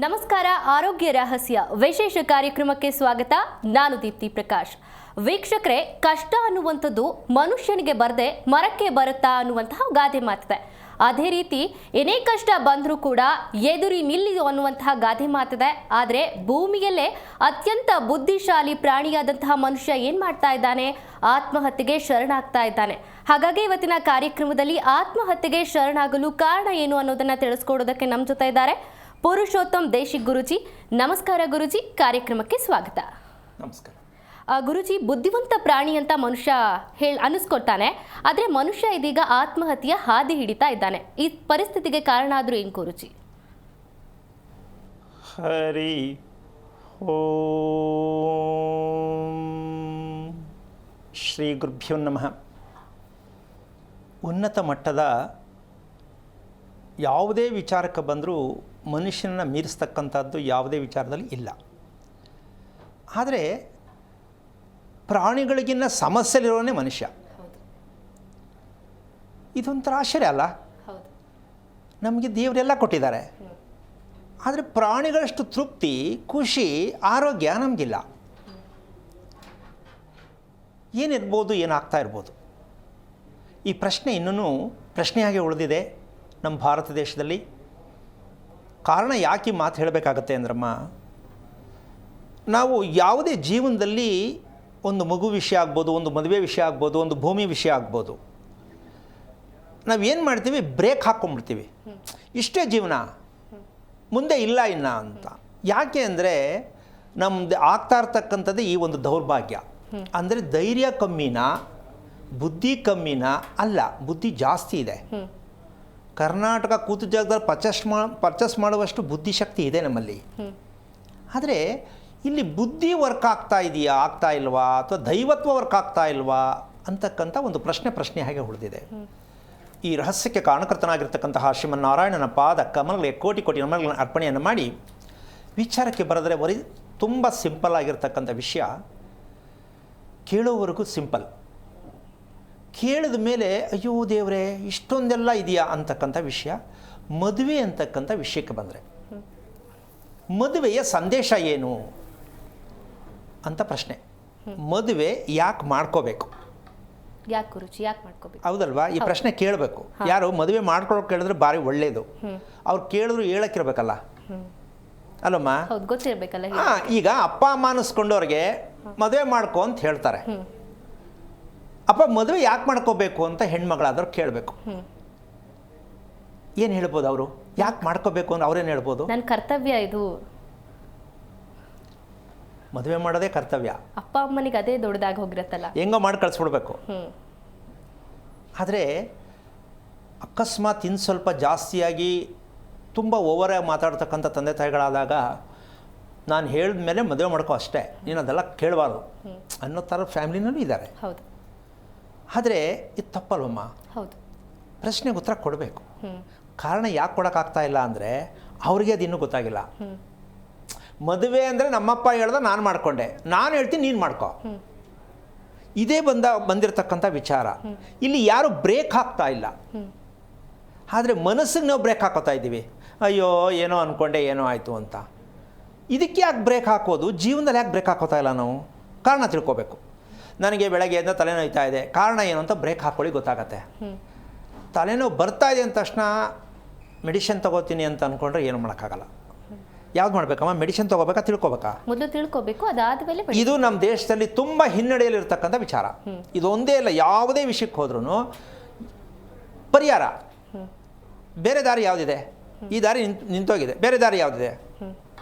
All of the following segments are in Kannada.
ನಮಸ್ಕಾರ. ಆರೋಗ್ಯ ರಹಸ್ಯ ವಿಶೇಷ ಕಾರ್ಯಕ್ರಮಕ್ಕೆ ಸ್ವಾಗತ. ನಾನು ದೀಪ್ತಿ ಪ್ರಕಾಶ್. ವೀಕ್ಷಕರೇ, ಕಷ್ಟ ಅನ್ನುವಂಥದ್ದು ಮನುಷ್ಯನಿಗೆ ಬರದೆ ಮರಕ್ಕೆ ಬರುತ್ತಾ ಅನ್ನುವಂತಹ ಗಾದೆ ಮಾತಿದೆ. ಅದೇ ರೀತಿ ಏನೇ ಕಷ್ಟ ಬಂದರೂ ಕೂಡ ಎದುರಿ ನಿಲ್ಲಿ ಅನ್ನುವಂತಹ ಗಾದೆ ಮಾತಿದೆ. ಆದರೆ ಭೂಮಿಯಲ್ಲೇ ಅತ್ಯಂತ ಬುದ್ಧಿಶಾಲಿ ಪ್ರಾಣಿಯಾದಂತಹ ಮನುಷ್ಯ ಏನು ಮಾಡ್ತಾ ಇದ್ದಾನೆ? ಆತ್ಮಹತ್ಯೆಗೆ ಶರಣಾಗ್ತಾ ಇದ್ದಾನೆ. ಹಾಗಾಗಿ ಇವತ್ತಿನ ಕಾರ್ಯಕ್ರಮದಲ್ಲಿ ಆತ್ಮಹತ್ಯೆಗೆ ಶರಣಾಗಲು ಕಾರಣ ಏನು ಅನ್ನೋದನ್ನ ತಿಳಿಸ್ಕೊಡೋದಕ್ಕೆ ನಮ್ಮ ಜೊತೆ ಇದ್ದಾರೆ ಪುರುಷೋತ್ತಮ್ ದೇಶಿಕ್ ಗುರುಜಿ. ನಮಸ್ಕಾರ ಗುರುಜಿ, ಕಾರ್ಯಕ್ರಮಕ್ಕೆ ಸ್ವಾಗತ. ನಮಸ್ಕಾರ. ಗುರುಜಿ, ಬುದ್ಧಿವಂತ ಪ್ರಾಣಿ ಅಂತ ಮನುಷ್ಯ ಅನಿಸ್ಕೊಳ್ತಾನೆ, ಆದರೆ ಮನುಷ್ಯ ಇದೀಗ ಆತ್ಮಹತ್ಯೆಯ ಹಾದಿ ಹಿಡಿತಾ ಇದ್ದಾನೆ. ಈ ಪರಿಸ್ಥಿತಿಗೆ ಕಾರಣ ಆದರೂ ಏನು ಗುರುಜಿ? ಹರಿ ಓಂ ಶ್ರೀ ಗುರುಭ್ಯೋ ನಮಃ. ಉನ್ನತ ಮಟ್ಟದ ಯಾವುದೇ ವಿಚಾರಕ್ಕೆ ಬಂದರೂ ಮನುಷ್ಯನನ್ನು ಮೀರಿಸ್ತಕ್ಕಂಥದ್ದು ಯಾವುದೇ ವಿಚಾರದಲ್ಲಿ ಇಲ್ಲ. ಆದರೆ ಪ್ರಾಣಿಗಳಿಗಿನ್ನ ಸಮಸ್ಯೆಲಿರೋನೇ ಮನುಷ್ಯ. ಇದೊಂಥರ ಆಶ್ಚರ್ಯ ಅಲ್ಲ? ನಮಗೆ ದೇವರೆಲ್ಲ ಕೊಟ್ಟಿದ್ದಾರೆ, ಆದರೆ ಪ್ರಾಣಿಗಳಷ್ಟು ತೃಪ್ತಿ, ಖುಷಿ, ಆರೋಗ್ಯ ನಮಗಿಲ್ಲ. ಏನಿರ್ಬೋದು, ಏನಾಗ್ತಾ ಇರ್ಬೋದು? ಈ ಪ್ರಶ್ನೆ ಇನ್ನೂ ಪ್ರಶ್ನೆಯಾಗಿ ಉಳಿದಿದೆ ನಮ್ಮ ಭಾರತ ದೇಶದಲ್ಲಿ. ಕಾರಣ ಯಾಕೆ ಈ ಮಾತು ಹೇಳಬೇಕಾಗತ್ತೆ ಅಂದ್ರಮ್ಮ, ನಾವು ಯಾವುದೇ ಜೀವನದಲ್ಲಿ ಒಂದು ಮಗು ವಿಷಯ ಆಗ್ಬೋದು, ಒಂದು ಮದುವೆ ವಿಷಯ ಆಗ್ಬೋದು, ಒಂದು ಭೂಮಿ ವಿಷಯ ಆಗ್ಬೋದು, ನಾವೇನು ಮಾಡ್ತೀವಿ? ಬ್ರೇಕ್ ಹಾಕ್ಕೊಂಡ್ಬಿಡ್ತೀವಿ. ಇಷ್ಟೇ ಜೀವನ, ಮುಂದೆ ಇಲ್ಲ ಇನ್ನ ಅಂತ. ಯಾಕೆ ಅಂದರೆ ನಮ್ಮದು ಆಗ್ತಾ ಇರ್ತಕ್ಕಂಥದ್ದು ಈ ಒಂದು ದೌರ್ಭಾಗ್ಯ. ಅಂದರೆ ಧೈರ್ಯ ಕಮ್ಮಿನ, ಬುದ್ಧಿ ಕಮ್ಮಿನ ಅಲ್ಲ, ಬುದ್ಧಿ ಜಾಸ್ತಿ ಇದೆ. ಕರ್ನಾಟಕ ಕೂತು ಜಾಗದಲ್ಲಿ ಪರ್ಚೇಸ್ ಮಾಡುವಷ್ಟು ಬುದ್ಧಿಶಕ್ತಿ ಇದೆ ನಮ್ಮಲ್ಲಿ. ಆದರೆ ಇಲ್ಲಿ ಬುದ್ಧಿ ವರ್ಕ್ ಆಗ್ತಾ ಇದೆಯಾ, ಆಗ್ತಾ ಇಲ್ವಾ, ಅಥವಾ ದೈವತ್ವ ವರ್ಕ್ ಆಗ್ತಾ ಇಲ್ವಾ ಅಂತಕ್ಕಂಥ ಒಂದು ಪ್ರಶ್ನೆ ಹಾಗೆ ಉಳಿದಿದೆ. ಈ ರಹಸ್ಯಕ್ಕೆ ಕಾರಣಕರ್ತನಾಗಿರ್ತಕ್ಕಂತಹ ಶ್ರೀಮನ್ನಾರಾಯಣನ ಪಾದ ಕಮಲಗಳಿಗೆ ಕೋಟಿ ಕೋಟಿ ನಮನಗಳನ್ನು ಅರ್ಪಣೆಯನ್ನು ಮಾಡಿ ವಿಚಾರಕ್ಕೆ ಬರೆದರೆ ಬರೀ ತುಂಬ ಸಿಂಪಲ್ ಆಗಿರ್ತಕ್ಕಂಥ ವಿಷಯ. ಕೇಳೋವರೆಗೂ ಸಿಂಪಲ್, ಕೇಳಿದ ಮೇಲೆ ಅಯ್ಯೋ ದೇವರೇ ಇಷ್ಟೊಂದೆಲ್ಲ ಇದೆಯಾ ಅಂತಕ್ಕಂಥ ವಿಷಯ. ಮದುವೆ ಅಂತಕ್ಕಂಥ ವಿಷಯಕ್ಕೆ ಬಂದರೆ, ಮದುವೆಯ ಸಂದೇಶ ಏನು ಅಂತ ಪ್ರಶ್ನೆ. ಮದುವೆ ಯಾಕೆ ಮಾಡ್ಕೋಬೇಕು? ಯಾಕೆ ಗುರುಜಿ, ಯಾಕೆ ಮಾಡ್ಕೋಬೇಕು? ಹೌದಲ್ವಾ? ಈ ಪ್ರಶ್ನೆ ಕೇಳಬೇಕು. ಯಾರು ಮದುವೆ ಮಾಡ್ಕೊಳ್ಳೋಕೆ ಕೇಳಿದ್ರೆ ಭಾರಿ ಒಳ್ಳೆಯದು. ಅವ್ರು ಕೇಳಿದ್ರು ಹೇಳಕ್ಕಿರ್ಬೇಕಲ್ಲ, ಅಲ್ಲಮ್ಮ? ಗೊತ್ತಿರಬೇಕಲ್ಲ. ಈಗ ಅಪ್ಪ ಅಮ್ಮ ಅನ್ನಿಸ್ಕೊಂಡವ್ರಿಗೆ ಮದುವೆ ಮಾಡ್ಕೊ ಅಂತ ಹೇಳ್ತಾರೆ. ಅಪ್ಪ ಮದುವೆ ಯಾಕೆ ಮಾಡ್ಕೋಬೇಕು ಅಂತ ಹೆಣ್ಮಗಳಾದವ್ರು ಕೇಳಬೇಕು. ಏನು ಹೇಳ್ಬೋದು ಅವರು? ಯಾಕೆ ಮಾಡ್ಕೋಬೇಕು ಅಂತ ಅವ್ರೇನು ಹೇಳ್ಬೋದು? ನನ್ನ ಕರ್ತವ್ಯ ಇದು, ಮದುವೆ ಮಾಡೋದೇ ಕರ್ತವ್ಯ. ಅಪ್ಪ ಅಮ್ಮನಿಗೆ ಅದೇ ದೊಡ್ಡದಾಗಿ ಹೋಗಿರತ್ತಲ್ಲ, ಹೆಂಗೋ ಮಾಡಿ ಕಳಿಸ್ಬಿಡ್ಬೇಕು. ಆದರೆ ಅಕಸ್ಮಾತ್ ಇನ್ನು ಸ್ವಲ್ಪ ಜಾಸ್ತಿಯಾಗಿ ತುಂಬ ಓವರಾಗಿ ಮಾತಾಡ್ತಕ್ಕಂಥ ತಂದೆ ತಾಯಿಗಳಾದಾಗ ನಾನು ಹೇಳಿದ ಮೇಲೆ ಮದುವೆ ಮಾಡ್ಕೋ ಅಷ್ಟೇ, ನೀನು ಅದೆಲ್ಲ ಕೇಳಬಾರ್ದು ಅನ್ನೋ ಥರ ಫ್ಯಾಮಿಲಿನಲ್ಲೂ ಇದ್ದಾರೆ. ಹೌದು. ಆದರೆ ಇದು ತಪ್ಪಲ್ವಮ್ಮ? ಹೌದು. ಪ್ರಶ್ನೆಗೆ ಉತ್ತರ ಕೊಡಬೇಕು. ಕಾರಣ ಯಾಕೆ ಕೊಡೋಕ್ಕಾಗ್ತಾ ಇಲ್ಲ ಅಂದರೆ ಅವ್ರಿಗೆ ಅದು ಇನ್ನೂ ಗೊತ್ತಾಗಿಲ್ಲ. ಮದುವೆ ಅಂದರೆ ನಮ್ಮಪ್ಪ ಹೇಳ್ದ ನಾನು ಮಾಡಿಕೊಂಡೆ, ನಾನು ಹೇಳ್ತೀನಿ ನೀನು ಮಾಡ್ಕೊ, ಇದೇ ಬಂದಿರತಕ್ಕಂಥ ವಿಚಾರ. ಇಲ್ಲಿ ಯಾರು ಬ್ರೇಕ್ ಹಾಕ್ತಾ ಇಲ್ಲ. ಆದರೆ ಮನಸ್ಸಿಗೆ ನಾವು ಬ್ರೇಕ್ ಹಾಕೋತಾ ಇದ್ದೀವಿ. ಅಯ್ಯೋ ಏನೋ ಅಂದ್ಕೊಂಡೆ, ಏನೋ ಆಯಿತು ಅಂತ. ಇದಕ್ಕೆ ಯಾಕೆ ಬ್ರೇಕ್ ಹಾಕೋದು? ಜೀವನದಲ್ಲಿ ಯಾಕೆ ಬ್ರೇಕ್ ಹಾಕೋತಾ ಇಲ್ಲ ನಾವು? ಕಾರಣ ತಿಳ್ಕೊಬೇಕು. ನನಗೆ ಬೆಳಗ್ಗೆ ಎದ್ದ ತಲೆನೋಯ್ತಾ ಇದೆ, ಕಾರಣ ಏನು ಅಂತ ಬ್ರೇಕ್ ಹಾಕ್ಕೊಳ್ಳಿ, ಗೊತ್ತಾಗತ್ತೆ. ತಲೆನೋವು ಬರ್ತಾ ಇದೆ ಅಂದ ತಕ್ಷಣ ಮೆಡಿಸಿನ್ ತೊಗೋತೀನಿ ಅಂತ ಅಂದ್ಕೊಂಡ್ರೆ ಏನು ಮಾಡೋಕ್ಕಾಗಲ್ಲ. ಯಾವ್ದು ಮಾಡಬೇಕಮ್ಮ? ಮೆಡಿಸಿನ್ ತೊಗೋಬೇಕಾ, ತಿಳ್ಕೊಬೇಕಾ? ಮೊದಲು ತಿಳ್ಕೊಬೇಕು, ಅದಾದಮೇಲೆ. ಇದು ನಮ್ಮ ದೇಶದಲ್ಲಿ ತುಂಬ ಹಿನ್ನಡೆಯಲ್ಲಿರ್ತಕ್ಕಂಥ ವಿಚಾರ. ಇದು ಒಂದೇ ಇಲ್ಲ, ಯಾವುದೇ ವಿಷಯಕ್ಕೆ ಹೋದ್ರೂ ಪರಿಹಾರ ಬೇರೆ ದಾರಿ ಯಾವುದಿದೆ? ಈ ದಾರಿ ನಿಂತೋಗಿದೆ, ಬೇರೆ ದಾರಿ ಯಾವುದಿದೆ?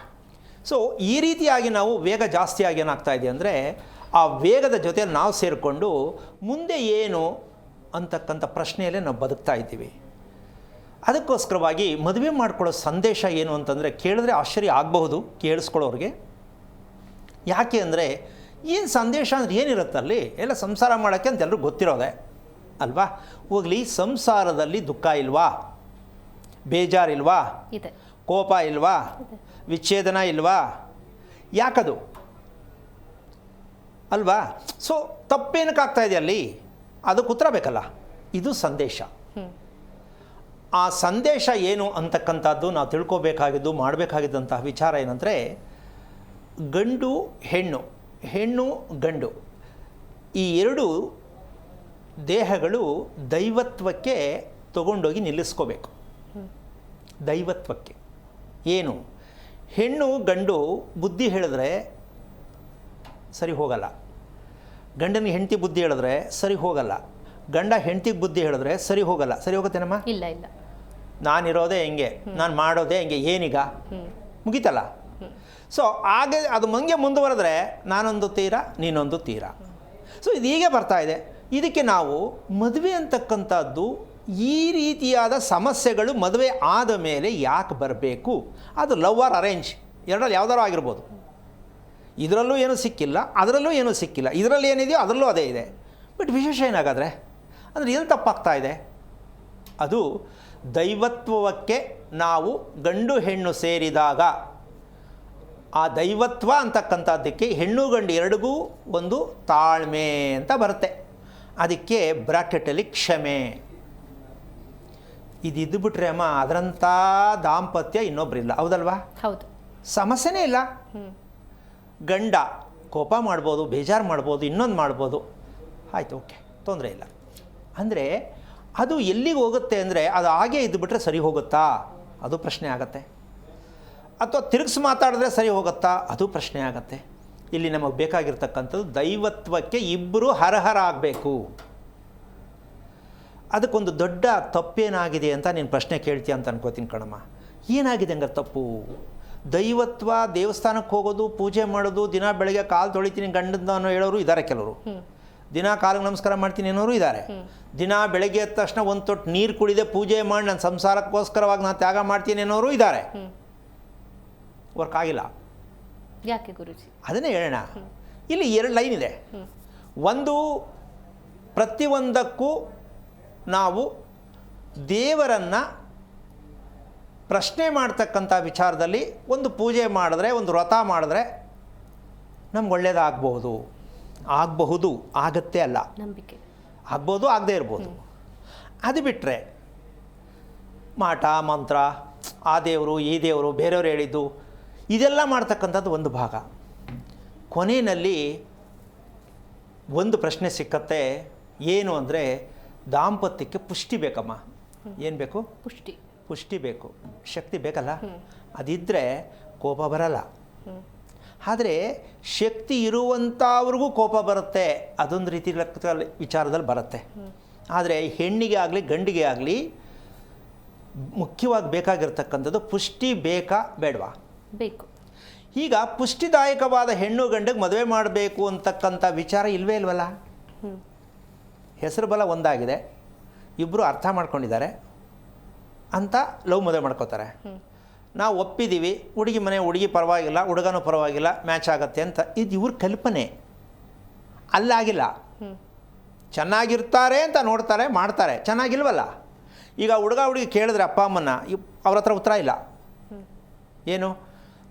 ಸೊ ಈ ರೀತಿಯಾಗಿ ನಾವು ವೇಗ ಜಾಸ್ತಿಯಾಗಿ ಏನಾಗ್ತಾ ಇದೆ ಅಂದರೆ ಆ ವೇಗದ ಜೊತೆಯಲ್ಲಿ ನಾವು ಸೇರಿಕೊಂಡು ಮುಂದೆ ಏನು ಅಂತಕ್ಕಂಥ ಪ್ರಶ್ನೆಯಲ್ಲೇ ನಾವು ಬದುಕ್ತಾ ಇದ್ದೀವಿ. ಅದಕ್ಕೋಸ್ಕರವಾಗಿ ಮದುವೆ ಮಾಡ್ಕೊಳ್ಳೋ ಸಂದೇಶ ಏನು ಅಂತಂದರೆ, ಕೇಳಿದ್ರೆ ಆಶ್ಚರ್ಯ ಆಗಬಹುದು ಕೇಳಿಸ್ಕೊಳ್ಳೋರಿಗೆ. ಯಾಕೆ ಅಂದರೆ ಏನು ಸಂದೇಶ ಅಂದರೆ ಏನಿರುತ್ತಲ್ಲಿ? ಎಲ್ಲ ಸಂಸಾರ ಮಾಡೋಕ್ಕೆ ಅಂತ ಎಲ್ಲರೂ ಗೊತ್ತಿರೋದೆ ಅಲ್ವಾ? ಹೋಗಲಿ, ಸಂಸಾರದಲ್ಲಿ ದುಃಖ ಇಲ್ವಾ? ಬೇಜಾರಿಲ್ವಾ? ಕೋಪ ಇಲ್ವಾ? ವಿಚ್ಛೇದನ ಇಲ್ವಾ? ಯಾಕದು ಅಲ್ವಾ? ಸೊ ತಪ್ಪೇನಕ್ಕಾಗ್ತಾ ಇದೆ ಅಲ್ಲಿ? ಅದಕ್ಕೆ ಉತ್ತರ ಬೇಕಲ್ಲ. ಇದು ಸಂದೇಶ. ಆ ಸಂದೇಶ ಏನು ಅಂತಕ್ಕಂಥದ್ದು ನಾವು ತಿಳ್ಕೊಬೇಕಾಗಿದ್ದು ಮಾಡಬೇಕಾಗಿದ್ದಂತಹ ವಿಚಾರ ಏನಂದರೆ, ಗಂಡು ಹೆಣ್ಣು, ಹೆಣ್ಣು ಗಂಡು, ಈ ಎರಡು ದೇಹಗಳು ದೈವತ್ವಕ್ಕೆ ತಗೊಂಡೋಗಿ ನಿಲ್ಲಿಸ್ಕೋಬೇಕು. ದೈವತ್ವಕ್ಕೆ ಏನು, ಹೆಣ್ಣು ಗಂಡು ಬುದ್ಧಿ ಹೇಳಿದ್ರೆ ಸರಿ ಹೋಗಲ್ಲ, ಗಂಡನಿಗೆ ಹೆಂಡತಿ ಬುದ್ಧಿ ಹೇಳಿದ್ರೆ ಸರಿ ಹೋಗಲ್ಲ, ಗಂಡ ಹೆಂಡತಿಗೆ ಬುದ್ಧಿ ಹೇಳಿದ್ರೆ ಸರಿ ಹೋಗಲ್ಲ. ಸರಿ ಹೋಗುತ್ತೇನಮ್ಮ? ಇಲ್ಲ ಇಲ್ಲ. ನಾನಿರೋದೇ ಹೆಂಗೆ, ನಾನು ಮಾಡೋದೇ ಹೆಂಗೆ, ಏನೀಗ ಮುಗೀತಲ್ಲ. ಸೊ ಹಾಗೆ ಅದು ಮಂಗೆ ಮುಂದುವರೆದ್ರೆ ನಾನೊಂದು ತೀರ ನೀನೊಂದು ತೀರ. ಸೊ ಇದು ಹೀಗೆ ಬರ್ತಾ ಇದೆ. ಇದಕ್ಕೆ ನಾವು ಮದುವೆ ಅಂತಕ್ಕಂಥದ್ದು, ಈ ರೀತಿಯಾದ ಸಮಸ್ಯೆಗಳು ಮದುವೆ ಆದ ಮೇಲೆ ಯಾಕೆ ಬರಬೇಕು? ಅದು ಲವ್ ಆರ್ ಅರೇಂಜ್, ಎರಡರಲ್ಲಿ ಯಾವ್ದಾರು ಆಗಿರ್ಬೋದು. ಇದರಲ್ಲೂ ಏನೂ ಸಿಕ್ಕಿಲ್ಲ, ಅದರಲ್ಲೂ ಏನೂ ಸಿಕ್ಕಿಲ್ಲ, ಇದರಲ್ಲಿ ಏನಿದೆಯೋ ಅದರಲ್ಲೂ ಅದೇ ಇದೆ. ಬಟ್ ವಿಶೇಷ ಏನಾಗಾದರೆ ಅಂದರೆ ಎಲ್ಲಿ ತಪ್ಪಾಗ್ತಾ ಇದೆ? ಅದು ದೈವತ್ವಕ್ಕೆ ನಾವು ಗಂಡು ಹೆಣ್ಣು ಸೇರಿದಾಗ ಆ ದೈವತ್ವ ಅಂತಕ್ಕಂಥದ್ದಕ್ಕೆ ಹೆಣ್ಣು ಗಂಡು ಎರಡಿಗೂ ಒಂದು ತಾಳ್ಮೆ ಅಂತ ಬರುತ್ತೆ. ಅದಕ್ಕೆ ಬ್ರಾಕೆಟಲ್ಲಿ ಕ್ಷಮೆ ಇದು ಬಿಟ್ರೆ ಅಮ್ಮ ಅದರಂಥ ದಾಂಪತ್ಯ ಇನ್ನೊಬ್ಬರಿಲ್ಲ. ಹೌದಲ್ವಾ? ಹೌದು. ಸಮಸ್ಯೆನೇ ಇಲ್ಲ. ಗಂಡ ಕೋಪ ಮಾಡ್ಬೋದು, ಬೇಜಾರು ಮಾಡ್ಬೋದು, ಇನ್ನೊಂದು ಮಾಡ್ಬೋದು, ಆಯಿತು, ಓಕೆ, ತೊಂದರೆ ಇಲ್ಲ. ಅಂದರೆ ಅದು ಎಲ್ಲಿಗೆ ಹೋಗುತ್ತೆ ಅಂದರೆ, ಅದು ಹಾಗೆ ಇದ್ದುಬಿಟ್ರೆ ಸರಿ ಹೋಗುತ್ತಾ? ಅದು ಪ್ರಶ್ನೆ ಆಗತ್ತೆ. ಅಥವಾ ತಿರುಗಿಸಿ ಮಾತಾಡಿದ್ರೆ ಸರಿ ಹೋಗುತ್ತಾ? ಅದು ಪ್ರಶ್ನೆ ಆಗತ್ತೆ. ಇಲ್ಲಿ ನಮಗೆ ಬೇಕಾಗಿರ್ತಕ್ಕಂಥದ್ದು ದೈವತ್ವಕ್ಕೆ ಇಬ್ಬರು ಹರಹರ ಆಗಬೇಕು. ಅದಕ್ಕೊಂದು ದೊಡ್ಡ ತಪ್ಪೇನಾಗಿದೆ ಅಂತ ನೀನು ಪ್ರಶ್ನೆ ಕೇಳ್ತೀಯ ಅಂತ ಅನ್ಕೋತೀನಿ ಕಣಮ್ಮ. ಏನಾಗಿದೆ ಹಂಗಾರೆ ತಪ್ಪು? ದೈವತ್ವ, ದೇವಸ್ಥಾನಕ್ಕೆ ಹೋಗೋದು, ಪೂಜೆ ಮಾಡೋದು, ದಿನ ಬೆಳಗ್ಗೆ ಕಾಲು ತೊಳಿತೀನಿ ಗಂಡಂದ ಅನ್ನೋ ಹೇಳೋರು ಇದ್ದಾರೆ ಕೆಲವರು. ದಿನ ಕಾಲಿಗೆ ನಮಸ್ಕಾರ ಮಾಡ್ತೀನಿ ಅನ್ನೋರು ಇದ್ದಾರೆ. ದಿನ ಬೆಳಗ್ಗೆ ಎದ್ದ ತಕ್ಷಣ ಒಂದು ತೊಟ್ಟು ನೀರು ಕುಡಿದೆ ಪೂಜೆ ಮಾಡಿ ನನ್ನ ಸಂಸಾರಕ್ಕೋಸ್ಕರವಾಗಿ ನಾನು ತ್ಯಾಗ ಮಾಡ್ತೀನಿ ಅನ್ನೋರು ಇದ್ದಾರೆ. ವರ್ಕ್ ಆಗಿಲ್ಲ. ಯಾಕೆ ಗುರುಜಿ? ಅದನ್ನೇ ಹೇಳೋಣ. ಇಲ್ಲಿ ಎರಡು ಲೈನ್ ಇದೆ. ಒಂದು, ಪ್ರತಿಯೊಂದಕ್ಕೂ ನಾವು ದೇವರನ್ನು ಪ್ರಶ್ನೆ ಮಾಡ್ತಕ್ಕಂಥ ವಿಚಾರದಲ್ಲಿ ಒಂದು ಪೂಜೆ ಮಾಡಿದ್ರೆ, ಒಂದು ವ್ರತ ಮಾಡಿದ್ರೆ ನಮ್ಗೆ ಒಳ್ಳೇದಾಗಬಹುದು, ಆಗತ್ತೆ ಅಲ್ಲ, ನಂಬಿಕೆ ಆಗ್ಬೋದು, ಆಗದೇ ಇರ್ಬೋದು. ಅದು ಬಿಟ್ಟರೆ ಮಾಟ ಮಂತ್ರ, ಆ ದೇವರು ಈ ದೇವರು ಬೇರೆಯವರು ಹೇಳಿದ್ದು ಇದೆಲ್ಲ ಮಾಡ್ತಕ್ಕಂಥದ್ದು ಒಂದು ಭಾಗ. ಕೊನೆಯಲ್ಲಿ ಒಂದು ಪ್ರಶ್ನೆ ಸಿಕ್ಕತ್ತೆ. ಏನು ಅಂದರೆ, ದಾಂಪತ್ಯಕ್ಕೆ ಪುಷ್ಟಿ ಬೇಕಮ್ಮ. ಏನು ಬೇಕು? ಪುಷ್ಟಿ ಬೇಕು, ಶಕ್ತಿ ಬೇಕಲ್ಲ. ಅದಿದ್ದರೆ ಕೋಪ ಬರಲ್ಲ. ಆದರೆ ಶಕ್ತಿ ಇರುವಂಥವ್ರಿಗೂ ಕೋಪ ಬರುತ್ತೆ, ಅದೊಂದು ರೀತಿ ವಿಚಾರದಲ್ಲಿ ಬರುತ್ತೆ. ಆದರೆ ಹೆಣ್ಣಿಗೆ ಆಗಲಿ ಗಂಡಿಗೆ ಆಗಲಿ ಮುಖ್ಯವಾಗಿ ಬೇಕಾಗಿರ್ತಕ್ಕಂಥದ್ದು ಪುಷ್ಟಿ ಬೇಕಾ ಬೇಡವಾ? ಬೇಕು. ಈಗ ಪುಷ್ಟಿದಾಯಕವಾದ ಹೆಣ್ಣು ಗಂಡಿಗೆ ಮದುವೆ ಮಾಡಬೇಕು ಅಂತಕ್ಕಂಥ ವಿಚಾರ ಇಲ್ವೇ ಇಲ್ವಲ್ಲ. ಹೆಸರು ಬಲ ಒಂದಾಗಿದೆ, ಇಬ್ಬರು ಅರ್ಥ ಮಾಡ್ಕೊಂಡಿದ್ದಾರೆ ಅಂತ ಲವ್ ಮದುವೆ ಮಾಡ್ಕೋತಾರೆ. ನಾವು ಒಪ್ಪಿದ್ದೀವಿ, ಹುಡುಗಿ ಪರವಾಗಿಲ್ಲ, ಹುಡುಗನೂ ಪರವಾಗಿಲ್ಲ, ಮ್ಯಾಚ್ ಆಗುತ್ತೆ ಅಂತ. ಇದು ಇವ್ರ ಕಲ್ಪನೆ, ಅಲ್ಲಾಗಿಲ್ಲ. ಚೆನ್ನಾಗಿರ್ತಾರೆ ಅಂತ ನೋಡ್ತಾರೆ, ಮಾಡ್ತಾರೆ, ಚೆನ್ನಾಗಿಲ್ವಲ್ಲ. ಈಗ ಹುಡುಗಿ ಕೇಳಿದ್ರೆ ಅಪ್ಪ ಅಮ್ಮನ, ಅವ್ರ ಹತ್ರ ಉತ್ತರ ಇಲ್ಲ. ಏನು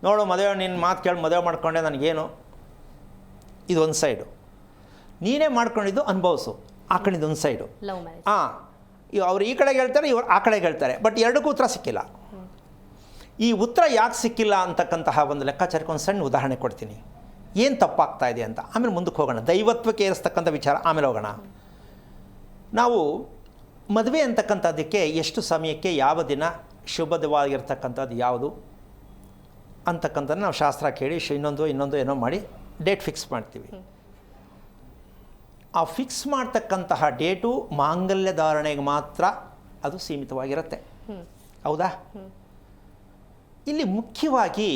ನೋಡು, ಮದುವೆ ನಿನ್ನ ಮಾತು ಕೇಳಿ ಮದುವೆ ಮಾಡ್ಕೊಂಡೆ, ನನಗೇನು? ಇದೊಂದು ಸೈಡು. ನೀನೇ ಮಾಡ್ಕೊಂಡಿದ್ದು ಅನುಭವಿಸು, ಆ ಕಡೆದು ಒಂದು ಸೈಡು. ಅವ್ರು ಈ ಕಡೆಗೆ ಹೇಳ್ತಾರೆ, ಇವ್ರು ಆ ಕಡೆಗೆ ಹೇಳ್ತಾರೆ. ಬಟ್ ಎರಡಕ್ಕೂ ಉತ್ತರ ಸಿಕ್ಕಿಲ್ಲ. ಈ ಉತ್ತರ ಯಾಕೆ ಸಿಕ್ಕಿಲ್ಲ ಅಂತಕ್ಕಂತಹ ಒಂದು ಲೆಕ್ಕಾಚಾರಕ್ಕೆ ಒಂದು ಸಣ್ಣ ಉದಾಹರಣೆ ಕೊಡ್ತೀನಿ. ಏನು ತಪ್ಪಾಗ್ತಾ ಇದೆ ಅಂತ. ಆಮೇಲೆ ಮುಂದಕ್ಕೆ ಹೋಗೋಣ, ದೈವತ್ವಕ್ಕೆ ಏರಿಸ್ತಕ್ಕಂಥ ವಿಚಾರ ಆಮೇಲೆ ಹೋಗೋಣ. ನಾವು ಮದುವೆ ಅಂತಕ್ಕಂಥದ್ದಕ್ಕೆ ಎಷ್ಟು ಸಮಯಕ್ಕೆ ಯಾವ ದಿನ ಶುಭವಾಗಿರ್ತಕ್ಕಂಥದ್ದು ಯಾವುದು ಅಂತಕ್ಕಂಥದ್ದು ನಾವು ಶಾಸ್ತ್ರ ಕೇಳಿ ಇನ್ನೊಂದು ಏನೋ ಮಾಡಿ ಡೇಟ್ ಫಿಕ್ಸ್ ಮಾಡ್ತೀವಿ. ಆ ಫಿಕ್ಸ್ ಮಾಡ್ತಕ್ಕಂತಹ ಡೇಟು ಮಾಂಗಲ್ಯ ಧಾರಣೆಗೆ ಮಾತ್ರ ಅದು ಸೀಮಿತವಾಗಿರುತ್ತೆ. ಹೌದಾ? ಇಲ್ಲಿ ಮುಖ್ಯವಾಗಿ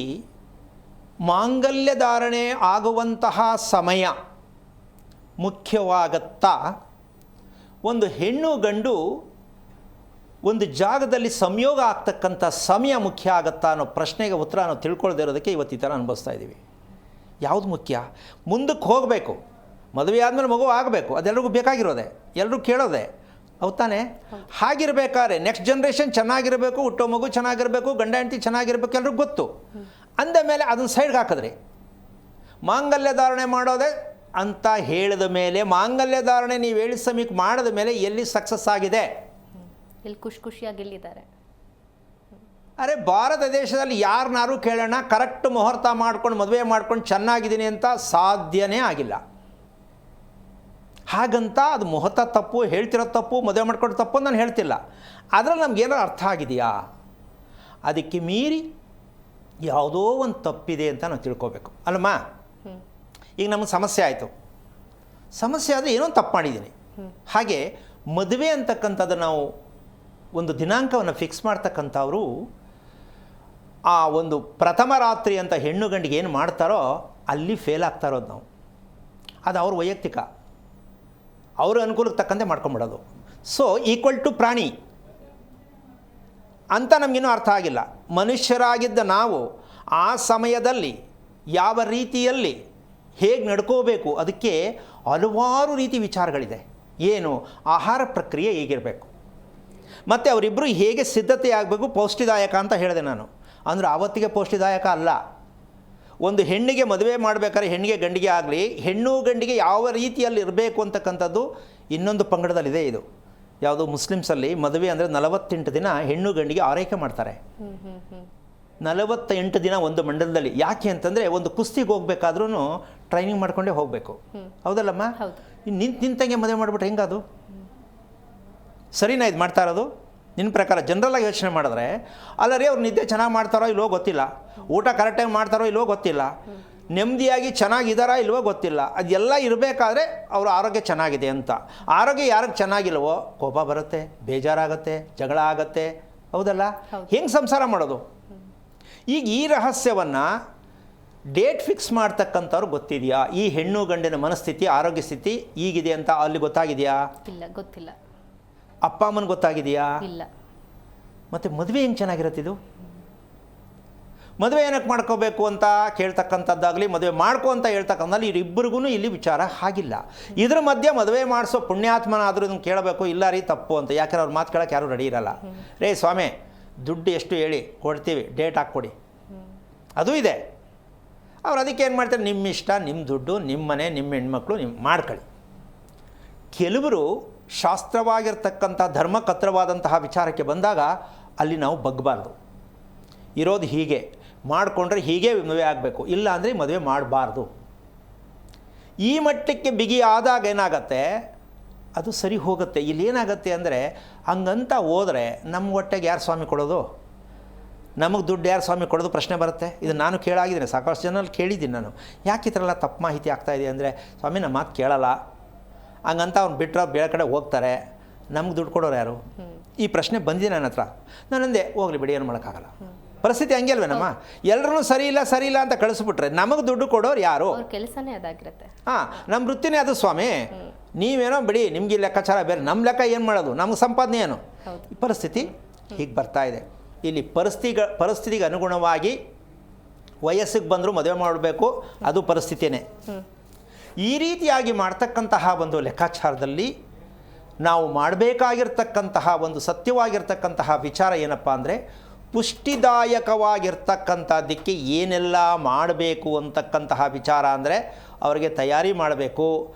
ಮಾಂಗಲ್ಯ ಧಾರಣೆ ಆಗುವಂತಹ ಸಮಯ ಮುಖ್ಯವಾಗುತ್ತಾ, ಒಂದು ಹೆಣ್ಣು ಗಂಡು ಒಂದು ಜಾಗದಲ್ಲಿ ಸಂಯೋಗ ಆಗ್ತಕ್ಕಂಥ ಸಮಯ ಮುಖ್ಯ ಆಗುತ್ತಾ ಅನ್ನೋ ಪ್ರಶ್ನೆಗೆ ಉತ್ತರ ನಾವು ತಿಳ್ಕೊಳ್ದೇ ಇರೋದಕ್ಕೆ ಇವತ್ತು ಈ ಥರ ಅನುಭವಿಸ್ತಾ ಇದ್ದೀವಿ. ಯಾವುದು ಮುಖ್ಯ? ಮುಂದಕ್ಕೆ ಹೋಗಬೇಕು, ಮದುವೆ ಆದಮೇಲೆ ಮಗು ಆಗಬೇಕು, ಅದೆಲ್ಲರಿಗೂ ಬೇಕಾಗಿರೋದೆ, ಎಲ್ಲರೂ ಕೇಳೋದೆ. ಹೌದು ತಾನೆ? ಹಾಗಿರ್ಬೇಕಾದ್ರೆ ನೆಕ್ಸ್ಟ್ ಜನ್ರೇಷನ್ ಚೆನ್ನಾಗಿರಬೇಕು, ಹುಟ್ಟೋ ಮಗು ಚೆನ್ನಾಗಿರಬೇಕು, ಗಂಡ ಹೆಂಡತಿ ಚೆನ್ನಾಗಿರಬೇಕು, ಎಲ್ರಿಗೂ ಗೊತ್ತು. ಅಂದ ಮೇಲೆ ಅದನ್ನು ಸೈಡ್ಗೆ ಹಾಕಿದ್ರಿ. ಮಾಂಗಲ್ಯ ಧಾರಣೆ ಮಾಡೋದೆ ಅಂತ ಹೇಳಿದ ಮೇಲೆ, ಮಾಂಗಲ್ಯ ಧಾರಣೆ ನೀವು ಹೇಳಿದ ಸಮಯಕ್ಕೆ ಮಾಡಿದ ಮೇಲೆ ಎಲ್ಲಿ ಸಕ್ಸಸ್ ಆಗಿದೆ? ಇಲ್ಲಿ ಖುಷಿಯಾಗಿ ಗೆಲ್ಲಿದ್ದಾರೆ. ಅರೆ ಭಾರತ ದೇಶದಲ್ಲಿ ಯಾರನ್ನಾರು ಕೇಳೋಣ ಕರೆಕ್ಟ್ ಮುಹೂರ್ತ ಮಾಡ್ಕೊಂಡು ಮದುವೆ ಮಾಡ್ಕೊಂಡು ಚೆನ್ನಾಗಿದ್ದೀನಿ ಅಂತ ಸಾಧ್ಯನೇ ಆಗಿಲ್ಲ. ಹಾಗಂತ ಅದು ಮುಹೂರ್ತ ತಪ್ಪು, ಹೇಳ್ತಿರೋ ತಪ್ಪು, ಮದುವೆ ಮಾಡ್ಕೊಂಡು ತಪ್ಪು ಅಂತ ನಾನು ಹೇಳ್ತಿಲ್ಲ. ಆದರೆ ನಮಗೇನಾರು ಅರ್ಥ ಆಗಿದೆಯಾ? ಅದಕ್ಕೆ ಮೀರಿ ಯಾವುದೋ ಒಂದು ತಪ್ಪಿದೆ ಅಂತ ನಾವು ತಿಳ್ಕೊಬೇಕು ಅಲ್ಲಮ್ಮ. ಈಗ ನಮಗೆ ಸಮಸ್ಯೆ ಆಯಿತು, ಸಮಸ್ಯೆ ಆದರೆ ಏನೋ ತಪ್ಪು ಮಾಡಿದ್ದೀನಿ. ಹಾಗೆ ಮದುವೆ ಅಂತಕ್ಕಂಥದ್ದು ನಾವು ಒಂದು ದಿನಾಂಕವನ್ನು ಫಿಕ್ಸ್ ಮಾಡ್ತಕ್ಕಂಥವ್ರು ಆ ಒಂದು ಪ್ರಥಮ ರಾತ್ರಿ ಅಂತ ಹೆಣ್ಣು ಗಂಡಿಗೆ ಏನು ಮಾಡ್ತಾರೋ ಅಲ್ಲಿ ಫೇಲ್ ಆಗ್ತಾ ಇರೋದು ನಾವು. ಅದು ಅವ್ರ ವೈಯಕ್ತಿಕ, ಅವ್ರ ಅನುಕೂಲಕ್ಕೆ ತಕ್ಕಂತೆ ಮಾಡ್ಕೊಂಬಿಡೋದು. ಸೊ ಈಕ್ವಲ್ ಟು ಪ್ರಾಣಿ ಅಂತ ನಮಗಿನ್ನೂ ಅರ್ಥ ಆಗಿಲ್ಲ. ಮನುಷ್ಯರಾಗಿದ್ದ ನಾವು ಆ ಸಮಯದಲ್ಲಿ ಯಾವ ರೀತಿಯಲ್ಲಿ ಹೇಗೆ ನಡ್ಕೋಬೇಕು ಅದಕ್ಕೆ ಹಲವಾರು ರೀತಿ ವಿಚಾರಗಳಿದೆ. ಏನು ಆಹಾರ ಪ್ರಕ್ರಿಯೆ ಹೇಗಿರಬೇಕು, ಮತ್ತು ಅವರಿಬ್ಬರು ಹೇಗೆ ಸಿದ್ಧತೆ ಆಗಬೇಕು, ಪೌಷ್ಟಿದಾಯಕ ಅಂತ ಹೇಳಿದೆ ನಾನು. ಅಂದರೆ ಆವತ್ತಿಗೆ ಪೌಷ್ಟಿದಾಯಕ ಅಲ್ಲ. ಒಂದು ಹೆಣ್ಣಿಗೆ ಮದುವೆ ಮಾಡಬೇಕಾದ್ರೆ ಹೆಣ್ಣಿಗೆ ಗಂಡಿಗೆ ಆಗಲಿ, ಹೆಣ್ಣು ಗಂಡಿಗೆ ಯಾವ ರೀತಿಯಲ್ಲಿ ಇರಬೇಕು ಅಂತಕ್ಕಂಥದ್ದು ಇನ್ನೊಂದು ಪಂಗಡದಲ್ಲಿದೆ. ಇದು ಯಾವುದು ಮುಸ್ಲಿಮ್ಸಲ್ಲಿ ಮದುವೆ ಅಂದರೆ 48 ದಿನ ಹೆಣ್ಣು ಗಂಡಿಗೆ ಆರೈಕೆ ಮಾಡ್ತಾರೆ. 48 ದಿನ ಒಂದು ಮಂಡಲದಲ್ಲಿ. ಯಾಕೆ ಅಂತಂದರೆ ಒಂದು ಕುಸ್ತಿಗೆ ಹೋಗ್ಬೇಕಾದ್ರೂ ಟ್ರೈನಿಂಗ್ ಮಾಡ್ಕೊಂಡೇ ಹೋಗಬೇಕು. ಹೌದಲ್ಲಮ್ಮ? ನಿಂತಂಗೆ ಮದುವೆ ಮಾಡಿಬಿಟ್ರೆ ಹೆಂಗದು ಸರಿನಾ? ಇದು ಮಾಡ್ತಾ ಇರೋದು ನಿನ್ನ ಪ್ರಕಾರ ಜನರಲಾಗಿ ಯೋಚನೆ ಮಾಡಿದ್ರೆ, ಅಲ್ಲರಿ ಅವ್ರು ನಿದ್ದೆ ಚೆನ್ನಾಗಿ ಮಾಡ್ತಾರೋ ಇಲ್ವೋ ಗೊತ್ತಿಲ್ಲ, ಊಟ ಕರೆಕ್ಟಾಗಿ ಮಾಡ್ತಾರೋ ಇಲ್ವೋ ಗೊತ್ತಿಲ್ಲ, ನೆಮ್ಮದಿಯಾಗಿ ಚೆನ್ನಾಗಿದ್ದಾರಾ ಇಲ್ವೋ ಗೊತ್ತಿಲ್ಲ. ಅದೆಲ್ಲ ಇರಬೇಕಾದ್ರೆ ಅವ್ರ ಆರೋಗ್ಯ ಚೆನ್ನಾಗಿದೆ ಅಂತ. ಆರೋಗ್ಯ ಯಾರಿಗೆ ಚೆನ್ನಾಗಿಲ್ವೋ ಕೋಪ ಬರುತ್ತೆ, ಬೇಜಾರಾಗುತ್ತೆ, ಜಗಳ ಆಗುತ್ತೆ. ಹೌದಲ್ಲ? ಹೆಂಗೆ ಸಂಸಾರ ಮಾಡೋದು? ಈಗ ಈ ರಹಸ್ಯವನ್ನು ಡೇಟ್ ಫಿಕ್ಸ್ ಮಾಡ್ತಕ್ಕಂಥವ್ರು ಗೊತ್ತಿದೆಯಾ? ಈ ಹೆಣ್ಣು ಗಂಡಿನ ಮನಸ್ಥಿತಿ, ಆರೋಗ್ಯ ಸ್ಥಿತಿ ಈಗಿದೆ ಅಂತ ಅಲ್ಲಿ ಗೊತ್ತಾಗಿದೆಯಾ? ಇಲ್ಲ, ಗೊತ್ತಿಲ್ಲ. ಅಪ್ಪ ಅಮ್ಮನ ಗೊತ್ತಾಗಿದೆಯಾ? ಇಲ್ಲ. ಮತ್ತು ಮದುವೆ ಹೆಂಗೆ ಚೆನ್ನಾಗಿರತ್ತಿದು? ಮದುವೆ ಏನಕ್ಕೆ ಮಾಡ್ಕೋಬೇಕು ಅಂತ ಕೇಳ್ತಕ್ಕಂಥದ್ದಾಗಲಿ, ಮದುವೆ ಮಾಡ್ಕೊ ಅಂತ ಹೇಳ್ತಕ್ಕಂಥಲ್ಲಿ ಇವರಿಬ್ಬರಿಗೂ ಇಲ್ಲಿ ವಿಚಾರ ಆಗಿಲ್ಲ. ಇದ್ರ ಮಧ್ಯೆ ಮದುವೆ ಮಾಡಿಸೋ ಪುಣ್ಯಾತ್ಮನಾದರೂ ಇದನ್ನು ಕೇಳಬೇಕು, ಇಲ್ಲ ರೀ ತಪ್ಪು ಅಂತ. ಯಾಕಂದ್ರೆ ಅವ್ರ ಮಾತು ಕೇಳೋಕ್ಕೆ ಯಾರೂ ರೆಡಿ ಇರಲ್ಲ. ರೇ ಸ್ವಾಮಿ ದುಡ್ಡು ಎಷ್ಟು ಹೇಳಿ ಕೊಡ್ತೀವಿ, ಡೇಟ್ ಹಾಕ್ಕೊಡಿ, ಅದು ಇದೆ. ಅವ್ರು ಅದಕ್ಕೆ ಏನು ಮಾಡ್ತಾರೆ, ನಿಮ್ಮ ಇಷ್ಟ, ನಿಮ್ಮ ದುಡ್ಡು, ನಿಮ್ಮ ಮನೆ, ನಿಮ್ಮ ಹೆಣ್ಮಕ್ಳು, ನಿಮ್ಮ ಮಾಡ್ಕೊಳ್ಳಿ. ಕೆಲವರು ಶಾಸ್ತ್ರವಾಗಿರ್ತಕ್ಕಂಥ ಧರ್ಮಕತ್ರವಾದಂತಹ ವಿಚಾರಕ್ಕೆ ಬಂದಾಗ ಅಲ್ಲಿ ನಾವು ಬಗ್ಗಬಾರ್ದು. ಇರೋದು ಹೀಗೆ ಮಾಡಿಕೊಂಡ್ರೆ ಹೀಗೆ ಮದುವೆ ಆಗಬೇಕು, ಇಲ್ಲ ಅಂದರೆ ಮದುವೆ ಮಾಡಬಾರ್ದು. ಈ ಮಟ್ಟಕ್ಕೆ ಬಿಗಿ ಆದಾಗ ಏನಾಗತ್ತೆ, ಅದು ಸರಿ ಹೋಗುತ್ತೆ. ಇಲ್ಲಿ ಏನಾಗುತ್ತೆ ಅಂದರೆ ಹಂಗಂತ ಹೋದರೆ ನಮ್ಮ ಹೊಟ್ಟೆಗೆ ಯಾರು ಸ್ವಾಮಿ ಕೊಡೋದು, ನಮಗೆ ದುಡ್ಡು ಯಾರು ಸ್ವಾಮಿ ಕೊಡೋದು ಪ್ರಶ್ನೆ ಬರುತ್ತೆ. ಇದು ನಾನು ಕೇಳಾಗಿದ್ದೀನಿ, ಸಾಕಷ್ಟು ಜನಲ್ಲಿ ಕೇಳಿದ್ದೀನಿ ನಾನು. ಯಾಕೆ ಈ ಥರ ಎಲ್ಲ ತಪ್ಪು ಮಾಹಿತಿ ಆಗ್ತಾಯಿದೆ ಅಂದರೆ, ಸ್ವಾಮಿ ನಮ್ಮ ಮಾತು ಕೇಳಲ್ಲ ಹಂಗಂತ ಅವ್ನು ಬಿಟ್ಟರೆ ಬೇರೆ ಕಡೆ ಹೋಗ್ತಾರೆ, ನಮ್ಗೆ ದುಡ್ಡು ಕೊಡೋರು ಯಾರು? ಈ ಪ್ರಶ್ನೆ ಬಂದಿದೆ ನನ್ನ ಹತ್ರ. ನಾನಂದೆ ಹೋಗಲಿ ಬಿಡಿ, ಏನು ಮಾಡೋಕ್ಕಾಗಲ್ಲ, ಪರಿಸ್ಥಿತಿ ಹಂಗೆ ಅಲ್ವೇನಮ್ಮ. ಎಲ್ಲರೂ ಸರಿ ಇಲ್ಲ ಅಂತ ಕಳಿಸ್ಬಿಟ್ರೆ ನಮಗೆ ದುಡ್ಡು ಕೊಡೋರು ಯಾರು? ಕೆಲಸನೇ ಅದಾಗಿರುತ್ತೆ. ಹಾಂ, ನಮ್ಮ ವೃತ್ತಿನೇ ಅದು ಸ್ವಾಮಿ. ನೀವೇನೋ ಬಿಡಿ, ನಿಮ್ಗೆ ಲೆಕ್ಕಾಚಾರ ಬೇರೆ, ನಮ್ಮ ಲೆಕ್ಕ ಏನು ಮಾಡೋದು, ನಮ್ಗೆ ಸಂಪಾದನೆ ಏನು? ಈ ಪರಿಸ್ಥಿತಿ ಹೀಗೆ ಬರ್ತಾ ಇದೆ. ಇಲ್ಲಿ ಪರಿಸ್ಥಿತಿಗೆ ಅನುಗುಣವಾಗಿ ವಯಸ್ಸಿಗೆ ಬಂದರೂ ಮದುವೆ ಮಾಡಬೇಕು, ಅದು ಪರಿಸ್ಥಿತಿಯೇ. ಈ ರೀತಿಯಾಗಿ ಮಾಡ್ತಕ್ಕಂತಹ ಒಂದು ಲೆಕ್ಕಾಚಾರದಲ್ಲಿ ನಾವು ಮಾಡಬೇಕಾಗಿರ್ತಕ್ಕಂತಹ ಒಂದು ಸತ್ಯವಾಗಿರ್ತಕ್ಕಂತಹ ವಿಚಾರ ಏನಪ್ಪ ಅಂದರೆ, ಪುಷ್ಟಿದಾಯಕವಾಗಿರ್ತಕ್ಕಂಥದ್ದಕ್ಕೆ ಏನೆಲ್ಲ ಮಾಡಬೇಕು ಅಂತಕ್ಕಂತಹ ವಿಚಾರ ಅಂದರೆ ಅವರಿಗೆ ತಯಾರಿ ಮಾಡಬೇಕು,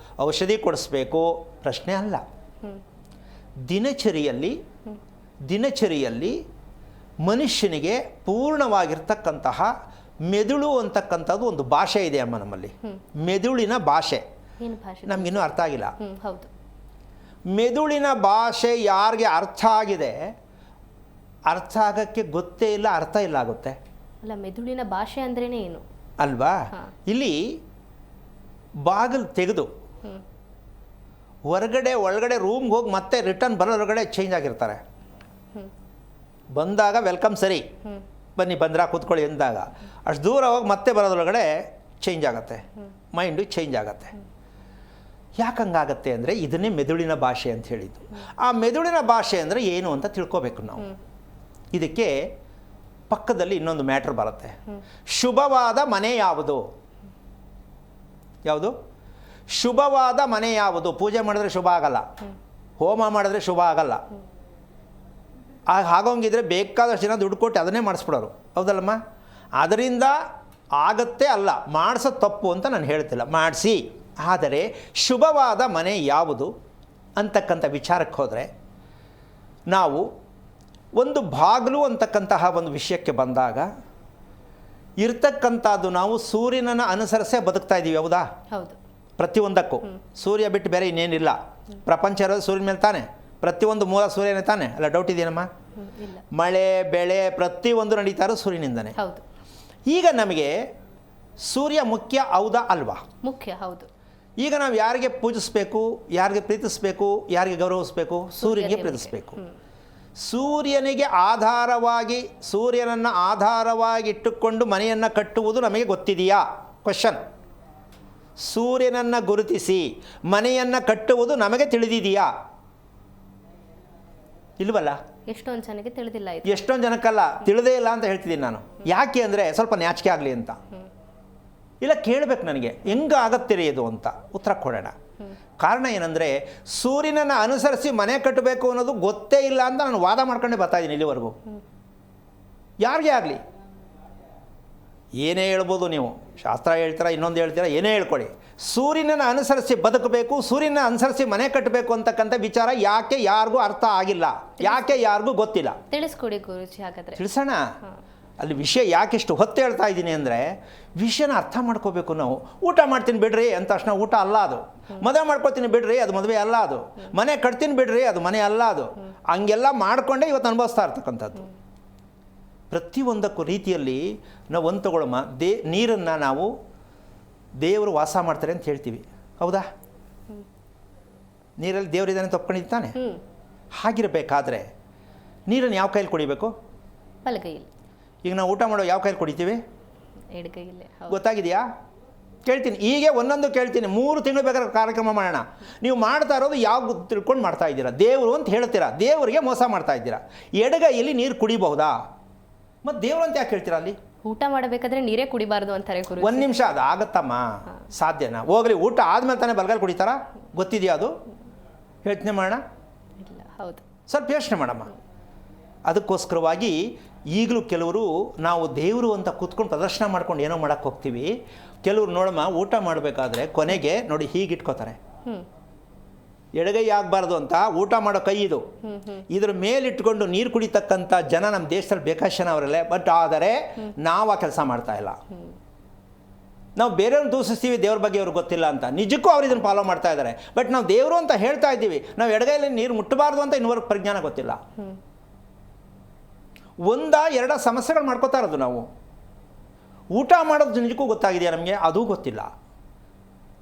ಔಷಧಿ ಕೊಡಿಸ್ಬೇಕು, ಪ್ರಶ್ನೆ ಅಲ್ಲ. ದಿನಚರಿಯಲ್ಲಿ ಮನುಷ್ಯನಿಗೆ ಪೂರ್ಣವಾಗಿರ್ತಕ್ಕಂತಹ ಮೆದುಳು ಅಂತಕ್ಕಂಥದ್ದು ಒಂದು ಭಾಷೆ ಇದೆ ಅಮ್ಮ ನಮ್ಮಲ್ಲಿ. ಮೆದುಳಿನ ಭಾಷೆ ನಮಗಿನ್ನೂ ಅರ್ಥ ಆಗಿಲ್ಲ. ಮೆದುಳಿನ ಭಾಷೆ ಯಾರಿಗೆ ಅರ್ಥ ಆಗಿದೆ, ಅರ್ಥ ಆಗೋಕ್ಕೆ ಗೊತ್ತೇ ಇಲ್ಲ, ಅರ್ಥ ಇಲ್ಲ ಆಗುತ್ತೆ ಅಲ್ಲ. ಮೆದುಳಿನ ಭಾಷೆ ಅಂದ್ರೇನೆ ಏನು ಅಲ್ವಾ? ಇಲ್ಲಿ ಬಾಗಿಲು ತೆಗೆದು ಒಳಗಡೆ ರೂಮ್ಗೆ ಹೋಗಿ ಮತ್ತೆ ರಿಟರ್ನ್ ಬರೋದ್ರೊಳಗಡೆ ಚೇಂಜ್ ಆಗಿರ್ತಾರೆ. ಬಂದಾಗ ವೆಲ್ಕಮ್ ಸರಿ, ಬನ್ನಿ ಬಂದ್ರಾ ಕೂತ್ಕೊಳ್ಳಿ ಎಂದಾಗ ಅಷ್ಟು ದೂರ ಹೋಗಿ ಮತ್ತೆ ಬರೋದ್ರೊಳಗಡೆ ಚೇಂಜ್ ಆಗುತ್ತೆ, ಮೈಂಡು ಚೇಂಜ್ ಆಗುತ್ತೆ. ಯಾಕೆ ಹಂಗಾಗತ್ತೆ ಅಂದರೆ ಇದನ್ನೇ ಮೆದುಳಿನ ಭಾಷೆ ಅಂತ ಹೇಳಿದ್ದು. ಆ ಮೆದುಳಿನ ಭಾಷೆ ಅಂದರೆ ಏನು ಅಂತ ತಿಳ್ಕೊಬೇಕು ನಾವು. ಇದಕ್ಕೆ ಪಕ್ಕದಲ್ಲಿ ಇನ್ನೊಂದು ಮ್ಯಾಟ್ರ್ ಬರುತ್ತೆ. ಶುಭವಾದ ಮನೆ ಯಾವುದು? ಶುಭವಾದ ಮನೆ ಯಾವುದು? ಪೂಜೆ ಮಾಡಿದ್ರೆ ಶುಭ ಆಗಲ್ಲ, ಹೋಮ ಮಾಡಿದ್ರೆ ಶುಭ ಆಗಲ್ಲ. ಆಗೋಂಗಿದ್ರೆ ಬೇಕಾದಷ್ಟು ಜನ ದುಡ್ಡು ಕೊಟ್ಟು ಅದನ್ನೇ ಮಾಡಿಸ್ಬಿಡೋರು. ಹೌದಲ್ಲಮ್ಮ? ಅದರಿಂದ ಆಗತ್ತೆ ಅಲ್ಲ, ಮಾಡಿಸೋ ತಪ್ಪು ಅಂತ ನಾನು ಹೇಳ್ತಿಲ್ಲ, ಮಾಡಿಸಿ. ಆದರೆ ಶುಭವಾದ ಮನೆ ಯಾವುದು ಅಂತಕ್ಕಂಥ ವಿಚಾರಕ್ಕೆ ಹೋದರೆ ನಾವು ಒಂದು ಬಾಗಿಲು ಅಂತಕ್ಕಂತಹ ಒಂದು ವಿಷಯಕ್ಕೆ ಬಂದಾಗ ಇರ್ತಕ್ಕಂಥದ್ದು ನಾವು ಸೂರ್ಯನನ್ನು ಅನುಸರಿಸೇ ಬದುಕ್ತಾ ಇದ್ದೀವಿ, ಹೌದಾ? ಹೌದು. ಪ್ರತಿಯೊಂದಕ್ಕೂ ಸೂರ್ಯ ಬಿಟ್ಟು ಬೇರೆ ಇನ್ನೇನಿಲ್ಲ. ಪ್ರಪಂಚ ಇರೋದು ಸೂರ್ಯನ ಮೇಲೆ ತಾನೆ, ಪ್ರತಿಯೊಂದು ಮೂಲ ಸೂರ್ಯನೇ ತಾನೆ, ಅಲ್ಲ ಡೌಟ್ ಇದೆಯೇನಮ್ಮ? ಇಲ್ಲ. ಮಳೆ ಬೆಳೆ ಪ್ರತಿಯೊಂದು ನಡೀತಾ ಇರೋದು ಸೂರ್ಯನಿಂದನೇ. ಹೌದು. ಈಗ ನಮಗೆ ಸೂರ್ಯ ಮುಖ್ಯ, ಹೌದಾ ಅಲ್ವಾ? ಮುಖ್ಯ, ಹೌದು. ಈಗ ನಾವು ಯಾರಿಗೆ ಪೂಜಿಸಬೇಕು, ಯಾರಿಗೆ ಪ್ರೀತಿಸಬೇಕು, ಯಾರಿಗೆ ಗೌರವಿಸಬೇಕು? ಸೂರ್ಯನಿಗೆ ಪ್ರೀತಿಸಬೇಕು. ಸೂರ್ಯನಿಗೆ ಆಧಾರವಾಗಿ, ಸೂರ್ಯನನ್ನು ಆಧಾರವಾಗಿ ಇಟ್ಟುಕೊಂಡು ಮನೆಯನ್ನು ಕಟ್ಟುವುದು ನಮಗೆ ಗೊತ್ತಿದೆಯಾ? ಕ್ವಶನ್. ಸೂರ್ಯನನ್ನು ಗುರುತಿಸಿ ಮನೆಯನ್ನು ಕಟ್ಟುವುದು ನಮಗೆ ತಿಳಿದಿದೆಯಾ? ಇಲ್ವಲ್ಲ. ಎಷ್ಟೊಂದು ಜನಕ್ಕೆ ತಿಳಿದಿಲ್ಲ ಇದು. ಎಷ್ಟೊಂದು ಜನಕ್ಕಲ್ಲ, ತಿಳಿದೇ ಇಲ್ಲ ಅಂತ ಹೇಳ್ತಿದ್ದೀನಿ ನಾನು. ಯಾಕೆ ಅಂದರೆ ಸ್ವಲ್ಪ ನಾಚಿಕೆ ಆಗಲಿ ಅಂತ. ಇಲ್ಲ, ಕೇಳಬೇಕು ನನಗೆ ಹೆಂಗೆ ಆಗತ್ತಿರಿ ಇದು ಅಂತ ಉತ್ತರ ಕೊಡೋಣ. ಕಾರಣ ಏನಂದರೆ ಸೂರ್ಯನನ್ನು ಅನುಸರಿಸಿ ಮನೆ ಕಟ್ಟಬೇಕು ಅನ್ನೋದು ಗೊತ್ತೇ ಇಲ್ಲ ಅಂತ ನಾನು ವಾದ ಮಾಡ್ಕೊಂಡೇ ಬರ್ತಾಯಿದ್ದೀನಿ ಇಲ್ಲಿವರೆಗೂ. ಯಾರಿಗೆ ಆಗಲಿ ಏನೇ ಹೇಳ್ಬೋದು ನೀವು, ಶಾಸ್ತ್ರ ಹೇಳ್ತೀರಾ, ಇನ್ನೊಂದು ಹೇಳ್ತೀರಾ, ಏನೇ ಹೇಳ್ಕೊಡಿ. ಸೂರ್ಯನನ್ನು ಅನುಸರಿಸಿ ಬದುಕಬೇಕು, ಸೂರ್ಯನ ಅನುಸರಿಸಿ ಮನೆ ಕಟ್ಟಬೇಕು ಅಂತಕ್ಕಂಥ ವಿಚಾರ ಯಾಕೆ ಯಾರಿಗೂ ಅರ್ಥ ಆಗಿಲ್ಲ, ಯಾಕೆ ಯಾರಿಗೂ ಗೊತ್ತಿಲ್ಲ? ತಿಳಿಸ್ಕೊಡಿ ಗುರುಜಿ. ಹಾಗಾದರೆ ತಿಳಿಸೋಣ. ಅಲ್ಲಿ ವಿಷಯ ಯಾಕೆಷ್ಟು ಹೊತ್ತು ಹೇಳ್ತಾ ಇದ್ದೀನಿ ಅಂದರೆ ವಿಷಯನ ಅರ್ಥ ಮಾಡ್ಕೋಬೇಕು ನಾವು. ಊಟ ಮಾಡ್ತೀನಿ ಬಿಡ್ರಿ ಅಂತ ತಕ್ಷಣ ಊಟ ಅಲ್ಲ ಅದು. ಮದುವೆ ಮಾಡ್ಕೊತೀನಿ ಬಿಡ್ರಿ ಅದು ಮದುವೆ ಅಲ್ಲ ಅದು. ಮನೆ ಕಟ್ತೀನಿ ಬಿಡ್ರಿ ಅದು ಮನೆ ಅಲ್ಲ ಅದು. ಹಂಗೆಲ್ಲ ಮಾಡಿಕೊಂಡೇ ಇವತ್ತು ಅನುಭವಿಸ್ತಾ ಇರ್ತಕ್ಕಂಥದ್ದು. ಪ್ರತಿಯೊಂದಕ್ಕೂ ರೀತಿಯಲ್ಲಿ ನಾವು ಒಂದು ತಗೊಳ್ಳಮ್ಮ, ನೀರನ್ನು ನಾವು ದೇವರು ವಾಸ ಮಾಡ್ತಾರೆ ಅಂತ ಹೇಳ್ತೀವಿ, ಹೌದಾ? ನೀರಲ್ಲಿ ದೇವರಿದ್ದಾನೆ ತಪ್ಕೊಂಡಿದ್ದಾನೆ. ಹಾಗಿರಬೇಕಾದ್ರೆ ನೀರನ್ನು ಯಾವ ಕೈಯಲ್ಲಿ ಕುಡಿಬೇಕು? ಬಲಗೈಯಲ್ಲಿ. ಈಗ ನಾವು ಊಟ ಮಾಡೋ ಯಾವ ಕೈಯಲ್ಲಿ ಕುಡಿತೀವಿ? ಎಡಗೈಯಲ್ಲೇ. ಗೊತ್ತಾಗಿದೆಯಾ? ಕೇಳ್ತೀನಿ, ಹೀಗೆ ಒಂದೊಂದು ಕೇಳ್ತೀನಿ. 3 ತಿಂಗಳು ಬೇಕಾದ್ರೆ ಕಾರ್ಯಕ್ರಮ ಮಾಡೋಣ. ನೀವು ಮಾಡ್ತಾ ಇರೋದು ಯಾವ ತಿಳ್ಕೊಂಡು ಮಾಡ್ತಾ ಇದ್ದೀರಾ? ದೇವರು ಅಂತ ಹೇಳ್ತೀರಾ, ದೇವರಿಗೆ ಮೋಸ ಮಾಡ್ತಾ ಇದ್ದೀರಾ. ಎಡಗೈಯಲ್ಲಿ ನೀರು ಕುಡಿಬಹುದಾ? ಮತ್ತು ದೇವರು ಅಂತ ಯಾಕೆ ಹೇಳ್ತೀರಾ? ಅಲ್ಲಿ ಊಟ ಮಾಡಬೇಕಾದ್ರೆ ನೀರೇ ಕುಡಿಬಾರ್ದು ಅಂತಾರೆ ಗುರು. 1 ನಿಮಿಷ, ಅದು ಆಗತ್ತಮ್ಮ? ಸಾಧ್ಯನಾ? ಹೋಗ್ಲಿ, ಊಟ ಆದ್ಮೇಲೆ ತಾನೇ ಬಲಗೈಲಿ ಕುಡಿತಾರಾ? ಗೊತ್ತಿದೆಯಾ ಅದು? ಯೋಚನೆ ಮಾಡೋಣ. ಇಲ್ಲ. ಹೌದು. ಸ್ವಲ್ಪ ಯೋಚನೆ ಮಾಡಮ್ಮ. ಅದಕ್ಕೋಸ್ಕರವಾಗಿ ಈಗಲೂ ಕೆಲವರು ನಾವು ದೇವರು ಅಂತ ಕೂತ್ಕೊಂಡು ಪ್ರದರ್ಶನ ಮಾಡ್ಕೊಂಡು ಏನೋ ಮಾಡೋಕ್ಕೆ ಹೋಗ್ತೀವಿ. ಕೆಲವರು ನೋಡಮ್ಮ, ಊಟ ಮಾಡಬೇಕಾದ್ರೆ ಕೊನೆಗೆ ನೋಡಿ ಹೀಗೆ ಇಟ್ಕೋತಾರೆ. ಎಡಗೈ ಆಗಬಾರ್ದು ಅಂತ ಊಟ ಮಾಡೋ ಕೈ ಇದು. ಇದ್ರ ಮೇಲಿಟ್ಕೊಂಡು ನೀರು ಕುಡಿತಕ್ಕಂಥ ಜನ ನಮ್ಮ ದೇಶದಲ್ಲಿ ಬೇಕಾಶನ ಅವರಲ್ಲೇ. ಬಟ್ ಆದರೆ ನಾವು ಆ ಕೆಲಸ ಮಾಡ್ತಾ ಇಲ್ಲ. ನಾವು ಬೇರೆಯವ್ರನ್ನ ದೂಷಿಸ್ತೀವಿ ದೇವ್ರ ಬಗ್ಗೆ ಅವ್ರಿಗೆ ಗೊತ್ತಿಲ್ಲ ಅಂತ. ನಿಜಕ್ಕೂ ಅವ್ರು ಇದನ್ನು ಫಾಲೋ ಮಾಡ್ತಾ ಇದ್ದಾರೆ. ಬಟ್ ನಾವು ದೇವರು ಅಂತ ಹೇಳ್ತಾ ಇದ್ದೀವಿ, ನಾವು ಎಡಗೈಯಲ್ಲಿ ನೀರು ಮುಟ್ಟಬಾರ್ದು ಅಂತ ಇನ್ನೂವರೆಗೆ ಪ್ರಜ್ಞಾನ ಗೊತ್ತಿಲ್ಲ. 1-2 ಸಮಸ್ಯೆಗಳು ಮಾಡ್ಕೋತಾ ಇರೋದು ನಾವು. ಊಟ ಮಾಡೋದು ನಿಜಕ್ಕೂ ಗೊತ್ತಾಗಿದೆಯಾ ನಮಗೆ? ಅದೂ ಗೊತ್ತಿಲ್ಲ.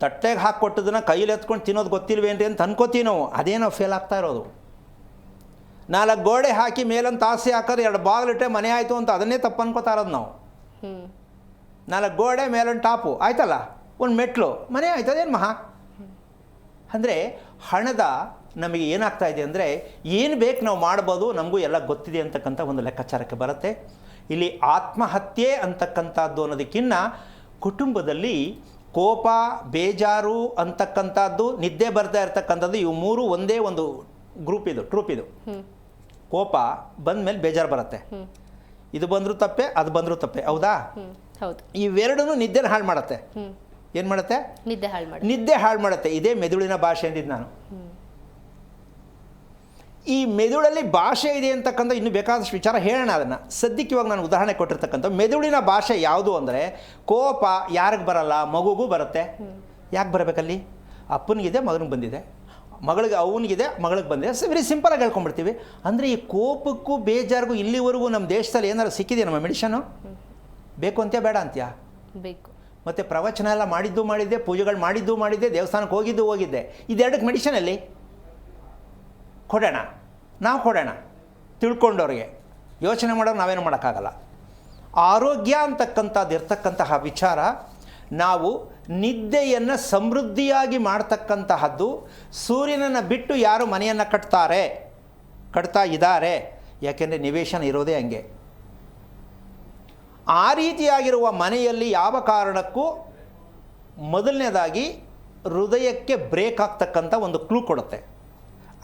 ತಟ್ಟೆಗೆ ಹಾಕಿಕೊಟ್ಟದನ್ನು ಕೈಯಲ್ಲಿ ಎತ್ಕೊಂಡು ತಿನ್ನೋದು ಗೊತ್ತಿಲ್ವೇನ್ರಿ ಅಂತ ಅನ್ಕೋತೀವಿ ನಾವು. ಅದೇ ನಾವು ಫೇಲ್ ಆಗ್ತಾ ಇರೋದು. 4 ಗೋಡೆ ಹಾಕಿ ಮೇಲೊಂದು ತಾಸಿ ಹಾಕೋದು 2 ಬಾಗಿಲಿಟ್ಟರೆ ಮನೆ ಆಯಿತು ಅಂತ ಅದನ್ನೇ ತಪ್ಪು ಅನ್ಕೋತಾ ಇರೋದು ನಾವು. 4 ಗೋಡೆ ಮೇಲೊಂದು ಟಾಪು ಆಯ್ತಲ್ಲ, ಒಂದು ಮೆಟ್ಲು, ಮನೆ ಆಯ್ತು, ಅದೇನು ಮಹಾ ಅಂದರೆ ಹಣದ ನಮಗೆ ಏನಾಗ್ತಾ ಇದೆ ಅಂದರೆ ಏನು ಬೇಕು ನಾವು ಮಾಡ್ಬೋದು, ನಮಗೂ ಎಲ್ಲ ಗೊತ್ತಿದೆ ಅಂತಕ್ಕಂಥ ಒಂದು ಲೆಕ್ಕಾಚಾರಕ್ಕೆ ಬರುತ್ತೆ. ಇಲ್ಲಿ ಆತ್ಮಹತ್ಯೆ ಅಂತಕ್ಕಂಥದ್ದು ಅನ್ನೋದಕ್ಕಿಂತ ಕುಟುಂಬದಲ್ಲಿ ಕೋಪ, ಬೇಜಾರು ಅಂತಕ್ಕಂಥದ್ದು, ನಿದ್ದೆ ಬರ್ತಾ ಇರ್ತಕ್ಕಂಥದ್ದು, ಇವು 3 ಒಂದೇ ಒಂದು ಗ್ರೂಪ್ ಇದು, ಟ್ರೂಪ್ ಇದು. ಕೋಪ ಬಂದ ಮೇಲೆ ಬೇಜಾರು ಬರುತ್ತೆ. ಇದು ಬಂದರೂ ತಪ್ಪೆ, ಅದು ಬಂದರೂ ತಪ್ಪೆ, ಹೌದಾ? ಹೌದು. ಇವೆರಡೂ ನಿದ್ದೆನ ಹಾಳು ಮಾಡುತ್ತೆ. ಏನು ಮಾಡುತ್ತೆ? ನಿದ್ದೆ ಹಾಳು ಮಾಡುತ್ತೆ. ಇದೇ ಮೆದುಳಿನ ಭಾಷೆ ಅಂದಿದ್ದು ನಾನು. ಈ ಮೆದುಳಲ್ಲಿ ಭಾಷೆ ಇದೆ ಅಂತಕ್ಕಂಥ ಇನ್ನೂ ಬೇಕಾದಷ್ಟು ವಿಚಾರ ಹೇಳೋಣ. ಅದನ್ನು ಸದ್ಯಕ್ಕೆ ಇವಾಗ ನಾನು ಉದಾಹರಣೆ ಕೊಟ್ಟಿರ್ತಕ್ಕಂಥ ಮೆದುಳಿನ ಭಾಷೆ ಯಾವುದು ಅಂದರೆ, ಕೋಪ ಯಾರಿಗೆ ಬರಲ್ಲ? ಮಗುಗೂ ಬರುತ್ತೆ. ಯಾಕೆ ಬರಬೇಕಲ್ಲಿ? ಅಪ್ಪನಿಗಿದೆ, ಮಗನಿಗೆ ಬಂದಿದೆ, ಮಗಳಿಗೆ ಅವನಿಗಿದೆ, ಮಗಳಿಗೆ ಬಂದಿದೆ. ವೆರಿ ಸಿಂಪಲಾಗಿ ಹೇಳ್ಕೊಂಡ್ಬಿಡ್ತೀವಿ. ಅಂದರೆ ಈ ಕೋಪಕ್ಕೂ ಬೇಜಾರಿಗೂ ಇಲ್ಲಿವರೆಗೂ ನಮ್ಮ ದೇಶದಲ್ಲಿ ಏನಾದ್ರು ಸಿಕ್ಕಿದೆಯಾ ನಮ್ಮ ಮೆಡಿಷನು? ಬೇಕು ಅಂತ್ಯಾ ಬೇಡ ಅಂತ್ಯಾ? ಬೇಕು. ಮತ್ತು ಪ್ರವಚನ ಎಲ್ಲ ಮಾಡಿದ್ದೆ, ಪೂಜೆಗಳು ಮಾಡಿದ್ದೆ, ದೇವಸ್ಥಾನಕ್ಕೆ ಹೋಗಿದ್ದೆ. ಇದೆರಡಕ್ಕೆ ಮೆಡಿಷನಲ್ಲಿ ಕೊಡೋಣ, ನಾವು ಕೊಡೋಣ ತಿಳ್ಕೊಂಡವ್ರಿಗೆ. ಯೋಚನೆ ಮಾಡೋರು ನಾವೇನು ಮಾಡೋಕ್ಕಾಗಲ್ಲ. ಆರೋಗ್ಯ ಅಂತಕ್ಕಂಥದ್ದು ಇರ್ತಕ್ಕಂತಹ ವಿಚಾರ, ನಾವು ನಿದ್ದೆಯನ್ನು ಸಮೃದ್ಧಿಯಾಗಿ ಮಾಡ್ತಕ್ಕಂತಹದ್ದು. ಸೂರ್ಯನನ್ನು ಬಿಟ್ಟು ಯಾರು ಮನೆಯನ್ನು ಕಟ್ತಾ ಇದ್ದಾರೆ? ಯಾಕೆಂದರೆ ನಿವೇಶನ ಇರೋದೇ ಹಂಗೆ. ಆ ರೀತಿಯಾಗಿರುವ ಮನೆಯಲ್ಲಿ ಯಾವ ಕಾರಣಕ್ಕೂ ಮೊದಲನೇದಾಗಿ ಹೃದಯಕ್ಕೆ ಬ್ರೇಕ್ ಆಗ್ತಕ್ಕಂಥ ಒಂದು ಕ್ಲೂ ಕೊಡುತ್ತೆ.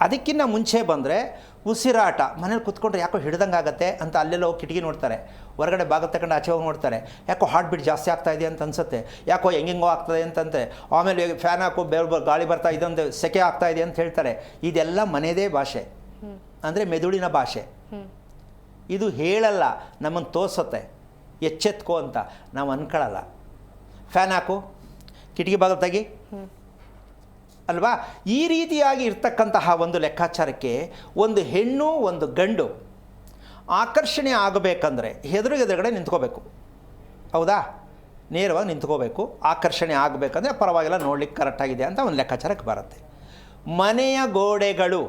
ಅದಕ್ಕಿಂತ ಮುಂಚೆ ಬಂದರೆ ಉಸಿರಾಟ. ಮನೇಲಿ ಕುತ್ಕೊಂಡ್ರೆ ಯಾಕೋ ಹಿಡ್ದಂಗೆ ಆಗುತ್ತೆ ಅಂತ ಅಲ್ಲೆಲ್ಲ ಹೋಗಿ ಕಿಟಕಿ ನೋಡ್ತಾರೆ, ಹೊರಗಡೆ ಭಾಗ ತಗೊಂಡು ಆಚೆ ಹೋಗಿ ನೋಡ್ತಾರೆ, ಯಾಕೋ ಹಾರ್ಟ್ ಬೀಟ್ ಜಾಸ್ತಿ ಆಗ್ತಾ ಇದೆ ಅಂತ ಅನ್ಸುತ್ತೆ, ಯಾಕೋ ಹೆಂಗೆಂಗೋ ಆಗ್ತದೆ ಅಂತಂತೆ. ಆಮೇಲೆ ಫ್ಯಾನ್ ಹಾಕೋ ಬೇರೆ ಗಾಳಿ ಬರ್ತಾ ಇದಂತೆ ಸೆಕೆ ಆಗ್ತಾ ಇದೆ ಅಂತ ಹೇಳ್ತಾರೆ. ಇದೆಲ್ಲ ಮನೆಯದೇ ಭಾಷೆ, ಅಂದರೆ ಮೆದುಳಿನ ಭಾಷೆ. ಇದು ಹೇಳಲ್ಲ, ನಮ್ಮನ್ನು ತೋರಿಸುತ್ತೆ ಎಚ್ಚೆತ್ಕೋ ಅಂತ, ನಾವು ಅನ್ಕೊಳ್ಳಲ್ಲ. ಫ್ಯಾನ್ ಹಾಕು, ಕಿಟಕಿ ಬಾಗಿಲು ತೆಗಿ ಅಲ್ವಾ? ಈ ರೀತಿಯಾಗಿ ಇರ್ತಕ್ಕಂತಹ ಒಂದು ಲೆಕ್ಕಾಚಾರಕ್ಕೆ ಒಂದು ಹೆಣ್ಣು ಒಂದು ಗಂಡು ಆಕರ್ಷಣೆ ಆಗಬೇಕಂದ್ರೆ ಎದುರುಗಡೆ ನಿಂತ್ಕೋಬೇಕು. ಹೌದಾ? ನೇರವಾಗಿ ನಿಂತ್ಕೋಬೇಕು. ಆಕರ್ಷಣೆ ಆಗಬೇಕಂದ್ರೆ ಪರವಾಗಿಲ್ಲ, ನೋಡ್ಲಿಕ್ಕೆ ಕರೆಕ್ಟಾಗಿದೆ ಅಂತ ಒಂದು ಲೆಕ್ಕಾಚಾರಕ್ಕೆ ಬರುತ್ತೆ. ಮನೆಯ ಗೋಡೆಗಳು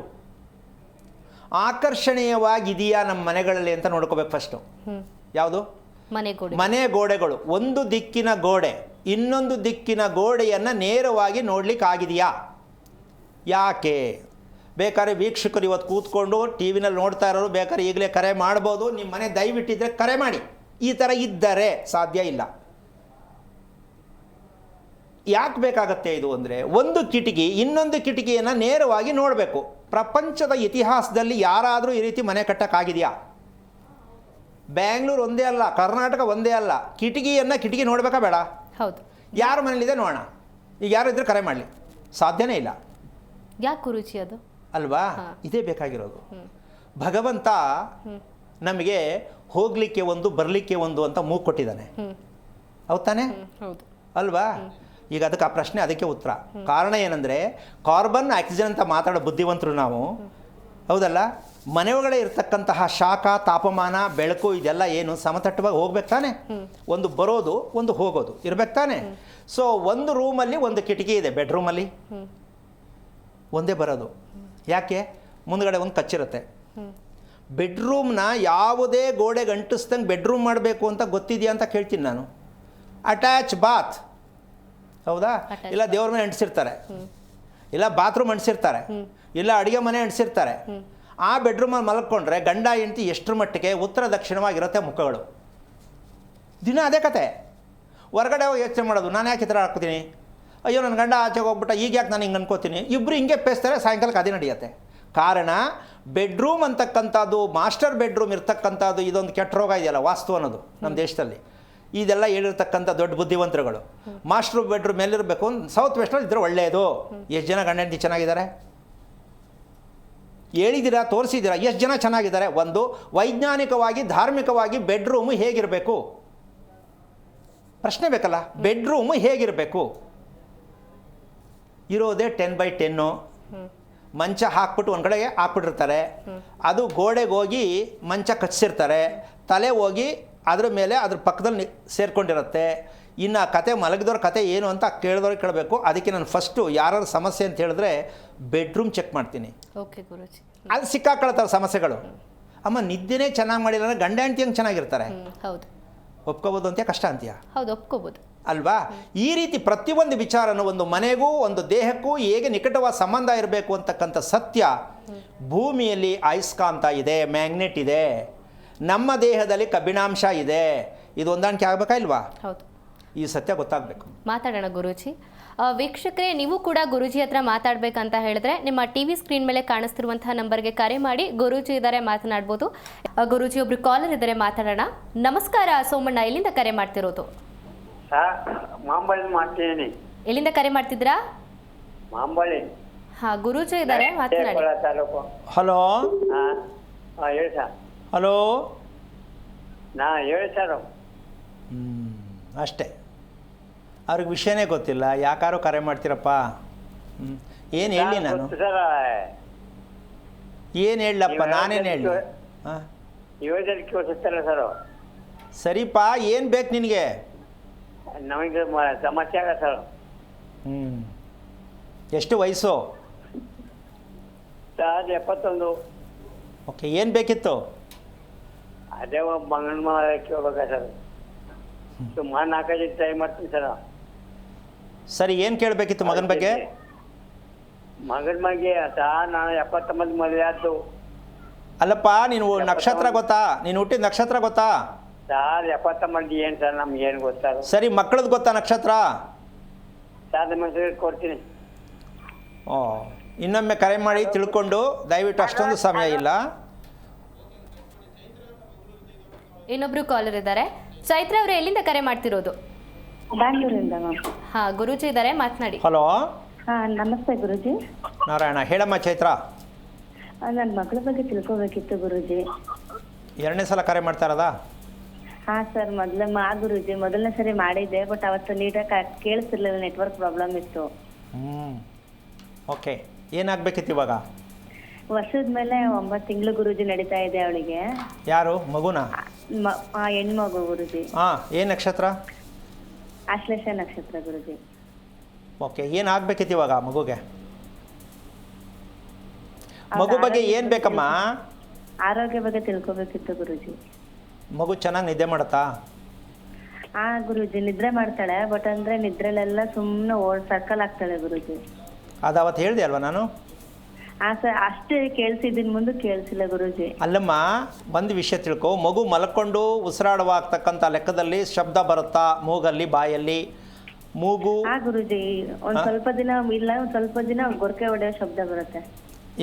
ಆಕರ್ಷಣೀಯವಾಗಿದೆಯಾ ನಮ್ಮ ಮನೆಗಳಲ್ಲಿ ಅಂತ ನೋಡ್ಕೋಬೇಕು ಫಸ್ಟು. ಯಾವುದು? ಮನೆ ಗೋಡೆಗಳು. ಒಂದು ದಿಕ್ಕಿನ ಗೋಡೆ ಇನ್ನೊಂದು ದಿಕ್ಕಿನ ಗೋಡೆಯನ್ನು ನೇರವಾಗಿ ನೋಡ್ಲಿಕ್ಕೆ ಆಗಿದೆಯಾ? ಯಾಕೆ? ಬೇಕಾದ್ರೆ ವೀಕ್ಷಕರು ಇವತ್ತು ಕೂತ್ಕೊಂಡು ಟಿ ವಿನಲ್ಲಿ ನೋಡ್ತಾ ಇರೋರು ಬೇಕಾದ್ರೆ ಈಗಲೇ ಕರೆ ಮಾಡ್ಬೋದು. ನಿಮ್ಮ ಮನೆ ದಯವಿಟ್ಟಿದ್ರೆ ಕರೆ ಮಾಡಿ. ಈ ಥರ ಇದ್ದರೆ ಸಾಧ್ಯ ಇಲ್ಲ. ಯಾಕೆ ಬೇಕಾಗತ್ತೆ ಇದು ಅಂದರೆ, ಒಂದು ಕಿಟಕಿ ಇನ್ನೊಂದು ಕಿಟಕಿಯನ್ನು ನೇರವಾಗಿ ನೋಡಬೇಕು. ಪ್ರಪಂಚದ ಇತಿಹಾಸದಲ್ಲಿ ಯಾರಾದರೂ ಈ ರೀತಿ ಮನೆ ಕಟ್ಟಕ್ಕಾಗಿದೆಯಾ? ಬ್ಯಾಂಗ್ಳೂರು ಒಂದೇ ಅಲ್ಲ, ಕರ್ನಾಟಕ ಒಂದೇ ಅಲ್ಲ, ಕಿಟಕಿ ನೋಡಬೇಕಾ ಬೇಡ? ಹೌದು. ಯಾರ ಮನೇಲಿದೆ ನೋಡೋಣ. ಈಗ ಯಾರು ಇದ್ರೆ ಕರೆ ಮಾಡಲಿ. ಸಾಧ್ಯನೇ ಇಲ್ಲ. ಯಾಕೆ ಗುರೂಜಿ ಅದು? ಅಲ್ವಾ? ಇದೇ ಬೇಕಾಗಿರೋದು. ಭಗವಂತ ನಮಗೆ ಹೋಗಲಿಕ್ಕೆ ಒಂದು ಬರಲಿಕ್ಕೆ ಒಂದು ಅಂತ ಮೂಗು ಕೊಟ್ಟಿದ್ದಾನೆ. ಹೌದು ತಾನೆ? ಅಲ್ವಾ? ಈಗ ಅದಕ್ಕೆ ಆ ಪ್ರಶ್ನೆ, ಅದಕ್ಕೆ ಉತ್ತರ. ಕಾರಣ ಏನಂದರೆ, ಕಾರ್ಬನ್ ಆಕ್ಸಿಜನ್ ಅಂತ ಮಾತಾಡೋ ಬುದ್ಧಿವಂತರು ನಾವು. ಹೌದಲ್ಲ? ಮನೆ ಒಳಗಡೆ ಇರ್ತಕ್ಕಂತಹ ಶಾಖ, ತಾಪಮಾನ, ಬೆಳಕು ಇದೆಲ್ಲ ಏನು ಸಮತಟ್ಟವಾಗಿ ಹೋಗ್ಬೇಕು ತಾನೆ? ಒಂದು ಬರೋದು ಒಂದು ಹೋಗೋದು ಇರ್ಬೇಕು ತಾನೆ? ಸೊ ಒಂದು ರೂಮಲ್ಲಿ ಒಂದು ಕಿಟಕಿ ಇದೆ, ಬೆಡ್ರೂಮಲ್ಲಿ ಒಂದೇ ಬರೋದು. ಯಾಕೆ? ಮುಂದ್ಗಡೆ ಒಂದು ಕಚ್ಚಿರುತ್ತೆ. ಬೆಡ್ರೂಮ್ನ ಯಾವುದೇ ಗೋಡೆಗೆ ಅಂಟಿಸ್ದಂಗೆ ಬೆಡ್ರೂಮ್ ಮಾಡಬೇಕು ಅಂತ ಗೊತ್ತಿದೆಯಾ ಅಂತ ಕೇಳ್ತೀನಿ ನಾನು. ಅಟ್ಯಾಚ್ ಬಾತ್, ಹೌದಾ? ಇಲ್ಲ ದೇವ್ರ ಮನೆ ಅಂಟಿಸಿರ್ತಾರೆ, ಇಲ್ಲ ಬಾತ್ರೂಮ್ ಅಂಟಿಸಿರ್ತಾರೆ, ಇಲ್ಲ ಅಡುಗೆ ಮನೆ ಅಂಟಿಸಿರ್ತಾರೆ. ಆ ಬೆಡ್ರೂಮಲ್ಲಿ ಮಲ್ಕೊಂಡ್ರೆ ಗಂಡ ಹೆಂಡತಿ ಎಷ್ಟರ ಮಟ್ಟಿಗೆ ಉತ್ತರ ದಕ್ಷಿಣವಾಗಿರುತ್ತೆ ಮುಖಗಳು. ದಿನ ಅದೇ ಕತೆ. ಹೊರಗಡೆ ಹೋಗಿ ಯೋಚನೆ ಮಾಡೋದು, ನಾನು ಯಾಕೆ ಈ ಥರ ಹಾಕ್ತೀನಿ, ಅಯ್ಯೋ ನನ್ನ ಗಂಡ ಆಚೆಗೆ ಹೋಗ್ಬಿಟ್ಟ, ಈಗ ಯಾಕೆ ನಾನು ಹಿಂಗೆ ಅನ್ಕೋತೀನಿ. ಇಬ್ಬರು ಹಿಂಗೆ ಪೇಸ್ತಾರೆ, ಸಾಯಂಕಾಲಕ್ಕೆ ಅದೇ ನಡೆಯುತ್ತೆ. ಕಾರಣ ಬೆಡ್ರೂಮ್ ಅಂತಕ್ಕಂಥದ್ದು, ಮಾಸ್ಟರ್ ಬೆಡ್ರೂಮ್ ಇರ್ತಕ್ಕಂಥದ್ದು ಇದೊಂದು ಕೆಟ್ಟ ರೋಗ ಇದೆಯಲ್ಲ, ವಾಸ್ತು ಅನ್ನೋದು ನಮ್ಮ ದೇಶದಲ್ಲಿ. ಇದೆಲ್ಲ ಹೇಳಿರ್ತಕ್ಕಂಥ ದೊಡ್ಡ ಬುದ್ಧಿವಂತರುಗಳು. ಮಾಸ್ಟರ್ ಬೆಡ್ರೂಮ್ ಎಲ್ಲಿರಬೇಕು? ಸೌತ್ ವೆಸ್ಟಲ್ಲಿ ಇದ್ರೆ ಒಳ್ಳೆಯದು. ಎಷ್ಟು ಜನ ಗಂಡ ಹೆಂಡತಿ ಚೆನ್ನಾಗಿದ್ದಾರೆ ಹೇಳಿದ್ದೀರಾ, ತೋರಿಸಿದ್ದೀರಾ? ಎಷ್ಟು ಜನ ಚೆನ್ನಾಗಿದ್ದಾರೆ? ಒಂದು ವೈಜ್ಞಾನಿಕವಾಗಿ ಧಾರ್ಮಿಕವಾಗಿ ಬೆಡ್ರೂಮು ಹೇಗಿರಬೇಕು ಪ್ರಶ್ನೆ ಬೇಕಲ್ಲ. ಬೆಡ್ರೂಮು ಹೇಗಿರಬೇಕು? ಇರೋದೇ 10x10. ಮಂಚ ಹಾಕ್ಬಿಟ್ಟು ಒಂದು ಕಡೆಗೆ ಹಾಕ್ಬಿಟ್ಟಿರ್ತಾರೆ. ಅದು ಗೋಡೆಗೆ ಹೋಗಿ ಮಂಚ ಕಚ್ಚಿರ್ತಾರೆ, ತಲೆ ಹೋಗಿ ಅದ್ರ ಮೇಲೆ ಅದ್ರ ಪಕ್ಕದಲ್ಲಿ ಸೇರ್ಕೊಂಡಿರುತ್ತೆ. ಇನ್ನು ಕತೆ ಮಲಗಿದವ್ರ ಕತೆ ಏನು ಅಂತ ಕೇಳಿದವ್ರಿಗೆ ಕೇಳಬೇಕು. ಅದಕ್ಕೆ ನಾನು ಫಸ್ಟು ಯಾರು ಸಮಸ್ಯೆ ಅಂತ ಹೇಳಿದ್ರೆ ಬೆಡ್ರೂಮ್ ಚೆಕ್ ಮಾಡ್ತೀನಿ. ಓಕೆ ಗುರೂಜಿ. ಅದು ಸಿಕ್ಕಾಕೊಳ್ತಾರೆ ಸಮಸ್ಯೆಗಳು. ಅಮ್ಮ ನಿದ್ದೆನೇ ಚೆನ್ನಾಗಿ ಮಾಡಿಲ್ಲ ಅಂದರೆ ಗಂಡ ಹೆಂಡತಿ ಹಂಗೆ ಚೆನ್ನಾಗಿರ್ತಾರೆ. ಹೌದು. ಒಪ್ಕೋಬೋದು ಅಂತೀಯ, ಕಷ್ಟ ಅಂತೀಯ? ಹೌದು, ಒಪ್ಕೋಬೋದು ಅಲ್ವಾ? ಈ ರೀತಿ ಪ್ರತಿಯೊಂದು ವಿಚಾರನೂ ಒಂದು ಮನೆಗೂ ಒಂದು ದೇಹಕ್ಕೂ ಹೇಗೆ ನಿಕಟವಾದ ಸಂಬಂಧ ಇರಬೇಕು ಅಂತಕ್ಕಂಥ ಸತ್ಯ. ಭೂಮಿಯಲ್ಲಿ ಅಯಸ್ಕಾಂತ ಇದೆ, ಮ್ಯಾಗ್ನೆಟ್ ಇದೆ, ನಮ್ಮ ದೇಹದಲ್ಲಿ ಕಬ್ಬಿಣಾಂಶ ಇದೆ. ಇದು ಹೊಂದಾಣಿಕೆ ಆಗಬೇಕಾ ಇಲ್ವಾ? ಹೌದು. ಈ ಸತ್ಯ ಗೊತ್ತಾಗಬೇಕು. ಮಾತಾಡೋಣ ಗುರೂಜಿ. ವೀಕ್ಷಕರೇ, ನೀವು ಕೂಡ ಗುರೂಜಿ ಹತ್ರ ಮಾತಾಡಬೇಕಂತ ಹೇಳಿದ್ರೆ ನಿಮ್ಮ ಟಿವಿ ಸ್ಕ್ರೀನ್ ಮೇಲೆ ಕಾಣಿಸ್ತಿರುವಂತಹ ನಂಬರ್ಗೆ ಕರೆ ಮಾಡಿ. ಗುರೂಜಿ ಇದ್ದಾರೆ, ಮಾತನಾಡ್ಬೋದು. ಗುರೂಜಿ ಒಬ್ರು ಕಾಲರ್ ಇದ್ದಾರೆ, ಮಾತಾಡೋಣ. ನಮಸ್ಕಾರ ಸೋಮಣ್ಣ, ಎಲ್ಲಿಂದ ಕರೆ ಮಾಡ್ತಿರೋದು? ಮಾಂಬಳಿ ಮಾಡ್ತೀನಿ. ಎಲ್ಲಿಂದ ಕರೆ ಮಾಡ್ತಿದ್ರಾ? ಮಾಂಬಳಿ. ಹಾ, ಗುರೂಜಿ ಇದ್ದಾರೆ, ಮಾತನಾಡಿ. ಹಲೋ. ಹೇಳಿ ಸರ್. ಹಲೋ. ಹೇಳಿ ಸರ್. ಅಷ್ಟೇ, ಅವ್ರಿಗೆ ವಿಷಯನೇ ಗೊತ್ತಿಲ್ಲ, ಯಾಕಾರು ಕರೆ ಮಾಡ್ತೀರಪ್ಪ. ಏನು ಹೇಳಿ ನಾನು? ಏನು ಹೇಳಪ್ಪ, ನಾನೇನು ಹೇಳಿ? ಹಾಂ, ಸರ್. ಸರಿಪ್ಪ, ಏನು ಬೇಕು ನಿನಗೆ? ನಮಗೆ ಸಮಸ್ಯೆ ಆಗ ಸರ್. ಎಷ್ಟು ವಯಸ್ಸು? ಸರ್ 71. ಓಕೆ, ಏನು ಬೇಕಿತ್ತು? ಅದೇ ಮಗನ ಕೇಳ್ಬೇಕ ಸರ್. ಸುಮಾರು 4 ದಿನ ಟ್ರೈ ಮಾಡ್ತೀನಿ ಸರ್. ಸರಿ, ಏನು ಕೇಳಬೇಕಿತ್ತು ಮಗನ ಬಗ್ಗೆ? ಮಗನ ಬಗ್ಗೆ ಸರ್, ನಾನು 79 ಮದುವೆ ಆಯ್ತು. ಅಲ್ಲಪ್ಪ, ನೀನು ನಕ್ಷತ್ರ ಗೊತ್ತಾ? ನೀನು ಹುಟ್ಟಿದ ನಕ್ಷತ್ರ ಗೊತ್ತಾ? ಸರ್ 79 ಏನು ಸರ್, ನಮ್ಗೆ ಏನು ಗೊತ್ತಾ? ಸರಿ, ಮಕ್ಕಳದ್ದು ಗೊತ್ತಾ ನಕ್ಷತ್ರ? ಸರ್ ನಿಮ್ಮ ಕೊಡ್ತೀನಿ. ಓ, ಇನ್ನೊಮ್ಮೆ ಕರೆ ಮಾಡಿ ತಿಳ್ಕೊಂಡು ದಯವಿಟ್ಟು, ಅಷ್ಟೊಂದು ಸಮಯ ಇಲ್ಲ. ಇನ್ನೊಬ್ರು ಕಾಲರ್ ಇದ್ದಾರೆ. ಚೈತ್ರ ಅವರು ಎಲ್ಲಿಂದ ಕರೆ ಮಾಡ್ತಿರೋದು? ಬ್ಯಾಂಗ್ಳೂರಿಂದ ಮ್ಯಾಮ್. ಹಾ, ಗುರೂಜಿ ಇದ್ದಾರೆ, ಮಾತನಾಡಿ. ಹಲೋ. ನಮಸ್ತೆ ಗುರೂಜಿ. ನಾರಾಯಣ, ಹೇಳಮ್ಮ ಚೈತ್ರ. ನನ್ನ ಮಗಳ ಬಗ್ಗೆ ತಿಳ್ಕೊಬೇಕಿತ್ತು ಗುರೂಜಿ. ಎರಡನೇ ಸಲ ಕರೆ ಮಾಡ್ತಾ ಇರೋದಾ? ಹಾ ಸರ್, ಗುರೂಜಿ ಮೊದಲನೇ ಸರಿ ಮಾಡಿದ್ದೆ, ಬಟ್ ಅವತ್ತು ನೀಟಾಗಿ ಕೇಳಿಸ್ತಿರ್ಲಿಲ್ಲ, ನೆಟ್ವರ್ಕ್ ಪ್ರಾಬ್ಲಮ್ ಇತ್ತು. ಓಕೆ, ಏನಾಗಬೇಕಿತ್ತು ಇವಾಗ? ವರ್ಷದ ಮೇಲೆ 9 ತಿಂಗಳು ಗುರೂಜಿ ನಡೀತಾ ಇದೆ ಅವಳಿಗೆ. ಯಾರು ಮಗುನಾ? ಹೆಣ್ಮಗು ಗುರೂಜಿ. ಹಾಂ, ಏನು ನಕ್ಷತ್ರ? ಆಶ್ಲೇಷ ನಕ್ಷತ್ರ ಗುರೂಜಿ. ಓಕೆ, ಏನಾಗಬೇಕಿತ್ತು ಇವಾಗ ಮಗುಗೆ? ಮಗು ಬಗ್ಗೆ ಏನು ಬೇಕಮ್ಮ? ಆರೋಗ್ಯ ಬಗ್ಗೆ ತಿಳ್ಕೊಬೇಕಿತ್ತು ಗುರೂಜಿ. ಮಗು ಚೆನ್ನಾಗಿ ನಿದ್ದೆ ಮಾಡುತ್ತಾ? ಗುರೂಜಿ ನಿದ್ರೆ ಮಾಡ್ತಾಳೆ, ಬಟ್ ಅಂದ್ರೆ ನಿದ್ರೆಲೆಲ್ಲ ಸುಮ್ಮನೆ ಸರ್ಕಲ್ ಆಗ್ತಾಳೆ ಗುರೂಜಿ. ಅದು ಅವತ್ತು ಹೇಳಿದೆ ಅಲ್ವಾ ನಾನು? ಸರ್, ಅಷ್ಟೇ ಕೇಳಿಸಿದ್ದೀನಿ, ಮುಂದೆ ಕೇಳಿಸಿಲ್ಲ ಗುರೂಜಿ. ಅಲ್ಲಮ್ಮ, ಒಂದು ವಿಷಯ ತಿಳ್ಕೊ. ಮಗು ಮಲ್ಕೊಂಡು ಉಸಿರಾಡುವಾಗ್ತಕ್ಕಂಥ ಲೆಕ್ಕದಲ್ಲಿ ಶಬ್ದ ಬರುತ್ತಾ ಮೂಗಲ್ಲಿ, ಬಾಯಲ್ಲಿ? ಮೂಗು ಗುರೂಜಿ ಒಂದ್ ಸ್ವಲ್ಪ ದಿನ ಗೊರಕೆ ಹೊಡೆಯೋ ಶಬ್ದ ಬರುತ್ತೆ.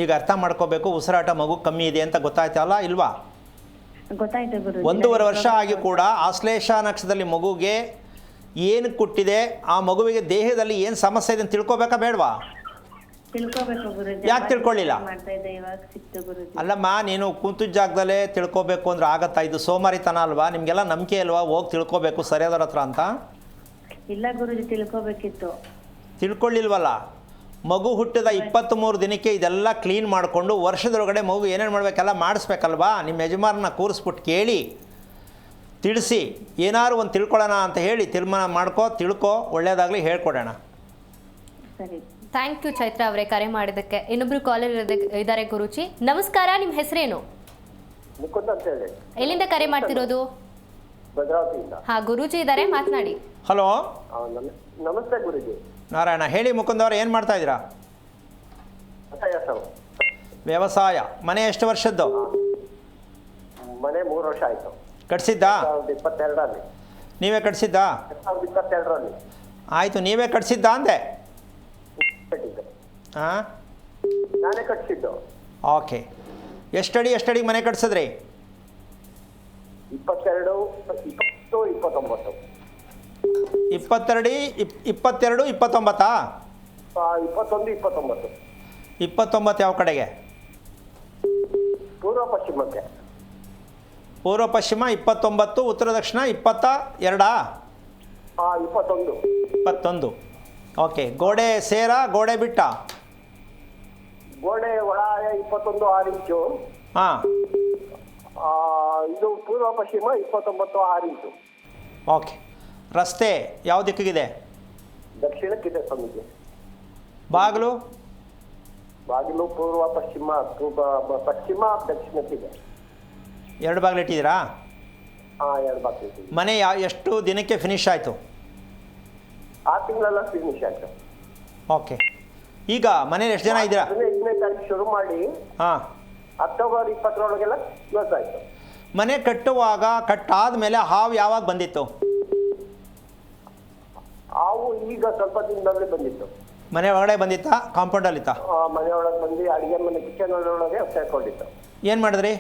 ಈಗ ಅರ್ಥ ಮಾಡ್ಕೋಬೇಕು, ಉಸಿರಾಟ ಮಗು ಕಮ್ಮಿ ಇದೆ ಅಂತ ಗೊತ್ತಾಯ್ತಲ್ಲ ಇಲ್ವಾ? ಗೊತ್ತಾಯ್ತು ಗುರೂಜಿ. 1.5 ವರ್ಷ ಆಗಿ ಕೂಡ ಆಶ್ಲೇಷ ನಕ್ಷತ್ರದಲ್ಲಿ ಮಗುಗೆ ಏನು ಕೊಟ್ಟಿದೆ, ಆ ಮಗುವಿಗೆ ದೇಹದಲ್ಲಿ ಏನು ಸಮಸ್ಯೆ ಇದೆ ಅಂತ ತಿಳ್ಕೊಬೇಕಾ ಬೇಡವಾ? ತಿಳ್ಕೊಬೇಕು ಗುರೂಜಿ. ಯಾಕೆ ತಿಳ್ಕೊಳ್ಳಿಲ್ಲ? ಮಾಡ್ತಾ ಇದ್ದೆ, ಇವಾಗ ಸಿಕ್ತು ಗುರೂಜಿ. ಅಲ್ಲಮ್ಮ, ನೀನು ಕೂತು ಜಾಗದಲ್ಲೇ ತಿಳ್ಕೊಬೇಕು ಅಂದ್ರೆ ಆಗತ್ತಾ? ಇದು ಸೋಮಾರಿತನ ಅಲ್ವಾ? ನಿಮಗೆಲ್ಲ ನಂಬಿಕೆ ಅಲ್ವಾ ಹೋಗಿ ತಿಳ್ಕೊಬೇಕು ಸರಿಯಾದವ್ರ ಹತ್ರ ಅಂತ? ಇಲ್ಲ ಗುರೂಜಿ, ತಿಳ್ಕೊಬೇಕಿತ್ತು. ತಿಳ್ಕೊಳ್ಳಿಲ್ವಲ್ಲ? ಮಗು ಹುಟ್ಟಿದ 23 ದಿನಕ್ಕೆ ಇದೆಲ್ಲ ಕ್ಲೀನ್ ಮಾಡಿಕೊಂಡು ವರ್ಷದೊಳಗಡೆ ಮಗು ಏನೇನು ಮಾಡಬೇಕೆಲ್ಲ ಮಾಡಿಸ್ಬೇಕಲ್ವಾ? ನಿಮ್ಮ ಯಜಮಾನನ ಕೂರಿಸ್ಬಿಟ್ಟು ಕೇಳಿ ತಿಳಿಸಿ ಏನಾದ್ರು ಒಂದು ತಿಳ್ಕೊಳ್ಳೋಣ ಅಂತ ಹೇಳಿ ತೀರ್ಮಾನ ಮಾಡ್ಕೋ, ತಿಳ್ಕೊ, ಒಳ್ಳೆಯದಾಗಲಿ, ಹೇಳ್ಕೊಡೋಣ. ಸರಿ. ಥ್ಯಾಂಕ್ ಯು ಚೈತ್ರ ಅವರೇ ಕರೆ ಮಾಡಿದ್ದಕ್ಕೆ. ಇನ್ನೊಬ್ರು ಕಾಲರ್ ಇದ್ದಾರೆ ಗುರೂಜಿ. ನಮಸ್ಕಾರ, ನಿಮ್ಮ ಹೆಸರೇನು? ಮುಕುಂದ್ ಅಂತ ಹೇಳಿ. ಎಲ್ಲಿಂದ ಕರೆ ಮಾಡ್ತಿರೋದು? ಭದ್ರಾವತಿಯಿಂದ. ಹಾ, ಗುರೂಜಿ ಇದ್ದಾರೆ, ಮಾತನಾಡಿ. ಹಲೋ, ನಮಸ್ತೆ ಗುರುಜಿ. ನಾರಾಯಣ. ಹೇಳಿ ಮುಕುಂದವ್ರು, ಏನು ಮಾಡ್ತಾ ಇದ್ದೀರಾ? ವ್ಯವಸಾಯ. ಮನೆ ಎಷ್ಟು ವರ್ಷದ್ದು? ಮನೆ 3 ವರ್ಷ ಆಯ್ತು. ಕಟ್ಸಿದ್ದಾ? 2022ರಲ್ಲಿ. ನೀವೇ ಕಟ್ಸಿದ್ದಾ? 2022ರಲ್ಲಿ. ಆಯಿತು, ನೀವೇ ಕಟ್ಸಿದ್ದಾ ಅಂದೆ? ಹಾಂ, ನಾನೇ ಕಟ್ಸಿದ್ದು. ಓಕೆ. ಎಷ್ಟಡಿ ಮನೆ ಕಟ್ಸಿದ್ರಿ? 22, 20, 29. 22, 29. 21, 29. 29 ಯಾವ ಕಡೆಗೆ? ಪೂರ್ವ ಪಶ್ಚಿಮಕ್ಕೆ. ಪೂರ್ವ ಪಶ್ಚಿಮ 29, ಉತ್ತರ ದಕ್ಷಿಣ 22. 21. 21. ಓಕೆ. ಗೋಡೆ ಸೇರಾ, ಗೋಡೆ ಬಿಟ್ಟ? ಗೋಡೆ ಒಳ 21 6 ಇಂಚು. ಹಾಂ. ಇದು ಪೂರ್ವ ಪಶ್ಚಿಮ 29 6 ಇಂಚು. ಓಕೆ. ರಸ್ತೆ ಯಾವ ದಿಕ್ಕಿಗಿದೆ? ದಕ್ಷಿಣಕ್ಕಿದೆ ಸ್ವಾಮೀಜಿ. ಬಾಗಿಲು? ಬಾಗಿಲು ಪೂರ್ವ ಪಶ್ಚಿಮ, ಪಶ್ಚಿಮ ದಕ್ಷಿಣಕ್ಕಿದೆ. 2 ಬಾಗಿಲು ಇಟ್ಟಿದ್ದೀರಾ? 2 ಬಾಗಿಲು. ಮನೆ ಎಷ್ಟು ದಿನಕ್ಕೆ ಫಿನಿಶ್ ಆಯಿತು? 6 ತಿಂಗಳೆಲ್ಲ ಫಿನಿಶ್ ಆಯ್ತು. ಓಕೆ. ಈಗ ಮನೇಲಿ ಎಷ್ಟು ಜನ ಇದ್ದೀರಾ? 15ನೇ ತಾರೀಕು ಶುರು ಮಾಡಿ ಹಾಂ, ಅಕ್ಟೋಬರ್ 20ರೊಳಗೆಲ್ಲ ಕ್ಲೋಸ್ ಆಯ್ತು. ಮನೆ ಕಟ್ಟಾದ ಮೇಲೆ ಹಾವು ಯಾವಾಗ ಬಂದಿತ್ತು? ಹಾವು ಈಗ ಸ್ವಲ್ಪ ದಿನದಲ್ಲೇ ಬಂದಿತ್ತು. ಮನೆ ಒಳಗಡೆ ಬಂದಿತ್ತಾ, ಕಾಂಪೌಂಡಲ್ಲಿತ್ತಾ? ಮನೆಯೊಳಗೆ ಬಂದು ಅಡಿಗೆ ಮನೆ ಕಿಚನ್ ಒಳಗೆ ಸೇರ್ಕೊಂಡಿತ್ತು. ಏನು ಮಾಡಿದ್ರಿ?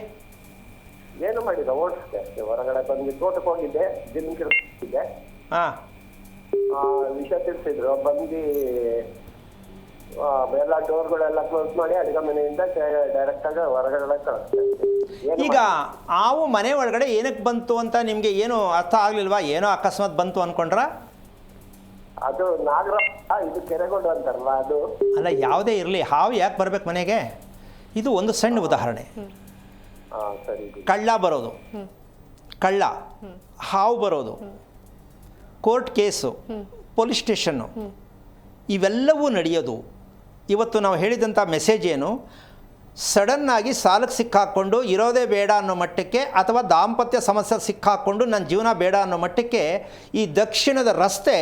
ಏನು ಮಾಡಿದ, ಓಡಿಸಿದೆ ಅಷ್ಟೇ. ಹೊರಗಡೆ ಬಂದು ತೋಟಕ್ಕೆ ಹೋಗಿದ್ದೆ, ಜಿಮ್ ಹೋಗಿದ್ದೆ. ಹಾಂ. ವಿಷಯ ತಿಳಿಸಿದ್ರು, ಬಂದು ಎಲ್ಲ ಡೋರ್ಗಳೆಲ್ಲ ಕ್ಲೋಸ್ ಮಾಡಿ ಅಡಿಗೆ ಮನೆಯಿಂದ ಡೈರೆಕ್ಟ್ ಆಗಿ ಹೊರಗಡೆ ಕಳಿಸ್ತಾರೆ. ಈಗ ಹಾವು ಮನೆ ಒಳಗಡೆ ಏನಕ್ಕೆ ಬಂತು ಅಂತ ನಿಮಗೆ ಏನು ಅರ್ಥ ಆಗಲಿಲ್ವಾ? ಏನೋ ಅಕಸ್ಮಾತ್ ಬಂತು ಅಂದ್ಕೊಂಡ್ರಾ? ಅದು ನಾಗರ, ಇದು ಕೆರೆಗೊಂಡು ಅಂತಾರಲ್ಲ ಅದು. ಅಲ್ಲ, ಯಾವುದೇ ಇರಲಿ, ಹಾವು ಯಾಕೆ ಬರ್ಬೇಕು ಮನೆಗೆ? ಇದು ಒಂದು ಸಣ್ಣ ಉದಾಹರಣೆ. ಸರಿ. ಕಳ್ಳ ಬರೋದು, ಹಾವು ಬರೋದು, ಕೋರ್ಟ್ ಕೇಸು, ಪೊಲೀಸ್ ಸ್ಟೇಷನ್ನು, ಇವೆಲ್ಲವೂ ನಡೆಯೋದು. ಇವತ್ತು ನಾವು ಹೇಳಿದಂಥ ಮೆಸೇಜ್ ಏನು? ಸಡನ್ನಾಗಿ ಸಾಲಕ್ಕೆ ಸಿಕ್ಕಾಕ್ಕೊಂಡು ಇರೋದೇ ಬೇಡ ಅನ್ನೋ ಮಟ್ಟಕ್ಕೆ, ಅಥವಾ ದಾಂಪತ್ಯ ಸಮಸ್ಯೆ ಸಿಕ್ಕಾಕ್ಕೊಂಡು ನನ್ನ ಜೀವನ ಬೇಡ ಅನ್ನೋ ಮಟ್ಟಕ್ಕೆ ಈ ದಕ್ಷಿಣದ ರಸ್ತೆ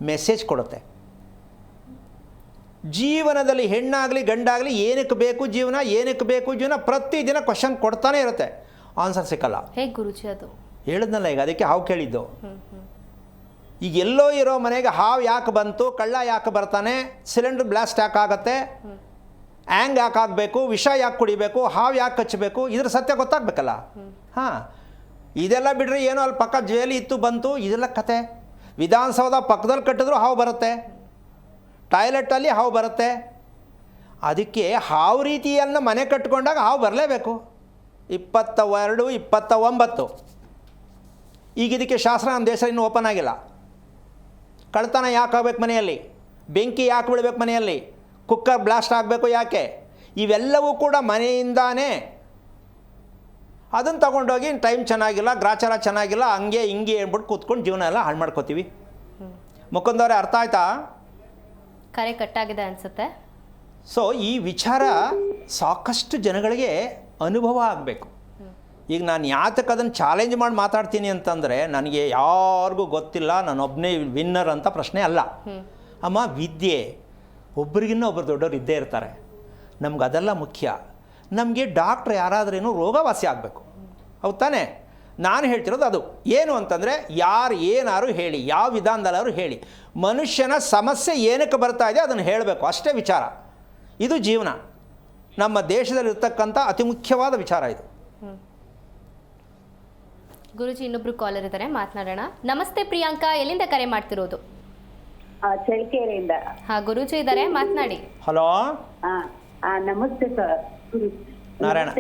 ಮೆಸೇಜ್ ಕೊಡುತ್ತೆ. ಜೀವನದಲ್ಲಿ ಹೆಣ್ಣಾಗಲಿ ಗಂಡಾಗಲಿ ಏನಕ್ಕೆ ಬೇಕು ಜೀವನ, ಪ್ರತಿದಿನ ಕ್ವಶನ್ ಕೊಡ್ತಾನೆ ಇರುತ್ತೆ, ಆನ್ಸರ್ ಸಿಕ್ಕಲ್ಲ. ಹೇಗೆ ಗುರುಜಿ ಅದು? ಹೇಳಿದ್ನಲ್ಲ ಈಗ, ಅದಕ್ಕೆ ಹಾವು ಕೇಳಿದ್ದು. ಈಗ ಎಲ್ಲೋ ಇರೋ ಮನೆಗೆ ಹಾವು ಯಾಕೆ ಬಂತು, ಕಳ್ಳ ಯಾಕೆ ಬರ್ತಾನೆ, ಸಿಲಿಂಡರ್ ಬ್ಲಾಸ್ಟ್ ಯಾಕೆ ಆಗುತ್ತೆ, ಆ್ಯಂಗ್ ಯಾಕೆ ಆಗಬೇಕು, ವಿಷ ಯಾಕೆ ಕುಡಿಬೇಕು, ಹಾವು ಯಾಕೆ ಕಚ್ಚಬೇಕು, ಇದ್ರ ಸತ್ಯ ಗೊತ್ತಾಗಬೇಕಲ್ಲ. ಹಾಂ, ಇದೆಲ್ಲ ಬಿಡ್ರಿ, ಏನೋ ಅಲ್ಲಿ ಪಕ್ಕ ಜೇಲಿ ಇತ್ತು ಬಂತು, ಇದೆಲ್ಲ ಕತೆ. ವಿಧಾನಸೌಧ ಪಕ್ಕದಲ್ಲಿ ಕಟ್ಟಿದ್ರು ಹಾವು ಬರುತ್ತೆ, ಟಾಯ್ಲೆಟಲ್ಲಿ ಹಾವು ಬರುತ್ತೆ. ಅದಕ್ಕೆ ಹಾವು ರೀತಿಯನ್ನು ಮನೆ ಕಟ್ಕೊಂಡಾಗ ಹಾವು ಬರಲೇಬೇಕು. 22, 29 ಈಗ ಇದಕ್ಕೆ ಶಾಸ್ತ್ರ ನಮ್ಮ ದೇಶ ಇನ್ನೂ ಓಪನ್ ಆಗಿಲ್ಲ. ಕಳ್ತನ ಯಾಕೆ ಆಗಬೇಕು ಮನೆಯಲ್ಲಿ, ಬೆಂಕಿ ಯಾಕೆ ಬಿಡಬೇಕು ಮನೆಯಲ್ಲಿ, ಕುಕ್ಕರ್ ಬ್ಲಾಸ್ಟ್ ಆಗಬೇಕು ಯಾಕೆ, ಇವೆಲ್ಲವೂ ಕೂಡ ಮನೆಯಿಂದಾನೇ. ಅದನ್ನು ತೊಗೊಂಡೋಗಿ ಟೈಮ್ ಚೆನ್ನಾಗಿಲ್ಲ, ಗ್ರಾಚಾರ ಚೆನ್ನಾಗಿಲ್ಲ, ಹಂಗೆ ಹಿಂಗೆ ಹೇಳ್ಬಿಟ್ಟು ಕೂತ್ಕೊಂಡು ಜೀವನ ಎಲ್ಲ ಹಾಳು ಮಾಡ್ಕೋತೀವಿ. ಮುಕುಂದವ್ರೆ ಅರ್ಥ ಆಯ್ತಾ? ಕರೆ ಕಟ್ಟಾಗಿದೆ ಅನಿಸುತ್ತೆ. ಸೊ ಈ ವಿಚಾರ ಸಾಕಷ್ಟು ಜನಗಳಿಗೆ ಅನುಭವ ಆಗಬೇಕು. ಈಗ ನಾನು ಯಾತಕ್ಕೆ ಅದನ್ನು ಚಾಲೆಂಜ್ ಮಾಡಿ ಮಾತಾಡ್ತೀನಿ ಅಂತಂದರೆ ನನಗೆ ಯಾರಿಗೂ ಗೊತ್ತಿಲ್ಲ, ನಾನೊಬ್ಬನೇ ವಿನ್ನರ್ ಅಂತ ಪ್ರಶ್ನೆ ಅಲ್ಲ. ಅಮ್ಮ, ವಿದ್ಯೆ ಒಬ್ರಿಗಿನ್ನ ಒಬ್ಬರು ದೊಡ್ಡವ್ರು ಇದ್ದೇ ಇರ್ತಾರೆ. ನಮ್ಗೆ ಅದೆಲ್ಲ ಮುಖ್ಯ. ನಮಗೆ ಡಾಕ್ಟ್ರ್ ಯಾರಾದ್ರೇನು ರೋಗವಾಸಿ ಆಗಬೇಕು, ಹೌದು ತಾನೇ? ನಾನು ಹೇಳ್ತಿರೋದು ಅದು ಏನು ಅಂತಂದರೆ, ಯಾರು ಏನಾರು ಹೇಳಿ, ಯಾವ ವಿಧಾನದಲ್ಲಾದ್ರು ಹೇಳಿ, ಮನುಷ್ಯನ ಸಮಸ್ಯೆ ಏನಕ್ಕೆ ಬರ್ತಾ ಇದೆ ಅದನ್ನು ಹೇಳಬೇಕು, ಅಷ್ಟೇ ವಿಚಾರ. ಇದು ಜೀವನ. ನಮ್ಮ ದೇಶದಲ್ಲಿರ್ತಕ್ಕಂಥ ಅತಿ ಮುಖ್ಯವಾದ ವಿಚಾರ ಇದು. ಗುರುಜಿ, ಇನ್ನೊಬ್ರು ಕಾಲರ್ ಇದ್ದಾರೆ, ಮಾತನಾಡೋಣ. ನಮಸ್ತೆ ಪ್ರಿಯಾಂಕಾ, ಎಲ್ಲಿಂದ ಕರೆ ಮಾಡ್ತಿರೋದು? ಚಳ್ಳಕೆರೆಯಿಂದ. ಹಾ, ಗುರುಜಿ ಇದ್ದಾರೆ, ಮಾತನಾಡಿ. ಹಲೋ, ನಮಸ್ತೆ ಸರ್. ನಾರಾಯಣ.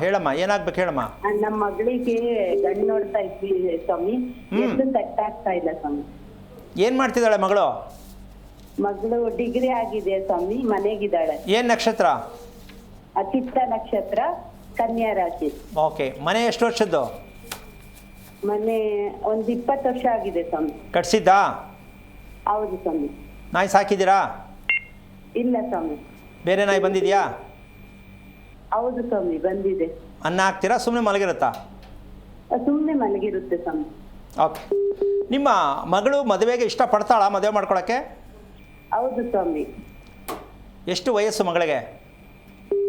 ಹೇಳಮ್ಮ ಏನಾಗ್ಬೇಕು ಹೇಳಮ್ಮ. ನಮ್ಮ ಮಗಳಿಗೆ ಗಂಡು ನೋಡ್ತಾ ಇದ್ವಿ ಸ್ವಾಮಿ, ಎಷ್ಟು ಸೆಟ್ ಆಗ್ತಾ ಇಲ್ಲ ಸ್ವಾಮಿ. ಏನು ಮಾಡ್ತಿದ್ದಾಳೆ ಮಗಳು? ಮಗಳು ಡಿಗ್ರಿ ಆಗಿದೆ ಸ್ವಾಮಿ, ಮನೆಗಿದ್ದಾಳೆ. ಏನು ನಕ್ಷತ್ರ? ಚಿತ್ತ ನಕ್ಷತ್ರ, ಕನ್ಯಾ ರಾಶಿ. ಓಕೆ. ಮನೆ ಎಷ್ಟು ವರ್ಷದ್ದು? ಮನೆ ಒಂದು 20 ವರ್ಷ ಆಗಿದೆ ಸ್ವಾಮಿ. ಕಟ್ಸಿದ್ದಾ? ಹೌದು ಸ್ವಾಮಿ. ನಾಯಿ ಸಾಕಿದ್ದೀರಾ? ಇಲ್ಲ ಸ್ವಾಮಿ. ಬೇರೆ ನಾಯಿ ಬಂದಿದೆಯಾ? ಹೌದು ಸ್ವಾಮಿ, ಬಂದಿದೆ. ಅನ್ನ ಹಾಕ್ತೀರಾ, ಸುಮ್ಮನೆ ಮಲಗಿರುತ್ತಾ? ಸುಮ್ಮನೆ ಮಲಗಿರುತ್ತೆ ಸ್ವಾಮಿ. ಓಕೆ. ನಿಮ್ಮ ಮಗಳು ಮದುವೆಗೆ ಇಷ್ಟಪಡ್ತಾಳಾ, ಮದುವೆ ಮಾಡ್ಕೊಳಕ್ಕೆ? ಹೌದು ಸ್ವಾಮಿ. ಎಷ್ಟು ವಯಸ್ಸು ಮಗಳಿಗೆ?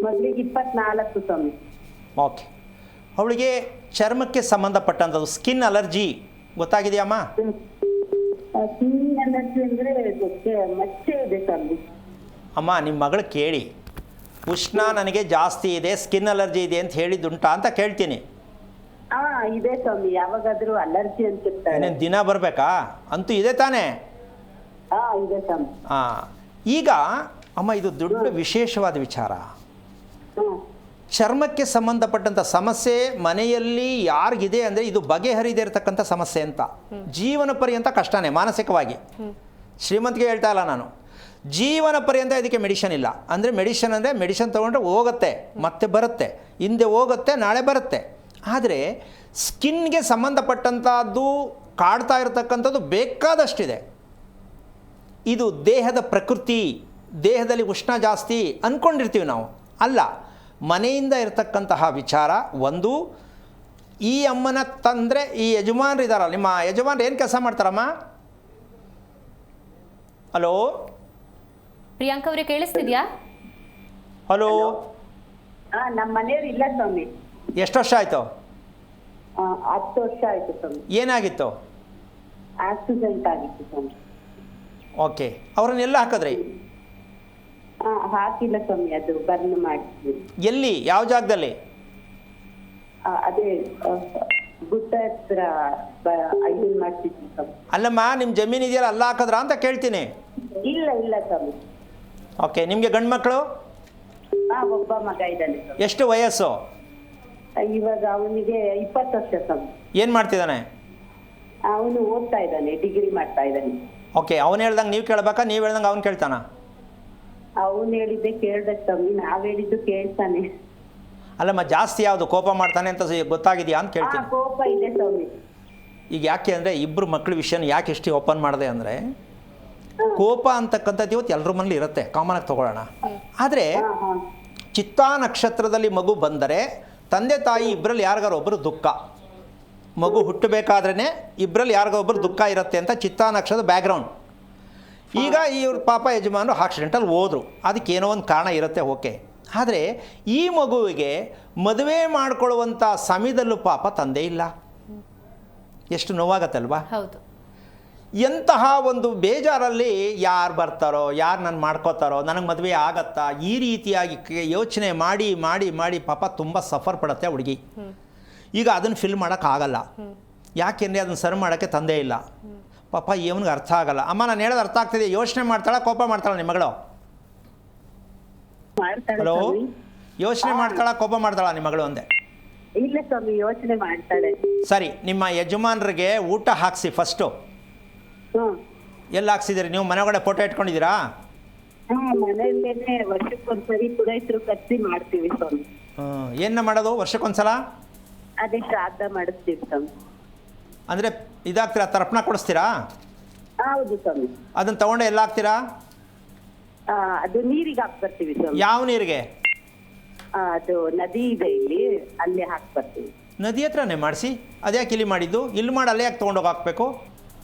ಮಗಳಿಗೆ 24 ಸ್ವಾಮಿ. ಓಕೆ. ಅವಳಿಗೆ ಚರ್ಮಕ್ಕೆ ಸಂಬಂಧಪಟ್ಟಂಥದ್ದು ಸ್ಕಿನ್ ಅಲರ್ಜಿ ಗೊತ್ತಾಗಿದೆಯಮ್ಮ? ಸ್ಕಿನ್ ಅಲರ್ಜಿ ಅಂದ್ರೆ ಮಚ್ಚೆ ಇದೆ ಸ್ವಾಮಿ. ಅಮ್ಮ, ನಿಮ್ಮ ಮಗಳು ಕೇಳಿ, ಉಷ್ಣ ನನಗೆ ಜಾಸ್ತಿ ಇದೆ, ಸ್ಕಿನ್ ಅಲರ್ಜಿ ಇದೆ ಅಂತ ಹೇಳಿದ್ದುಂಟಾ ಅಂತ ಕೇಳ್ತೀನಿ. ಇದೆ ಸ್ವಾಮಿ, ಯಾವಾಗಾದ್ರೂ ಅಲರ್ಜಿ ಅಂತಿರ್ತಾರೆ. ಏನೇನು ದಿನ ಬರಬೇಕಾ? ಅಂತೂ ಇದೆ ತಾನೇ? ಇದೆ ಸ್ವಾಮಿ. ಈಗ ಅಮ್ಮ, ಇದು ದೊಡ್ಡ ವಿಶೇಷವಾದ ವಿಚಾರ. ಚರ್ಮಕ್ಕೆ ಸಂಬಂಧಪಟ್ಟಂಥ ಸಮಸ್ಯೆ ಮನೆಯಲ್ಲಿ ಯಾರಿಗಿದೆ ಅಂದರೆ ಇದು ಬಗೆಹರಿದೇ ಇರತಕ್ಕಂಥ ಸಮಸ್ಯೆ ಅಂತ. ಜೀವನ ಪರ್ಯಂತ ಕಷ್ಟನೇ ಮಾನಸಿಕವಾಗಿ. ಶ್ರೀಮಂತಿಗೆ ಹೇಳ್ತಾ ಇಲ್ಲ ನಾನು, ಜೀವನ ಪರ್ಯಂತ ಇದಕ್ಕೆ ಮೆಡಿಷನ್ ಇಲ್ಲ. ಅಂದರೆ ಮೆಡಿಷನ್ ತೊಗೊಂಡ್ರೆ ಹೋಗುತ್ತೆ, ಮತ್ತೆ ಬರುತ್ತೆ, ಹಿಂದೆ ಹೋಗುತ್ತೆ, ನಾಳೆ ಬರುತ್ತೆ. ಆದರೆ ಸ್ಕಿನ್ಗೆ ಸಂಬಂಧಪಟ್ಟಂಥದ್ದು ಕಾಡ್ತಾ ಇರತಕ್ಕಂಥದ್ದು ಬೇಕಾದಷ್ಟಿದೆ. ಇದು ದೇಹದ ಪ್ರಕೃತಿ, ದೇಹದಲ್ಲಿ ಉಷ್ಣ ಜಾಸ್ತಿ ಅಂದ್ಕೊಂಡಿರ್ತೀವಿ ನಾವು. ಅಲ್ಲ, ಮನೆಯಿಂದ ಇರತಕ್ಕಂತಹ ವಿಚಾರ. ಒಂದು, ಈ ಅಮ್ಮನ ತಂದರೆ ಈ ಯಜಮಾನ್ರು ಇದ್ದಾರಲ್ಲ, ನಿಮ್ಮ ಯಜಮಾನ್ರು ಏನು ಕೆಲಸ ಮಾಡ್ತಾರಮ್ಮ? ಹಲೋ ಪ್ರಿಯಾಂಕಾ ಅವರೇ, ಕೇಳಿಸ್ತಿದ್ಯಾ? ಹಲೋ. ನಮ್ಮ ಮನೆಯವ್ರು ಇಲ್ಲ ಸ್ವಾಮಿ. ಎಷ್ಟು ವರ್ಷ ಆಯಿತು? 10 ವರ್ಷ ಆಯ್ತು ಸ್ವಾಮಿ. ಏನಾಗಿತ್ತು? ಆಕ್ಸಿಡೆಂಟ್ ಆಗಿತ್ತು ಸ್ವಾಮಿ. ಓಕೆ. ಅವ್ರನ್ನೆಲ್ಲ ಹಾಕಿದ್ರಿ? ಹಾಕಿಲ್ಲ ಸ್ವಾಮಿ, ಅದು ಬರ್ನ್ ಮಾಡಿದ್ವಿ. ಎಲ್ಲಿ, ಯಾವ ಜಾಗದಲ್ಲಿ? ಅದೇ ಗುಡ್ಡ ಹತ್ರ ಐದನ್ ಮಾಡ್ತಿದ್ವಿ ಸ್ವಾಮಿ. ಅಲ್ಲಮ್ಮ, ನಿಮ್ಮ ಜಮೀನು ಇದೆಯಲ್ಲ, ಅಲ್ಲ ಹಾಕಿದ್ರಾ ಅಂತ ಕೇಳ್ತೀನಿ. ಇಲ್ಲ ಸ್ವಾಮಿ. ಓಕೆ. ನಿಮಗೆ ಗಂಡು ಮಕ್ಕಳು? ಒಬ್ಬ ಮಗ ಇದ್ದಾನೆ. ಎಷ್ಟು ವಯಸ್ಸು? ಇವಾಗ ಅವನಿಗೆ 20 ವರ್ಷ ಸ್ವಾಮಿ. ಏನು ಮಾಡ್ತಿದ್ದಾನೆ? ಅವನು ಓದ್ತಾ ಇದ್ದಾನೆ, ಡಿಗ್ರಿ ಮಾಡ್ತಾ ಇದ್ದಾನೆ. ಓಕೆ. ಅವ್ನು ಹೇಳ್ದಂಗೆ ನೀವು ಕೇಳ್ಬೇಕಾ, ನೀವು ಹೇಳ್ದಂಗೆ ಅವ್ನು ಕೇಳ್ತಾನ? ಅವನು ಹೇಳಿದ್ದೆ ಕೇಳ್ಬೇಕು ಸ್ವಾಮಿ, ನಾವ್ ಹೇಳಿದ್ದು ಕೇಳ್ತಾನೆ. ಅಲ್ಲಮ್ಮ, ಜಾಸ್ತಿ ಯಾವುದು ಕೋಪ ಮಾಡ್ತಾನೆ ಅಂತ ಗೊತ್ತಾಗಿದೆಯಾ ಅಂತ ಕೇಳ್ತೀನಿ. ಕೋಪ ಇದೆ ಸ್ವಾಮಿ. ಈಗ ಯಾಕೆ ಅಂದರೆ, ಇಬ್ಬರು ಮಕ್ಕಳ ವಿಷಯನ ಯಾಕೆ ಎಷ್ಟು ಓಪನ್ ಮಾಡಿದೆ ಅಂದರೆ, ಕೋಪ ಅಂತಕ್ಕಂಥದ್ದು ಇವತ್ತು ಎಲ್ಲರ ಮನೇಲಿ ಇರುತ್ತೆ, ಕಾಮನಾಗಿ ತೊಗೊಳ್ಳೋಣ. ಆದರೆ ಚಿತ್ತಾ ನಕ್ಷತ್ರದಲ್ಲಿ ಮಗು ಬಂದರೆ ತಂದೆ ತಾಯಿ ಇಬ್ಬರಲ್ಲಿ ಯಾರಿಗಾರು ಒಬ್ಬರು ದುಃಖ. ಮಗು ಹುಟ್ಟಬೇಕಾದ್ರೇ ಇಬ್ಬರಲ್ಲಿ ಯಾರಿಗೊಬ್ಬರು ದುಃಖ ಇರುತ್ತೆ ಅಂತ ಚಿತ್ತಾ ನಕ್ಷತ್ರದ ಬ್ಯಾಕ್ಗ್ರೌಂಡ್. ಈಗ ಇವ್ರ ಪಾಪ ಯಜಮಾನರು ಆಕ್ಸಿಡೆಂಟಲ್ಲಿ ಹೋದರು, ಅದಕ್ಕೇನೋ ಒಂದು ಕಾರಣ ಇರುತ್ತೆ, ಓಕೆ. ಆದರೆ ಈ ಮಗುವಿಗೆ ಮದುವೆ ಮಾಡಿಕೊಳ್ಳುವಂಥ ಸಮಯದಲ್ಲೂ ಪಾಪ ತಂದೆ ಇಲ್ಲ. ಎಷ್ಟು ನೋವಾಗತ್ತಲ್ವಾ? ಹೌದು. ಎಂತಹ ಒಂದು ಬೇಜಾರಲ್ಲಿ ಯಾರು ಬರ್ತಾರೋ, ಯಾರು ನಾನು ಮಾಡ್ಕೋತಾರೋ, ನನಗೆ ಮದುವೆ ಆಗತ್ತಾ, ಈ ರೀತಿಯಾಗಿ ಯೋಚನೆ ಮಾಡಿ ಮಾಡಿ ಮಾಡಿ ಪಾಪ ತುಂಬ ಸಫರ್ ಪಡುತ್ತೆ ಹುಡುಗಿ. ಈಗ ಅದನ್ನು ಫಿಲ್ ಮಾಡೋಕ್ಕಾಗಲ್ಲ. ಯಾಕೆಂದರೆ ಅದನ್ನು ಸರಿ ಮಾಡೋಕ್ಕೆ ತಂದೆ ಇಲ್ಲ. ಪಾಪ ಇವನಿಗೆ ಅರ್ಥ ಆಗಲ್ಲ. ಅಮ್ಮ, ನಾನು ಹೇಳೋದು ಅರ್ಥ ಆಗ್ತಿದೆ? ಯೋಚನೆ ಮಾಡ್ತಾಳೆ, ಕೋಪ ಮಾಡ್ತಾಳೆ ನಿಮ್ಮ ಮಗಳು? ಮಾಡ್ತಾಳೆ ಹಲೋ, ಸ್ವಾಮಿ. ಯೋಚನೆ ಮಾಡ್ತಾಳ ಕೋಪ ಮಾಡ್ತಾಳ ನಿಮ್ಮ ಮಗಳು ಒಂದೇ? ಇಲ್ಲ ಸ್ವಾಮಿ, ಯೋಚನೆ ಮಾಡ್ತಾಳೆ. ಸರಿ, ನಿಮ್ಮ ಯಜಮಾನರಿಗೆ ಊಟ ಹಾಕ್ಸಿ ಫಸ್ಟು. ಹ್ಮ್ ಎಲ್ಲಿ ಹಾಕ್ಸಿದ್ದೀರಿ ನೀವು? ಮನೆ ಒಳಗಡೆ ಫೋಟೋ ಇಟ್ಕೊಂಡಿದ್ದೀರಾ? ಮನೆಯಲ್ಲೇನೆ ವರ್ಷಕ್ಕೊಂದ್ಸರಿ ಪುರೋಹಿತರು ಕರ್ಸಿ ಮಾಡ್ತೀವಿ ಸ್ವಾಮಿ. ಏನ ಮಾಡೋದು ವರ್ಷಕ್ಕೊಂದ್ಸಲ? ಅದೇ ಶ್ರಾದ್ದ ಮಾಡಿಸ್ತೀವಿ ಸ್ವಾಮಿ. ಅಂದರೆ ಇದಾಗ್ತೀರಾ, ತರ್ಪಣ ಕೊಡಿಸ್ತೀರಾ? ಹೌದು ಸ್ವಾಮಿ. ಅದನ್ನು ತೊಗೊಂಡು ಎಲ್ಲ ಹಾಕ್ತೀರಾ? ಅದು ನೀರಿಗೆ ಹಾಕ್ ಬರ್ತೀವಿ ಸ್ವಾಮಿ. ಯಾವ ನೀರಿಗೆ? ಅದು ನದಿ ಇದೆ ಇಲ್ಲಿ, ಅಲ್ಲೇ ಹಾಕ್ ಬರ್ತೀವಿ. ನದಿ ಹತ್ರನೇ ಮಾಡಿಸಿ. ಅದ್ಯಾಕೆ ಇಲ್ಲಿ ಮಾಡಿದ್ದು? ಇಲ್ಲಿ ಮಾಡಿ ಅಲ್ಲೇ ಯಾಕೆ ತೊಗೊಂಡೋಗಿ ಹಾಕಬೇಕು?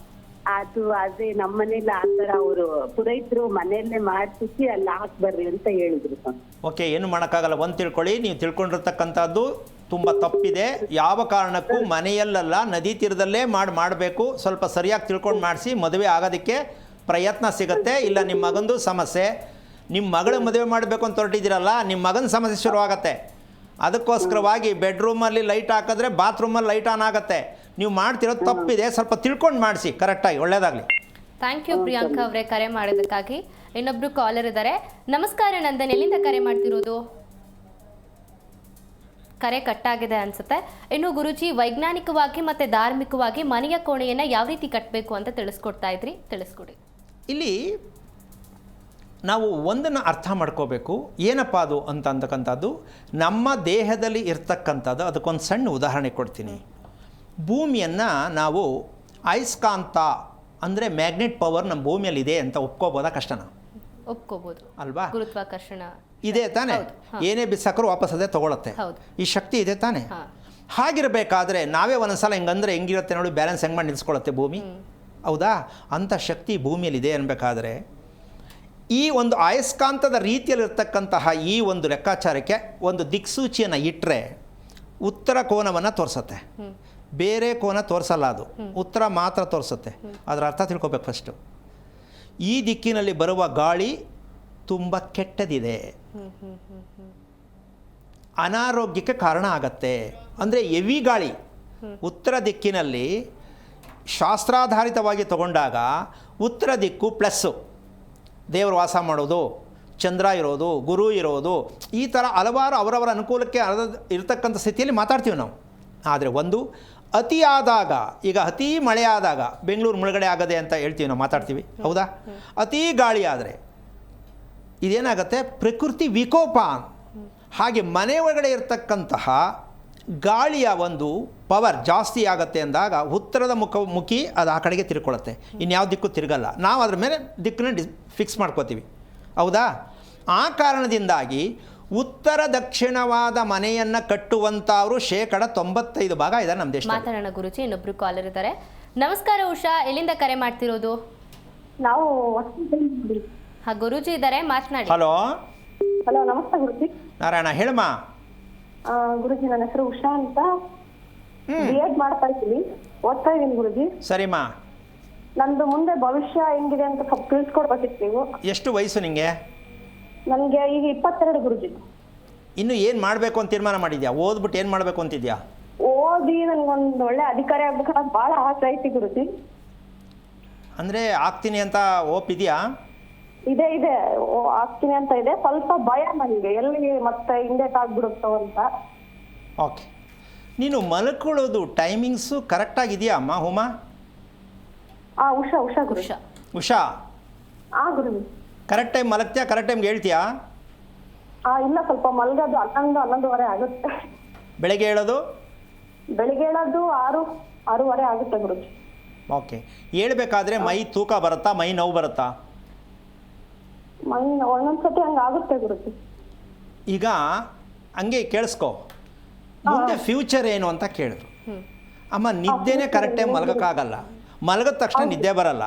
ಅದು ಅದೇ ನಮ್ಮ ಮನೇಲಿ ಆತರ ಅವರು ಪುರೋಹಿತರು ಮನೆಯಲ್ಲೇ ಮಾಡಿಸಿ ಅಲ್ಲಿ ಹಾಕ್ ಬರ್ರಿ ಅಂತ ಹೇಳಿದ್ರು ಸ್ವಾಮಿ. ಓಕೆ, ಏನು ಮಾಡೋಕ್ಕಾಗಲ್ಲ. ಒಂದು ತಿಳ್ಕೊಳ್ಳಿ, ನೀವು ತಿಳ್ಕೊಂಡಿರ್ತಕ್ಕಂಥದ್ದು ತುಂಬ ತಪ್ಪಿದೆ. ಯಾವ ಕಾರಣಕ್ಕೂ ಮನೆಯಲ್ಲ ನದಿ ತೀರದಲ್ಲೇ ಮಾಡಬೇಕು. ಸ್ವಲ್ಪ ಸರಿಯಾಗಿ ತಿಳ್ಕೊಂಡು ಮಾಡಿಸಿ, ಮದುವೆ ಆಗೋದಕ್ಕೆ ಪ್ರಯತ್ನ ಸಿಗುತ್ತೆ. ಇಲ್ಲ ನಿಮ್ಮ ಮಗಂದು ಸಮಸ್ಯೆ, ನಿಮ್ಮ ಮಗಳ ಮದುವೆ ಮಾಡಬೇಕು ಅಂತ ಹೊರಟಿದ್ದೀರಲ್ಲ, ನಿಮ್ಮ ಮಗನ ಸಮಸ್ಯೆ ಶುರುವಾಗತ್ತೆ. ಅದಕ್ಕೋಸ್ಕರವಾಗಿ ಬೆಡ್ರೂಮಲ್ಲಿ ಲೈಟ್ ಹಾಕಿದ್ರೆ ಬಾತ್ರೂಮಲ್ಲಿ ಲೈಟ್ ಆನ್ ಆಗುತ್ತೆ. ನೀವು ಮಾಡ್ತಿರೋದು ತಪ್ಪಿದೆ. ಸ್ವಲ್ಪ ತಿಳ್ಕೊಂಡು ಮಾಡಿಸಿ ಕರೆಕ್ಟಾಗಿ. ಒಳ್ಳೆಯದಾಗಲಿ. ಥ್ಯಾಂಕ್ ಯು ಪ್ರಿಯಾಂಕಾ ಅವರೇ ಕರೆ ಮಾಡೋದಕ್ಕಾಗಿ. ಇನ್ನೊಬ್ರು ಕಾಲರ್ ಇದ್ದಾರೆ. ನಮಸ್ಕಾರ ನಂದನ್, ಎಲ್ಲಿಂದ ಕರೆ ಮಾಡ್ತಿರೋದು? ಕರೆ ಕಟ್ಟಾಗಿದೆ ಅನ್ಸುತ್ತೆ. ಇನ್ನು ಗುರುಜಿ, ವೈಜ್ಞಾನಿಕವಾಗಿ ಮತ್ತು ಧಾರ್ಮಿಕವಾಗಿ ಮನೆಯ ಕೋಣೆಯನ್ನು ಯಾವ ರೀತಿ ಕಟ್ಟಬೇಕು ಅಂತ ತಿಳಿಸ್ಕೊಡ್ತಾ ಇದ್ರಿ, ತಿಳಿಸ್ಕೊಡಿ. ಇಲ್ಲಿ ನಾವು ಒಂದನ್ನು ಅರ್ಥ ಮಾಡ್ಕೋಬೇಕು. ಏನಪ್ಪ ಅದು ಅಂತಕ್ಕಂಥದ್ದು ನಮ್ಮ ದೇಹದಲ್ಲಿ ಇರ್ತಕ್ಕಂಥದ್ದು. ಅದಕ್ಕೊಂದು ಸಣ್ಣ ಉದಾಹರಣೆ ಕೊಡ್ತೀನಿ. ಭೂಮಿಯನ್ನು ನಾವು ಅಯಸ್ಕಾಂತ ಅಂದರೆ ಮ್ಯಾಗ್ನೆಟ್ ಪವರ್ ನಮ್ಮ ಭೂಮಿಯಲ್ಲಿ ಇದೆ ಅಂತ ಒಪ್ಕೋಬೋದಾ? ಕಷ್ಟನಾ? ಒಪ್ಕೋಬೋದು ಅಲ್ವಾ? ಗುರುತ್ವಾಕರ್ಷಣ ಇದೆ ತಾನೇ. ಏನೇ ಬಿಸಾಕರು ವಾಪಸ್ ಅದೇ ತಗೊಳುತ್ತೆ. ಈ ಶಕ್ತಿ ಇದೆ ತಾನೇ. ಹಾಗಿರಬೇಕಾದ್ರೆ ನಾವೇ ಒಂದೊಂದ್ಸಲ ಹಿಂಗಂದ್ರೆ ಹೆಂಗಿರುತ್ತೆ ನೋಡಿ, ಬ್ಯಾಲೆನ್ಸ್ ಹೆಂಗೆ ಮಾಡಿ ನಿಲ್ಲಿಸ್ಕೊಳ್ಳುತ್ತೆ ಭೂಮಿ. ಹೌದಾ? ಅಂಥ ಶಕ್ತಿ ಭೂಮಿಯಲ್ಲಿದೆ ಅನ್ಬೇಕಾದ್ರೆ ಈ ಒಂದು ಅಯಸ್ಕಾಂತದ ರೀತಿಯಲ್ಲಿರ್ತಕ್ಕಂತಹ ಈ ಒಂದು ಲೆಕ್ಕಾಚಾರಕ್ಕೆ ಒಂದು ದಿಕ್ಸೂಚಿಯನ್ನು ಇಟ್ಟರೆ ಉತ್ತರ ಕೋನವನ್ನು ತೋರಿಸುತ್ತೆ. ಬೇರೆ ಕೋನ ತೋರಿಸಲ್ಲ, ಅದು ಉತ್ತರ ಮಾತ್ರ ತೋರಿಸುತ್ತೆ. ಅದರ ಅರ್ಥ ತಿಳ್ಕೊಬೇಕು ಫಸ್ಟು. ಈ ದಿಕ್ಕಿನಲ್ಲಿ ಬರುವ ಗಾಳಿ ತುಂಬ ಕೆಟ್ಟದಿದೆ, ಅನಾರೋಗ್ಯಕ್ಕೆ ಕಾರಣ ಆಗತ್ತೆ. ಅಂದರೆ ಹೆವಿ ಗಾಳಿ ಉತ್ತರ ದಿಕ್ಕಿನಲ್ಲಿ ಶಾಸ್ತ್ರಾಧಾರಿತವಾಗಿ ತಗೊಂಡಾಗ ಉತ್ತರ ದಿಕ್ಕು ಪ್ಲಸ್ಸು. ದೇವರು ವಾಸ ಮಾಡೋದು, ಚಂದ್ರ ಇರೋದು, ಗುರು ಇರೋದು, ಈ ಥರ ಹಲವಾರು ಅವರವರ ಅನುಕೂಲಕ್ಕೆ ಇರತಕ್ಕಂಥ ಸ್ಥಿತಿಯಲ್ಲಿ ಮಾತಾಡ್ತೀವಿ ನಾವು. ಆದರೆ ಒಂದು ಅತಿಯಾದಾಗ, ಈಗ ಅತಿ ಮಳೆ ಆದಾಗ ಬೆಂಗಳೂರು ಮುಳುಗಡೆ ಆಗದೆ ಅಂತ ಹೇಳ್ತೀವಿ ನಾವು, ಮಾತಾಡ್ತೀವಿ. ಹೌದಾ? ಅತಿ ಗಾಳಿ ಆದರೆ ಇದೇನಾಗುತ್ತೆ? ಪ್ರಕೃತಿ ವಿಕೋಪ. ಹಾಗೆ ಮನೆ ಒಳಗಡೆ ಇರತಕ್ಕಂತಹ ಗಾಳಿಯ ಒಂದು ಪವರ್ ಜಾಸ್ತಿ ಆಗುತ್ತೆ ಅಂದಾಗ ಉತ್ತರದ ಮುಖಿ ಅದು ಆ ಕಡೆಗೆ ತಿರ್ಕೊಳ್ಳುತ್ತೆ, ಇನ್ಯಾವ ದಿಕ್ಕು ತಿರುಗಲ್ಲ. ನಾವು ಅದ್ರ ಮೇಲೆ ದಿಕ್ಕನ್ನ ಫಿಕ್ಸ್ ಮಾಡ್ಕೋತೀವಿ. ಹೌದಾ? ಆ ಕಾರಣದಿಂದಾಗಿ ಉತ್ತರ ದಕ್ಷಿಣವಾದ ಮನೆಯನ್ನು ಕಟ್ಟುವಂಥವರು 95% ಇದ್ದಾರೆ ನಮ್ಮ ದೇಶದಲ್ಲಿ. ಮಾತಾಡೋಣ ಗುರುಜಿ, ಇನ್ನೊಬ್ರು ಕಾಲರ್ ಇದ್ದಾರೆ. ನಮಸ್ಕಾರ ಉಷಾ, ಎಲ್ಲಿಂದ ಕರೆ ಮಾಡ್ತಿರೋದು? ನಾವು ಗುರುಜಿ ಇದ್ದಾರೆ, ಮಾತನಾಡಿ. ಹಲೋ ಹಲೋ, ನಮಸ್ತೆ ಗುರುಜಿ. ನಾರಾಯಣ, ಹೇಳಮ್ಮ. ಗುರುಜಿ, ನನ್ನ ಹೆಸರು ಉಷಾ ಅಂತ. B.Ed ಮಾಡ್ತಾ ಇದ್ದೀನಿ, ಓದ್ತಾ ಇದ್ದೀನಿ ಗುರುಜಿ. ಸರಿಮ್ಮ. ನಂದು ಮುಂದೆ ಭವಿಷ್ಯ ಹೆಂಗಿದೆ ಅಂತ ಸ್ವಲ್ಪ ತಿಳಿಸ್ಕೊಡ್ಬೇಕಿತ್ತು ನೀವು. ಎಷ್ಟು ವಯಸ್ಸು ನಿಮಗೆ? ನನಗೆ ಈಗ 22 ಗುರುಜಿ. ಇನ್ನು ಏನು ಮಾಡಬೇಕು ಅಂತ ತೀರ್ಮಾನ ಮಾಡಿದ್ಯಾ? ಓದ್ಬಿಟ್ಟು ಏನು ಮಾಡಬೇಕು ಅಂತಿದ್ಯಾ? ಓದಿ ನನಗೊಂದು ಒಳ್ಳೆ ಅಧಿಕಾರಿ ಆಗ್ಬೇಕಂತ ಭಾಳ ಆಸೆ ಐತಿ ಗುರುಜಿ. ಅಂದರೆ ಆಗ್ತೀನಿ ಅಂತ ಹೋಪ್ ಇದೆಯಾ? ಇದೆ ಆಗ್ತೀನಿ ಅಂತ ಇದೆ. ಸ್ವಲ್ಪ ಭಯ ನನಗೆ, ಎಲ್ಲಿ ಮತ್ತೆ ಹಿಂದೇಟ್ ಆಗ್ಬಿಡುತ್ತೋ ಅಂತ. ಓಕೆ, ನೀನು ಮಲ್ಕೊಳ್ಳೋದು ಟೈಮಿಂಗ್ಸು ಕರೆಕ್ಟಾಗಿದೆಯಾ ಅಮ್ಮ ಉಮಾ? ಉಷಾ ಗುರುಜಿ. ಉಷಾ, ಗುರುಜಿ. ಕರೆಕ್ಟ್ ಟೈಮ್ ಮಲಗ್ತೀಯಾ? ಕರೆಕ್ಟ್ ಟೈಮ್ಗೆ ಹೇಳ್ತೀಯಾ? ಇಲ್ಲ, ಸ್ವಲ್ಪ ಮಲ್ಗೋದು 11-11:30 ಆಗುತ್ತೆ. ಬೆಳಗ್ಗೆ ಹೇಳೋದು? ಬೆಳಿಗ್ಗೆ ಹೇಳೋದು 6-6:30 ಆಗುತ್ತೆ ಗುರುಜಿ. ಓಕೆ, ಹೇಳ್ಬೇಕಾದ್ರೆ ಮೈ ತೂಕ ಬರುತ್ತಾ, ಮೈ ನೋವು ಬರುತ್ತಾ? ಒಂದೊಂದ್ಸತಿ ಹಂಗೆ ಆಗುತ್ತೆ ಗುರುಜಿ. ಈಗ ಹಂಗೆ ಕೇಳಿಸ್ಕೊ, ಮುಂದೆ ಫ್ಯೂಚರ್ ಏನು ಅಂತ ಕೇಳಿದ್ರು. ಅಮ್ಮ, ನಿದ್ದೆನೇ ಕರೆಕ್ಟ್ ಟೈಮ್ ಮಲಗೋಕ್ಕಾಗಲ್ಲ, ಮಲಗಿದ ತಕ್ಷಣ ನಿದ್ದೆ ಬರಲ್ಲ.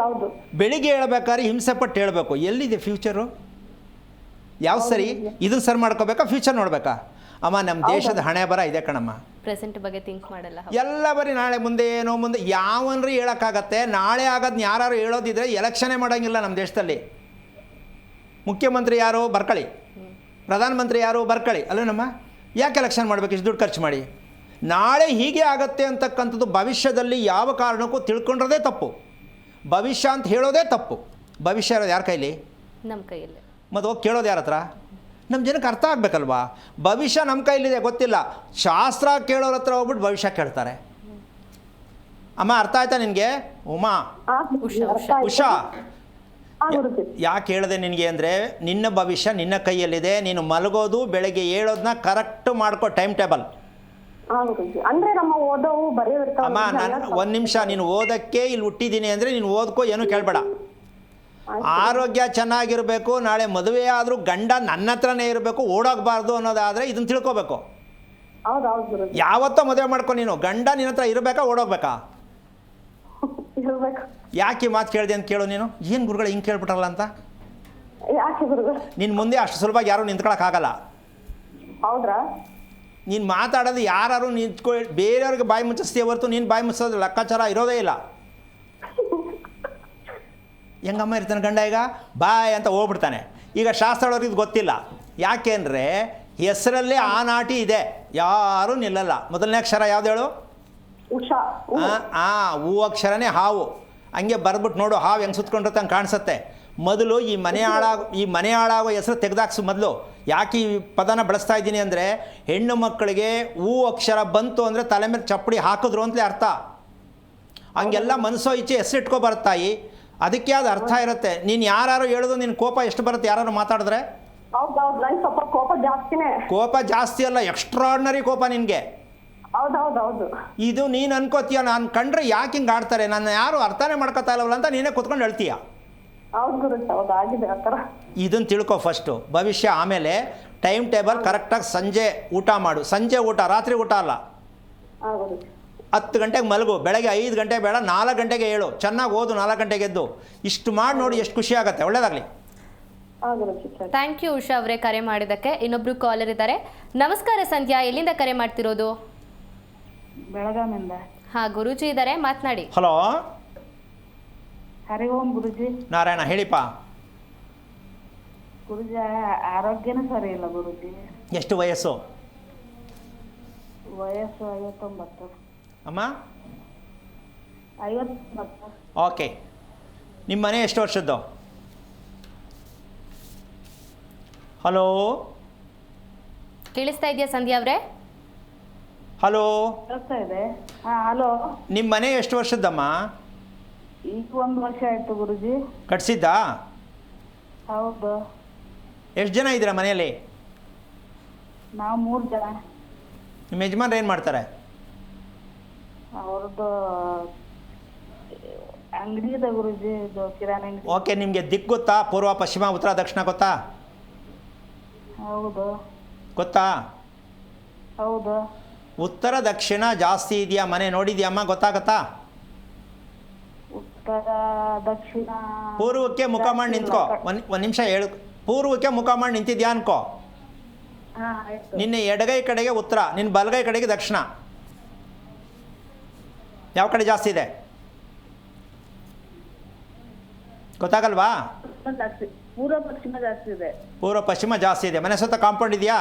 ಹೌದು. ಬೆಳಿಗ್ಗೆ ಹೇಳ್ಬೇಕಾದ್ರೆ ಹಿಂಸೆ ಪಟ್ಟು ಹೇಳಬೇಕು. ಎಲ್ಲಿದೆ ಫ್ಯೂಚರು? ಯಾವ ಸರಿ? ಇದನ್ನು ಸರಿ ಮಾಡ್ಕೋಬೇಕಾ, ಫ್ಯೂಚರ್ ನೋಡ್ಬೇಕಾ? ಅಮ್ಮ, ನಮ್ಮ ದೇಶದ ಹಣೆ ಬರ ಇದೆ ಕಣಮ್ಮ. ಪ್ರೆಸೆಂಟ್ ಬಗ್ಗೆ ಥಿಂಕ್ ಮಾಡಲ್ಲ. ಎಲ್ಲ ಬರೀ ನಾಳೆ ಮುಂದೆ ಏನೋ ಮುಂದೆ ಯಾವನ್ರಿ ಹೇಳೋಕ್ಕಾಗತ್ತೆ? ನಾಳೆ ಆಗೋದನ್ನ ಯಾರು ಹೇಳೋದಿದ್ರೆ ಎಲೆಕ್ಷನ್ನೇ ಮಾಡೋಂಗಿಲ್ಲ ನಮ್ಮ ದೇಶದಲ್ಲಿ. ಮುಖ್ಯಮಂತ್ರಿ ಯಾರು ಬರ್ಕೊಳ್ಳಿ, ಪ್ರಧಾನಮಂತ್ರಿ ಯಾರು ಬರ್ಕೊಳ್ಳಿ, ಅಲ್ಲೇನಮ್ಮ? ಯಾಕೆ ಎಲೆಕ್ಷನ್ ಮಾಡಬೇಕು ಇಷ್ಟು ದುಡ್ಡು ಖರ್ಚು ಮಾಡಿ? ನಾಳೆ ಹೀಗೆ ಆಗತ್ತೆ ಅಂತಕ್ಕಂಥದ್ದು ಭವಿಷ್ಯದಲ್ಲಿ ಯಾವ ಕಾರಣಕ್ಕೂ ತಿಳ್ಕೊಂಡ್ರದೇ ತಪ್ಪು. ಭವಿಷ್ಯ ಅಂತ ಹೇಳೋದೇ ತಪ್ಪು. ಭವಿಷ್ಯ ಇರೋದು ಯಾರ ಕೈಲಿ? ನಮ್ಮ ಕೈಯಲ್ಲಿ. ಮತ್ತು ಹೋಗಿ ಕೇಳೋದು ಯಾರ ಹತ್ರ? ನಮ್ಮ ಜನಕ್ಕೆ ಅರ್ಥ ಆಗಬೇಕಲ್ವಾ? ಭವಿಷ್ಯ ನಮ್ಮ ಕೈಲಿದೆ ಗೊತ್ತಿಲ್ಲ, ಶಾಸ್ತ್ರ ಕೇಳೋರ ಹತ್ರ ಹೋಗ್ಬಿಟ್ಟು ಭವಿಷ್ಯ ಕೇಳ್ತಾರೆ. ಅಮ್ಮ ಅರ್ಥ ಆಯ್ತಾ ನಿನಗೆ? ಉಮಾ, ಉಷಾ, ಯಾಕೆ ಹೇಳಿದೆ ನಿನಗೆ ಅಂದರೆ ನಿನ್ನ ಭವಿಷ್ಯ ನಿನ್ನ ಕೈಯಲ್ಲಿದೆ. ನೀನು ಮಲಗೋದು ಬೆಳಗ್ಗೆ ಏಳೋದನ್ನ ಕರೆಕ್ಟ್ ಮಾಡ್ಕೋ, ಟೈಮ್ ಟೇಬಲ್. ಅಂದ್ರೆ ನಮ್ಮ ಓದೋವು ಬರೆಯೋರ್ತಾವ. ಅಮ್ಮ ನಾನು ಒಂದು ನಿಮಿಷ, ನೀನು ಓದೋಕ್ಕೆ ಇಲ್ಲಿ ಹುಟ್ಟಿದ್ದೀನಿ ಅಂದರೆ ನೀನು ಓದ್ಕೋ, ಏನೂ ಕೇಳಬೇಡ. ಆರೋಗ್ಯ ಚೆನ್ನಾಗಿರಬೇಕು, ನಾಳೆ ಮದುವೆ ಆದರೂ ಗಂಡ ನನ್ನ ಹತ್ರನೇ ಇರಬೇಕು, ಓಡೋಗಬಾರ್ದು ಅನ್ನೋದಾದರೆ ಇದನ್ನು ತಿಳ್ಕೊಬೇಕು. ಹೌದೌದು ಗುರುಜಿ. ಯಾವತ್ತೋ ಮದುವೆ ಮಾಡ್ಕೊ, ನೀನು ಗಂಡ ನಿನ್ನ ಹತ್ರ ಇರಬೇಕಾ ಓಡೋಗ್ಬೇಕಾ? ಇರ್ಬೇಕು. ಯಾಕೆ ಈ ಮಾತು ಕೇಳಿದೆ ಅಂತ ಕೇಳು. ನೀನು ಏನು ಗುರುಗಳು ಹಿಂಗೆ ಕೇಳ್ಬಿಟ್ರಲ್ಲ ಅಂತ. ಯಾಕೆ ಗುರುಗಳು? ನಿನ್ನ ಮುಂದೆ ಅಷ್ಟು ಸುಲಭವಾಗಿ ಯಾರೂ ನಿಂತ್ಕೊಳಕ್ಕಾಗಲ್ಲ. ಹೌದ್ರಾ? ನೀನು ಮಾತಾಡೋದು ಯಾರು ನಿಂತ್ಕೊ, ಬೇರೆಯವ್ರಿಗೆ ಬಾಯಿ ಮುಚ್ಚಿಸ್ತೀಯ ಹೊರತು ನೀನು ಬಾಯಿ ಮುಚ್ಚಿಸೋದು ಲೆಕ್ಕಾಚಾರ ಇರೋದೇ ಇಲ್ಲ. ಹೆಂಗಮ್ಮ ಇರ್ತಾನೆ ಗಂಡ, ಈಗ ಬಾಯ್ ಅಂತ ಹೋಗ್ಬಿಡ್ತಾನೆ. ಈಗ ಶಾಸ್ತ್ರದವ್ರಿಗೆ ಇದು ಗೊತ್ತಿಲ್ಲ. ಯಾಕೆ ಅಂದರೆ ಹೆಸರಲ್ಲೇ ಆ ನಾಟಿ ಇದೆ, ಯಾರೂ ನಿಲ್ಲಲ್ಲ. ಮೊದಲನೇ ಅಕ್ಷರ ಯಾವ್ದು ಹೇಳು? ಉಷಾ. ಹೂ ಅಕ್ಷರನೇ ಹಾವು. ಹಂಗೆ ಬರ್ಬಿಟ್ಟು ನೋಡು ಹಾವು ಹೆಂಗೆ ಸುತ್ಕೊಂಡಿರುತ್ತೆ ಹಂಗೆ ಕಾಣಿಸುತ್ತೆ. ಮೊದಲು ಈ ಮನೆ ಹಾಳಾಗೋ ಹೆಸರು ತೆಗೆದಾಕ್ಸು ಮೊದಲು. ಯಾಕೆ ಈ ಪದನ ಬಳಸ್ತಾ ಇದ್ದೀನಿ ಅಂದರೆ ಹೆಣ್ಣು ಮಕ್ಕಳಿಗೆ ಹೂ ಅಕ್ಷರ ಬಂತು ಅಂದರೆ ತಲೆ ಮೇಲೆ ಚಪ್ಪಡಿ ಹಾಕಿದ್ರು ಅಂತಲೇ ಅರ್ಥ. ಹಂಗೆಲ್ಲ ಮನಸ್ಸೋ ಇಚ್ಛೆ ಹೆಸರಿಟ್ಕೊ ಬರ್ತಾಯಿ, ಅದಕ್ಕೆ ಅದು ಅರ್ಥ ಇರುತ್ತೆ. ನೀನು ಯಾರು ಹೇಳೋದು ನಿನ್ನ ಕೋಪ ಎಷ್ಟು ಬರುತ್ತೆ ಯಾರು ಮಾತಾಡಿದ್ರೆ? ಹೌದೌದು, ನಂಗೆ ಸ್ವಲ್ಪ ಕೋಪ ಜಾಸ್ತಿನೇ. ಕೋಪ ಜಾಸ್ತಿ ಅಲ್ಲ, ಎಕ್ಸ್ಟ್ರಾರ್ಡಿನರಿ ಕೋಪ ನಿನಗೆ. ಹೌದೌದೌದು. ಇದು ನೀನು ಅನ್ಕೋತೀಯ, ನಾನು ಕಂಡ್ರೆ ಯಾಕೆ ಹಿಂಗೆ ಆಡ್ತಾರೆ, ನನ್ನ ಯಾರು ಅರ್ಥನೇ ಮಾಡ್ಕೋತಾ ಇಲ್ಲವಲ್ಲ ಅಂತ ನೀನೇ ಕೂತ್ಕೊಂಡು ಹೇಳ್ತೀಯ. ಹೌದು ಗುರುಜಿ, ಹೌದು ಆಗಿದೆ ಆ ಥರ. ಇದನ್ನು ತಿಳ್ಕೊ ಫಸ್ಟು, ಭವಿಷ್ಯ. ಆಮೇಲೆ ಟೈಮ್ ಟೇಬಲ್ ಕರೆಕ್ಟಾಗಿ ಸಂಜೆ ಊಟ ಮಾಡು. ಸಂಜೆ ಊಟ, ರಾತ್ರಿ ಊಟ ಅಲ್ಲ. 10 ಗಂಟೆಗೆ ಮಲಗು, ಬೆಳಗ್ಗೆ 5 ಗಂಟೆಗೆ ಬೇಡ, 4 ಗಂಟೆಗೆ ಹೇಳು, ಚೆನ್ನಾಗಿ ಓದು, 4 ಗಂಟೆಗೆ ಎದ್ದು. ಇಷ್ಟು ಮಾಡಿ ನೋಡಿ ಎಷ್ಟು ಖುಷಿ ಆಗುತ್ತೆ. ಒಳ್ಳೇದಾಗಲಿ. ಥ್ಯಾಂಕ್ ಯು ಉಷಾ ಅವರೇ ಕರೆ ಮಾಡಿದ್ದಕ್ಕೆ. ಇನ್ನೊಬ್ರು ಕಾಲರ್ ಇದ್ದಾರೆ. ನಮಸ್ಕಾರ ಸಂಧ್ಯಾ, ಎಲ್ಲಿಂದ ಕರೆ ಮಾಡ್ತಿರೋದು? ಬೆಳಗಾವಿಂದ. ಹಾ, ಗುರೂಜಿ ಇದ್ದಾರೆ, ಮಾತನಾಡಿ. ಹಲೋ, ಹರಿ ಓಂ ಗುರುಜಿ. ನಾರಾಯಣ, ಹೇಳಿಪ್ಪ. ಗುರುಜಿ ಆರೋಗ್ಯನೂ ಸರಿ ಇಲ್ಲ ಗುರುಜಿ. ಎಷ್ಟು ವಯಸ್ಸು? ವಯಸ್ಸು 59. ಅಮ್ಮ 59. ಓಕೆ. ನಿಮ್ಮ ಮನೆ ಎಷ್ಟು ವರ್ಷದ್ದು? ಹಲೋ, ಕೇಳಿಸ್ತಾ ಇದೆಯಾ ಸಂಧ್ಯಾ ಅವರೇ? ಹಲೋ, ಕೇಳಿಸ್ತಾ ಇದೆ. ಹಲೋ. ನಿಮ್ಮ ಮನೆ ಎಷ್ಟು ವರ್ಷದ್ದಮ್ಮ? ಈಗ 1 ವರ್ಷ ಆಯ್ತು ಗುರುಜಿ. ಕಟ್ಸಿದ್ದಾ? ಹೌದು. ಎಷ್ಟು ಜನ ಇದ್ದೀರಾ ಮನೆಯಲ್ಲಿ? ನಾವು 3 ಜನ. ನಿಮ್ಮ ಯಜಮಾನ್ರು ಏನು ಮಾಡ್ತಾರೆ? ಅವ್ರದ್ದು ಅಂಗಡಿ ಇದೆ ಗುರುಜಿ, ಇದು ಕಿರಾಣಿ ಅಂಗಡಿ. ಓಕೆ. ನಿಮಗೆ ದಿಕ್ಕು ಗೊತ್ತಾ? ಪೂರ್ವ, ಪಶ್ಚಿಮ, ಉತ್ತರ, ದಕ್ಷಿಣ ಗೊತ್ತಾ? ಹೌದು. ಗೊತ್ತಾ? ಹೌದು. ಉತ್ತರ ದಕ್ಷಿಣ ಜಾಸ್ತಿ ಇದೆಯಾ ಮನೆ ನೋಡಿದ್ಯಮ್ಮ? ಗೊತ್ತಾಗತ್ತಾ? ಉತ್ತರ ದಕ್ಷಿಣ. ಪೂರ್ವಕ್ಕೆ ಮುಖ ಮಾಡಿ ನಿಂತ್ಕೋ. ಒಂದು ನಿಮಿಷ ಹೇಳು. ಪೂರ್ವಕ್ಕೆ ಮುಖ ಮಾಡಿ ನಿಂತಿದ್ಯಾ ಅನ್ಕೋ. ಆಯ್ತು. ನಿನ್ನ ಎಡಗೈ ಕಡೆಗೆ ಉತ್ತರ, ನಿನ್ನ ಬಲಗೈ ಕಡೆಗೆ ದಕ್ಷಿಣ. ಯಾವ ಕಡೆ ಜಾಸ್ತಿ ಇದೆ ಗೊತ್ತಾಗಲ್ವಾ? ಪೂರ್ವ ಪಶ್ಚಿಮ ಜಾಸ್ತಿ ಇದೆ. ಪೂರ್ವ ಪಶ್ಚಿಮ ಜಾಸ್ತಿ ಇದೆ. ಮನೆ ಸುತ್ತ ಕಾಂಪೌಂಡ್ ಇದೆಯಾ?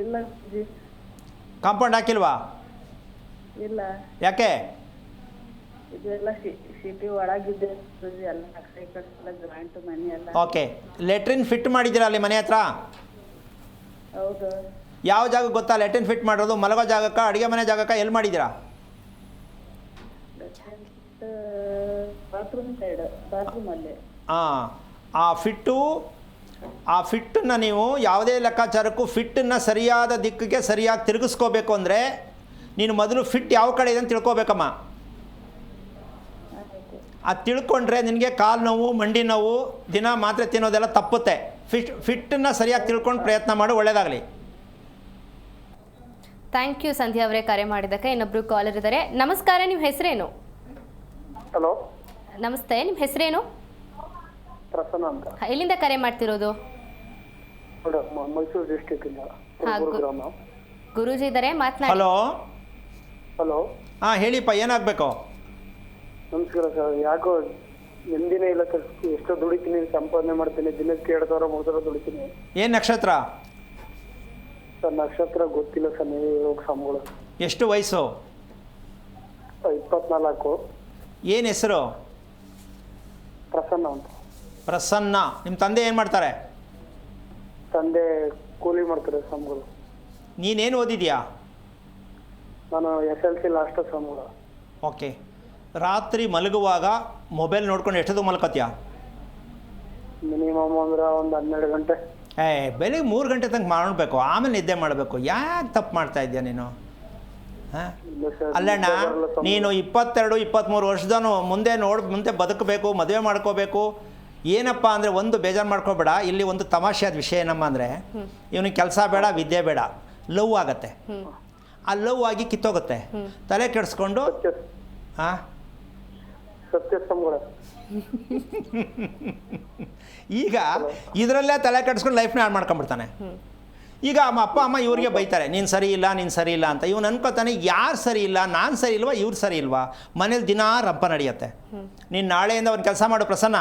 ಇಲ್ಲ. ಕಾಂಪೌಂಡ್ ಹಾಕಿಲ್ವಾ? ಇಲ್ಲ. ಯಾಕೆ? ಇದೆಲ್ಲ ಸಿಟಿ ಒಳಗಿದೆ ಎಲ್ಲ, ಜಾಯಿಂಟ್ ಮನೆ ಎಲ್ಲ. ಓಕೆ. ಲೆಟ್ರಿನ್ ಫಿಟ್ ಮಾಡಿದ್ದೀರಾ ಅಲ್ಲಿ ಮನೆ ಹತ್ರ? ಹೌದು. ಯಾವ ಜಾಗ ಗೊತ್ತಾ ಲೆಟ್ರಿನ್ ಫಿಟ್ ಮಾಡೋದು? ಮಲಗೋ ಜಾಗಕ್ಕ, ಅಡುಗೆ ಮನೆ ಜಾಗಕ್ಕ, ಎಲ್ಲಿ ಮಾಡಿದ್ದೀರಾ? ಬಾತ್ರೂಮ್ ಸೈಡ್, ಬಾತ್ರೂಮಲ್ಲಿ. ಹಾಂ. ಆ ಫಿಟ್ಟನ್ನು ನೀವು ಯಾವುದೇ ಲೆಕ್ಕಾಚಾರಕ್ಕೂ ಫಿಟ್ಟನ್ನು ಸರಿಯಾದ ದಿಕ್ಕಿಗೆ ಸರಿಯಾಗಿ ತಿರುಗಿಸ್ಕೋಬೇಕು ಅಂದರೆ ನೀನು ಮೊದಲು ಫಿಟ್ ಯಾವ ಕಡೆ ಇದೆ ಅಂತ ತಿಳ್ಕೊಬೇಕಮ್ಮ. ಅದು ತಿಳ್ಕೊಂಡ್ರೆ ನಿನಗೆ ಕಾಲು ನೋವು, ಮಂಡಿ ನೋವು, ದಿನ ಮಾತ್ರೆ ತಿನ್ನೋದೆಲ್ಲ ತಪ್ಪುತ್ತೆ. ಫಿಟ್ಟನ್ನು ಸರಿಯಾಗಿ ತಿಳ್ಕೊಂಡು ಪ್ರಯತ್ನ ಮಾಡು. ಒಳ್ಳೆಯದಾಗಲಿ. ಥ್ಯಾಂಕ್ ಯು ಸಂಧ್ಯಾ ಅವರೇ ಕರೆ ಮಾಡಿದ್ದಕ್ಕೆ. ಇನ್ನೊಬ್ರು ಕಾಲರ್ ಇದ್ದಾರೆ. ನಮಸ್ಕಾರ, ನಿಮ್ಮ ಹೆಸರೇನು? ಹಲೋ, ನಮಸ್ತೆ, ನಿಮ್ಮ ಹೆಸರೇನು? ಪ್ರಸನ್ನ ಅಂತ. ಎಲ್ಲಿಂದ ಕರೆ ಮಾಡ್ತಿರೋದು? ಮೈಸೂರು ಡಿಸ್ಟಿಕ್ ಇಂದ. ಗುರೂಜಿ ಇದ್ದಾರೆ, ಮಾತನಾಡಿ. ಹಲೋ. ಹಲೋ. ಹಾಂ, ಹೇಳಿಪ್ಪ, ಏನಾಗಬೇಕು? ನಮಸ್ಕಾರ ಸರ್. ಯಾಕೋ ನೆಮ್ಮದಿನೇ ಇಲ್ಲ ಸರ್. ಎಷ್ಟೋ ದುಡಿತೀನಿ, ಸಂಪಾದನೆ ಮಾಡ್ತೀನಿ, ದಿನಕ್ಕೆ 2,000 3,000 ದುಡಿತೀನಿ. ಏನು ನಕ್ಷತ್ರ? ಸರ್ ನಕ್ಷತ್ರ ಗೊತ್ತಿಲ್ಲ ಸರ್, ನೀವು ಹೇಳೋಕೆ ಸಂಬಳ. ಎಷ್ಟು ವಯಸ್ಸು? 24. ಏನು ಹೆಸರು? ಪ್ರಸನ್ನ ಅಂತ. ಪ್ರಸನ್ನ. ನಿಮ್ಮ ತಂದೆ ಏನು ಮಾಡ್ತಾರೆ? ತಂದೆ ಕೂಲಿ ಮಾಡ್ತಾರೆ ಸ್ವಾಮಿಗಳು. ನೀನೇನು ಓದಿದ್ಯಾ? ನಾನು SLC ಲಾಸ್ಟ್ ಸ್ವಾಮಿಗಳು. ಓಕೆ. ರಾತ್ರಿ ಮಲಗುವಾಗ ಮೊಬೈಲ್ ನೋಡ್ಕೊಂಡು ಎಷ್ಟೊತ್ತು ಮಲ್ಕೋತೀಯ? ಮಿನಿಮಮ್ ಅಂದ್ರೆ ಒಂದು 12 ಗಂಟೆ. ಬೆಳಿಗ್ಗೆ 3 ಗಂಟೆ ತನಕ ಮಾಡಬೇಕು, ಆಮೇಲೆ ನಿದ್ದೆ ಮಾಡಬೇಕು. ಯಾಕೆ ತಪ್ಪು ಮಾಡ್ತಾ ಇದೆಯಾ ನೀನು? ಹಾಂ, ಅಲ್ಲಣ್ಣ, ನೀನು 22-23 ವರ್ಷದವನು, ಮುಂದೆ ಬದುಕಬೇಕು, ಮದುವೆ ಮಾಡ್ಕೋಬೇಕು. ಏನಪ್ಪ ಅಂದರೆ ಒಂದು ಬೇಜಾರು ಮಾಡ್ಕೋಬೇಡ. ಇಲ್ಲಿ ಒಂದು ತಮಾಷೆಯಾದ ವಿಷಯ ಏನಮ್ಮ ಅಂದರೆ, ಇವನಿಗೆ ಕೆಲಸ ಬೇಡ, ವಿದ್ಯೆ ಬೇಡ, ಲವ್ ಆಗತ್ತೆ. ಆ ಲವ್ ಆಗಿ ಕಿತ್ತೋಗುತ್ತೆ, ತಲೆ ಕೆಡಿಸ್ಕೊಂಡು. ಹಾಂ, ಸತ್ಯ ಸ್ವಾಮಿಗಳೇ. ಈಗ ಇದರಲ್ಲೇ ತಲೆ ಕೆಡಿಸ್ಕೊಂಡು ಲೈಫ್ನ ಹಾಳು ಮಾಡ್ಕೊಂಡ್ಬಿಡ್ತಾನೆ. ಈಗ ಅಪ್ಪ ಅಮ್ಮ ಇವ್ರಿಗೆ ಬೈತಾರೆ, ನೀನು ಸರಿ ಇಲ್ಲ, ನೀನು ಸರಿ ಇಲ್ಲ ಅಂತ. ಇವನು ಅನ್ಕೋತಾನೆ, ಯಾರು ಸರಿ ಇಲ್ಲ, ನಾನು ಸರಿ ಇಲ್ವಾ, ಇವ್ರು ಸರಿ ಇಲ್ವಾ? ಮನೇಲಿ ದಿನಾ ರಂಪ ನಡೆಯುತ್ತೆ. ನೀನು ನಾಳೆಯಿಂದ ಒಂದು ಕೆಲಸ ಮಾಡು ಪ್ರಸನ್ನ.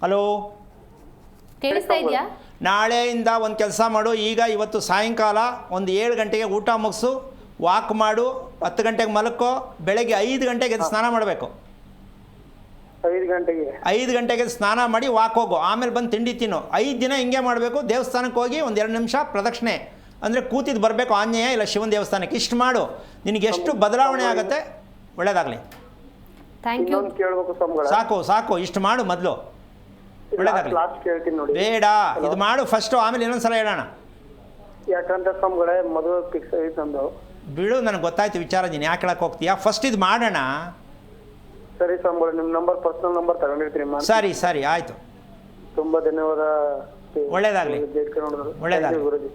ಹಲೋ, ಕೇಳಿಸ್ತಾ ಇದೆಯಾ? ನಾಳೆಯಿಂದ ಒಂದು ಕೆಲಸ ಮಾಡು. ಇವತ್ತು ಸಾಯಂಕಾಲ ಒಂದು 7 ಗಂಟೆಗೆ ಊಟ ಮುಗಿಸು, ವಾಕ್ ಮಾಡು, 10 ಗಂಟೆಗೆ ಮಲಕ್ಕೋ, ಬೆಳಗ್ಗೆ 5 ಗಂಟೆಗೆ ಎದ್ದು ಸ್ನಾನ ಮಾಡಬೇಕು. 5 ಗಂಟೆಗೆ ಸ್ನಾನ ಮಾಡಿ ವಾಕ್ ಹೋಗು, ಆಮೇಲೆ ಬಂದು ತಿಂಡಿ ತಿನ್ನು. 5 ದಿನ ಹಿಂಗೆ ಮಾಡಬೇಕು. ದೇವಸ್ಥಾನಕ್ಕೆ ಹೋಗಿ ಒಂದು 2 ನಿಮಿಷ ಪ್ರದಕ್ಷಿಣೆ, ಅಂದರೆ ಕೂತಿದ್ದು ಬರಬೇಕು, ಆಂಜನೇಯ ಇಲ್ಲ ಶಿವನ ದೇವಸ್ಥಾನಕ್ಕೆ. ಇಷ್ಟು ಮಾಡು, ನಿನಗೆ ಎಷ್ಟು ಬದಲಾವಣೆ ಆಗುತ್ತೆ. ಒಳ್ಳೇದಾಗಲಿ. Thank you. ಸಾಕು, ಇಷ್ಟು ಮಾಡು ಮೊದಲು. ಒಳ್ಳೇದಾಗಲಿ. ಬೇಡ, ಇದು ಮಾಡು ಫಸ್ಟು, ಆಮೇಲೆ ಇನ್ನೊಂದ್ಸಲ ಹೇಳೋಣ. ಯಾಕಂದ್ರೆ ಸ್ವಾಮಿಗಳೇ ಮದುವೆ ಫಿಕ್ಸ್ ಆಯ್ತು ನಂದು. ಬಿಡು, ನನಗೆ ಗೊತ್ತಾಯ್ತು ವಿಚಾರ, ನೀನು ಯಾಕೆ ಹೇಳಕ್ಕೆ ಹೋಗ್ತೀಯಾ? ಫಸ್ಟ್ ಇದು ಮಾಡೋಣ. ಸರಿ ಸ್ವಾಮಿಗಳೇ, ನಿಮ್ಮ ನಂಬರ್ ಪರ್ಸನಲ್ ನಂಬರ್ ತಗೊಂಡಿರ್ತೀನಿ. ಸರಿ ಆಯಿತು. ತುಂಬ ಧನ್ಯವಾದ. ಒಳ್ಳೇದಾಗಲಿ. ಗುರುಜಿ.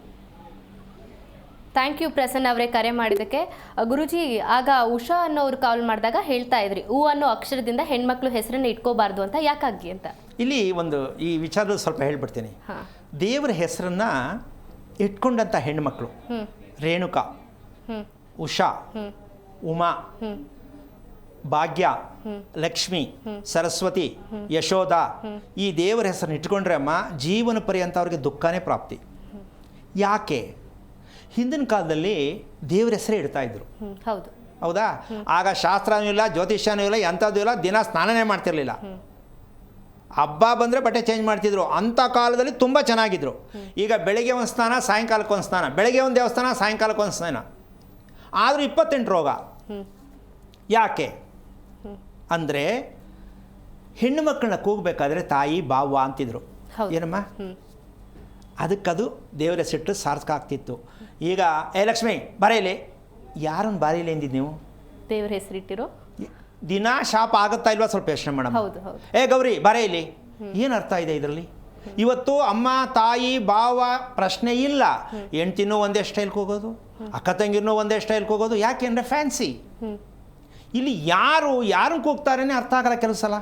ಥ್ಯಾಂಕ್ ಯು ಪ್ರಸನ್ನ ಅವರೇ ಕರೆ ಮಾಡಿದ್ದಕ್ಕೆ. ಗುರುಜಿ, ಆಗ ಉಷಾ ಅನ್ನೋರು ಕಾಲ್ ಮಾಡಿದಾಗ ಹೇಳ್ತಾ ಇದ್ರಿ, ಹೂ ಅನ್ನೋ ಅಕ್ಷರದಿಂದ ಹೆಣ್ಮಕ್ಳು ಹೆಸರನ್ನ ಇಟ್ಕೋಬಾರ್ದು ಅಂತ. ಯಾಕಾಗಿ ಅಂತ ಇಲ್ಲಿ ಈ ವಿಚಾರದಲ್ಲಿ ಸ್ವಲ್ಪ ಹೇಳ್ಬಿಡ್ತೀನಿ. ದೇವರ ಹೆಸರನ್ನ ಇಟ್ಕೊಂಡಂಥ ಹೆಣ್ಮಕ್ಳು ರೇಣುಕಾ, ಉಷಾ, ಉಮಾ, ಭಾಗ್ಯ, ಲಕ್ಷ್ಮಿ, ಸರಸ್ವತಿ, ಯಶೋಧ, ಈ ದೇವರ ಹೆಸರನ್ನು ಇಟ್ಕೊಂಡ್ರೆ ಅಮ್ಮ ಜೀವನ ಪರ್ಯಂತ ಅವ್ರಿಗೆ ದುಃಖನೇ ಪ್ರಾಪ್ತಿ. ಯಾಕೆ? ಹಿಂದಿನ ಕಾಲದಲ್ಲಿ ದೇವ್ರ ಹೆಸರೇ ಇಡ್ತಾ ಇದ್ರು. ಹೌದಾ? ಆಗ ಶಾಸ್ತ್ರನೂ ಇಲ್ಲ, ಜ್ಯೋತಿಷ್ಯನೂ ಇಲ್ಲ, ಎಂಥದ್ದು ಇಲ್ಲ, ದಿನ ಸ್ನಾನನೇ ಮಾಡ್ತಿರ್ಲಿಲ್ಲ. ಹಬ್ಬ ಬಂದರೆ ಬಟ್ಟೆ ಚೇಂಜ್ ಮಾಡ್ತಿದ್ರು. ಅಂಥ ಕಾಲದಲ್ಲಿ ತುಂಬ ಚೆನ್ನಾಗಿದ್ರು. ಈಗ ಬೆಳಗ್ಗೆ ಒಂದು ಸ್ನಾನ, ಸಾಯಂಕಾಲಕ್ಕೆ ಒಂದು ಸ್ನಾನ, ಬೆಳಗ್ಗೆ ಒಂದು ದೇವಸ್ಥಾನ, ಸಾಯಂಕಾಲಕ್ಕೆ ಒಂದು ಸ್ನಾನ, ಆದರೂ 28 ರೋಗ. ಯಾಕೆ ಅಂದರೆ ಹೆಣ್ಣು ಮಕ್ಕಳನ್ನ ಕೂಗಬೇಕಾದ್ರೆ ತಾಯಿ ಬಾವ ಅಂತಿದ್ರು. ಏನಮ್ಮ? ಅದಕ್ಕದು ದೇವರ ಸಿಟ್ಟು ಸಾರ್ಥಕ ಆಗ್ತಿತ್ತು. ಈಗ ಲಕ್ಷ್ಮಿ ಬಾರೇಲಿ, ಯಾರನ್ನು ಬಾರೇಲಿ ಎಂದಿದ್ದು ನೀವು? ದೇವರ ಹೆಸರಿಟ್ಟಿರೋ ದಿನ ಶಾಪ ಆಗುತ್ತಾ ಇಲ್ವಾ? ಸ್ವಲ್ಪ ಯೋಚನೆ ಮಾಡೋಣ. ಗೌರಿ ಬಾರೇ ಇಲ್ಲಿ. ಏನು ಅರ್ಥ ಇದೆ ಇದರಲ್ಲಿ? ಇವತ್ತು ಅಮ್ಮ ತಾಯಿ ಭಾವ ಪ್ರಶ್ನೆ ಇಲ್ಲ. ಹೆಂಡ್ತಿನೂ ಒಂದೇ ಸ್ಟೈಲ್ಗೆ ಹೋಗೋದು, ಅಕ್ಕ ತಂಗಿನೂ ಒಂದೇ ಸ್ಟೈಲ್ಗೆ ಹೋಗೋದು. ಯಾಕೆ ಅಂದರೆ ಫ್ಯಾನ್ಸಿ. ಇಲ್ಲಿ ಯಾರನ್ನು ಕೂಗ್ತಾರೇನೆ ಅರ್ಥ ಆಗಲ್ಲ ಕೆಲವು ಸಲ.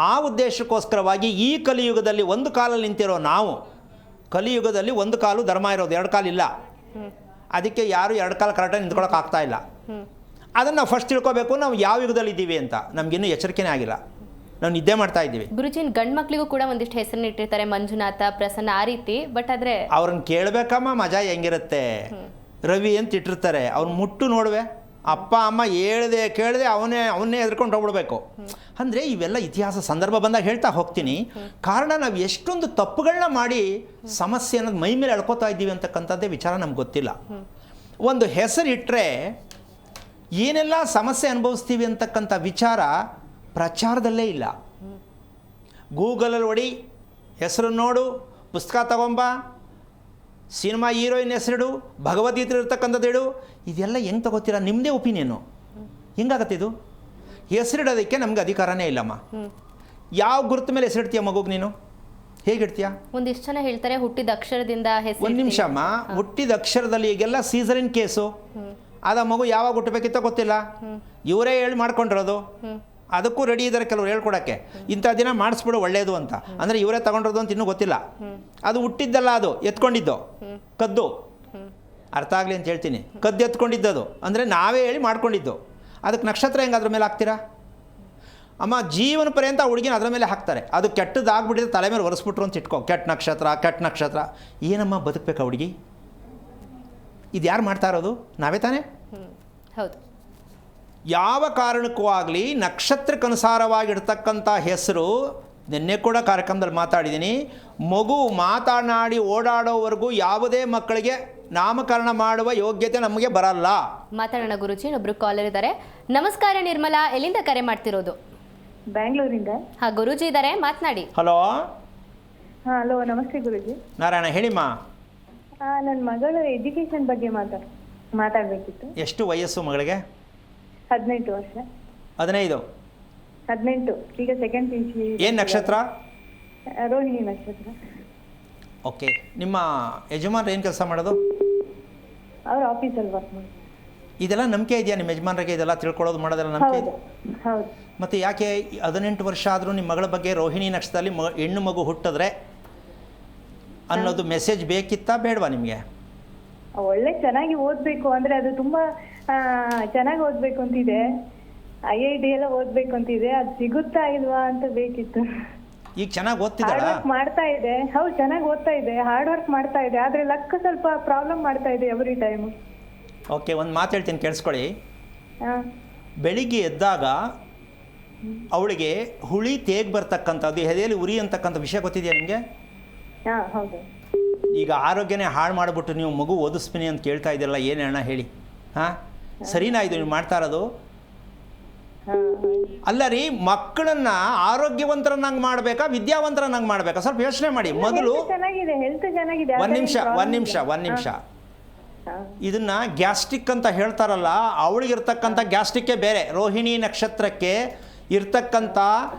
ಆ ಉದ್ದೇಶಕ್ಕೋಸ್ಕರವಾಗಿ ಈ ಕಲಿಯುಗದಲ್ಲಿ ಒಂದು ಕಾಲಲ್ಲಿ ನಿಂತಿರೋ ನಾವು, ಕಲಿಯುಗದಲ್ಲಿ ಒಂದು ಕಾಲು ಧರ್ಮ ಇರೋದು, 2 ಕಾಲಿಲ್ಲ. ಅದಕ್ಕೆ ಯಾರು 2 ಕಾಲು ಕರೆಕ್ಟಾಗಿ ನಿಂತ್ಕೊಳ್ಳೋಕೆ ಆಗ್ತಾ ಇಲ್ಲ. ಅದನ್ನು ನಾವು ಫಸ್ಟ್ ತಿಳ್ಕೊಬೇಕು, ನಾವು ಯಾವ ಯುಗದಲ್ಲಿ ಇದ್ದೀವಿ ಅಂತ. ನಮಗಿನ್ನೂ ಎಚ್ಚರಿಕೆನೇ ಆಗಿಲ್ಲ, ನಾವು ನಿದ್ದೆ ಮಾಡ್ತಾ ಇದ್ದೀವಿ. ಗುರುಜಿನ್ ಗಂಡು ಮಕ್ಕಳಿಗೂ ಕೂಡ ಒಂದಿಷ್ಟು ಹೆಸರನ್ನ ಇಟ್ಟಿರ್ತಾರೆ, ಮಂಜುನಾಥ, ಪ್ರಸನ್ನ, ಆ ರೀತಿ. ಬಟ್ ಆದರೆ ಅವ್ರನ್ನ ಕೇಳಬೇಕಮ್ಮ, ಮಜಾ ಹೆಂಗಿರುತ್ತೆ. ರವಿ ಅಂತ ಇಟ್ಟಿರ್ತಾರೆ, ಅವ್ನು ಮುಟ್ಟು ನೋಡುವೆ, ಅಪ್ಪ ಅಮ್ಮ ಹೇಳ್ದೆ ಕೇಳದೆ ಅವನ್ನೇ ಎದ್ಕೊಂಡು ಹೋಗ್ಬಿಡ್ಬೇಕು. ಅಂದರೆ ಇವೆಲ್ಲ ಇತಿಹಾಸ ಸಂದರ್ಭ ಬಂದಾಗ ಹೇಳ್ತಾ ಹೋಗ್ತೀನಿ. ಕಾರಣ ನಾವು ಎಷ್ಟೊಂದು ತಪ್ಪುಗಳನ್ನ ಮಾಡಿ ಸಮಸ್ಯೆ ಅನ್ನೋದು ಮೈ ಮೇಲೆ ಎಳ್ಕೊತಾ ಇದ್ದೀವಿ ಅಂತಕ್ಕಂಥದ್ದೇ ವಿಚಾರ ನಮ್ಗೆ ಗೊತ್ತಿಲ್ಲ. ಒಂದು ಹೆಸರಿಟ್ಟರೆ ಏನೆಲ್ಲ ಸಮಸ್ಯೆ ಅನುಭವಿಸ್ತೀವಿ ಅಂತಕ್ಕಂಥ ವಿಚಾರ ಪ್ರಚಾರದಲ್ಲೇ ಇಲ್ಲ. ಗೂಗಲಲ್ಲಿ ಹೊಡಿ, ಹೆಸರು ನೋಡು, ಪುಸ್ತಕ ತಗೊಂಬ, ಸಿನಿಮಾ ಹೀರೋಯಿನ್ ಹೆಸರಿಡು, ಭಗವದ್ಗೀತೆ ಇರ್ತಕ್ಕಂಥದ್ದು ಇಡು. ಇದೆಲ್ಲ ಹೆಂಗೆ ತಗೋತೀರಾ? ನಿಮ್ಮದೇ ಒಪಿನಿಯನು. ಹೆಂಗಾಗತ್ತೆ ಇದು? ಹೆಸರಿಡೋದಕ್ಕೆ ನಮ್ಗೆ ಅಧಿಕಾರನೇ ಇಲ್ಲಮ್ಮ. ಯಾವ ಗುರುತು ಮೇಲೆ ಹೆಸರಿಡ್ತೀಯ ಮಗುಗೆ ನೀನು? ಹೇಗಿಡ್ತೀಯ? ಒಂದಿಷ್ಟು ಜನ ಹೇಳ್ತಾರೆ ಹುಟ್ಟಿದ ಅಕ್ಷರದಿಂದ ಹೆಸರು. ಒಂದು ನಿಮಿಷ ಅಮ್ಮ, ಹುಟ್ಟಿದ ಅಕ್ಷರದಲ್ಲಿ ಈಗೆಲ್ಲ ಸೀಸರಿನ್ ಕೇಸು. ಅದ ಮಗು ಯಾವಾಗ ಹುಟ್ಟಬೇಕಿತ್ತೋ ಗೊತ್ತಿಲ್ಲ, ಇವರೇ ಹೇಳಿ ಮಾಡ್ಕೊಂಡಿರೋದು. ಅದಕ್ಕೂ ರೆಡಿ ಇದ್ದಾರೆ ಕೆಲವ್ರು ಹೇಳ್ಕೊಡೋಕ್ಕೆ, ಇಂಥ ದಿನ ಮಾಡಿಸ್ಬಿಡು ಒಳ್ಳೆಯದು ಅಂತ. ಅಂದರೆ ಇವರೇ ತಗೊಂಡಿರೋದು ಅಂತ ಇನ್ನೂ ಗೊತ್ತಿಲ್ಲ. ಅದು ಹುಟ್ಟಿದ್ದಲ್ಲ, ಅದು ಎತ್ಕೊಂಡಿದ್ದು, ಕದ್ದು. ಅರ್ಥ ಆಗಲಿ ಅಂತ ಹೇಳ್ತೀನಿ. ಕದ್ದು ಎತ್ಕೊಂಡಿದ್ದದು ಅಂದರೆ ನಾವೇ ಹೇಳಿ ಮಾಡ್ಕೊಂಡಿದ್ದು. ಅದಕ್ಕೆ ನಕ್ಷತ್ರ ಹೆಂಗೆ ಅದ್ರ ಮೇಲೆ ಹಾಕ್ತೀರಾ ಅಮ್ಮ? ಜೀವನ ಪರ್ಯಂತ ಹುಡುಗಿನ ಅದ್ರ ಮೇಲೆ ಹಾಕ್ತಾರೆ. ಅದು ಕೆಟ್ಟದಾಗ್ಬಿಟ್ಟಿದ್ರೆ ತಲೆ ಮೇಲೆ ಒರೆಸ್ಬಿಟ್ರು ಅಂತ ಇಟ್ಕೋ. ಕೆಟ್ಟ ನಕ್ಷತ್ರ ಏನಮ್ಮ ಬದುಕಬೇಕಾ ಹುಡುಗಿ? ಇದು ಯಾರು ಮಾಡ್ತಾ ಇರೋದು? ನಾವೇ ತಾನೇ. ಹೌದು. ಯಾವ ಕಾರಣಕ್ಕೂ ಆಗಲಿ ನಕ್ಷತ್ರಕ್ಕನುಸಾರವಾಗಿರ್ತಕ್ಕಂಥ ಹೆಸರು ನಿನ್ನೆ ಕೂಡ ಕಾರ್ಯಕ್ರಮದಲ್ಲಿ ಮಾತಾಡಿದ್ದೀನಿ. ಮಗು ಮಾತನಾಡಿ ಓಡಾಡೋವರೆಗೂ ಯಾವುದೇ ಮಕ್ಕಳಿಗೆ ನಾಮಕರಣ ಮಾಡುವ ಯೋಗ್ಯತೆ ನಮಗೆ ಬರಲ್ಲ. ಮಾತಾಡೋಣ ಗುರುಜಿ. ಇನ್ನೊಬ್ರು ಕಾಲರ್ ಇದ್ದಾರೆ. ನಮಸ್ಕಾರ ನಿರ್ಮಲಾ, ಎಲ್ಲಿಂದ ಕರೆ ಮಾಡ್ತಿರೋದು? ಬ್ಯಾಂಗ್ಳೂರಿಂದ. ಹಾ, ಗುರುಜಿ ಇದ್ದಾರೆ, ಮಾತನಾಡಿ. ಹಲೋ. ಹಾಂ, ಹಲೋ, ನಮಸ್ತೆ ಗುರುಜಿ. ನಾರಾಯಣ, ಹೇಳಿಮ್ಮ. ನನ್ನ ಮಗಳು ಎಜುಕೇಶನ್ ಬಗ್ಗೆ ಮಾತಾಡಬೇಕಿತ್ತು. ಎಷ್ಟು ವಯಸ್ಸು ಮಗಳಿಗೆ? 18 ವರ್ಷ. 15. 18, ಈಗ ಸೆಕೆಂಡ್ PUC. ಏನು ನಕ್ಷತ್ರ? ರೋಹಿಣಿ ನಕ್ಷತ್ರ. ಓಕೆ. ನಿಮ್ಮ ಯಜಮಾನ್ರು ಏನು ಕೆಲಸ ಮಾಡೋದು? ಅವ್ರು ಆಫೀಸಲ್ಲಿ ವರ್ಕ್ ಮಾಡ್ತಾರೆ. ಇದೆಲ್ಲ ನಂಬಿಕೆ ಇದೆಯಾ ನಿಮ್ಮ ಯಜಮಾನ್ರಿಗೆ? ಇದೆಲ್ಲ ತಿಳ್ಕೊಳ್ಳೋದು ಮಾಡೋದೆಲ್ಲ ನಂಬಿಕೆ ಇದೆ? ಹೌದು. ಮತ್ತು ಯಾಕೆ 18 ವರ್ಷ ಆದರೂ ನಿಮ್ಮ ಮಗಳ ಬಗ್ಗೆ ರೋಹಿಣಿ ನಕ್ಷತ್ರದಲ್ಲಿ ಹೆಣ್ಣು ಮಗು ಹುಟ್ಟಿದ್ರೆ ಅನ್ನೋದು ಮೆಸೇಜ್ ಬೇಕಿತ್ತಾ ಬೇಡವಾ ನಿಮಗೆ? ಒಳ್ಳೆ ಚೆನ್ನಾಗಿ ಓದಬೇಕು ಅಂದರೆ ಅದು ತುಂಬ ಚೆನ್ನಾಗಿ ಓದಬೇಕು ಅಂತಿದೆ. IIT ಎಲ್ಲ ಓದಬೇಕು ಅಂತಿದೆ. ಅದು ಸಿಗುತ್ತಾ ಇಲ್ವಾ ಅಂತ ಬೇಕಿತ್ತು. ಈಗ ಚೆನ್ನಾಗಿ ಹಾರ್ಡ್ ಓದ್ತಿದ್ದಾರಾ? ವರ್ಕ್ ಮಾಡ್ತಾ ಇದೆ. ಹೌದು, ಚೆನ್ನಾಗಿ ಓದ್ತಾ ಇದೆ, ಹಾರ್ಡ್ ವರ್ಕ್ ಮಾಡ್ತಾ ಇದೆ. ಆದರೆ ಲಕ್ ಸ್ವಲ್ಪ ಪ್ರಾಬ್ಲಮ್ ಮಾಡ್ತಾ ಇದೆ ಎವ್ರಿ ಟೈಮು. ಓಕೆ, ಒಂದು ಮಾತು ಹೇಳ್ತೀನಿ ಕೇಳಿಸ್ಕೊಳ್ಳಿ. ಹಾಂ. ಬೆಳಿಗ್ಗೆ ಎದ್ದಾಗ ಅವಳಿಗೆ ಹುಳಿ ತೇಗ್ ಬರ್ತಕ್ಕಂಥದ್ದು, ಎದೆಯಲ್ಲಿ ಉರಿ ಅಂತಕ್ಕಂಥ ವಿಷಯ ಗೊತ್ತಿದೆಯಾ ನಿಮಗೆ? ಹಾಂ, ಹೌದು. ಈಗ ಆರೋಗ್ಯನೇ ಹಾಳು ಮಾಡಿಬಿಟ್ಟು ನೀವು ಮಗು ಓದಿಸ್ತೀನಿ ಅಂತ ಕೇಳ್ತಾ ಇದ್ದೀರಲ್ಲ, ಏನು ಅಣ್ಣ ಹೇಳಿ? ಹಾಂ, ಸರಿನಾ ಇದು ನೀವು ಮಾಡ್ತಾ ಇರೋದು? ಅಲ್ಲ ರೀ, ಮಕ್ಕಳನ್ನ ಆರೋಗ್ಯವಂತರನ್ನಾಗಿ ಮಾಡಬೇಕಾ ವಿದ್ಯಾವಂತರನ್ನಾಗಿ ಮಾಡಬೇಕಾ? ಸ್ವಲ್ಪ ಯೋಚನೆ ಮಾಡಿ ಮೊದಲು. ಚೆನ್ನಾಗಿದೆ, ಹೆಲ್ತ್ ಚೆನ್ನಾಗಿದೆ. ಒಂದು ನಿಮಿಷ. ಇದನ್ನ ಗ್ಯಾಸ್ಟ್ರಿಕ್ ಅಂತ ಹೇಳ್ತಾರಲ್ಲ, ಅವಳಿಗಿರ್ತಕ್ಕಂಥ ಗ್ಯಾಸ್ಟ್ರಿಕ್ಕೇ ಬೇರೆ. ರೋಹಿಣಿ ನಕ್ಷತ್ರಕ್ಕೆ ಇರ್ತಕ್ಕಂಥ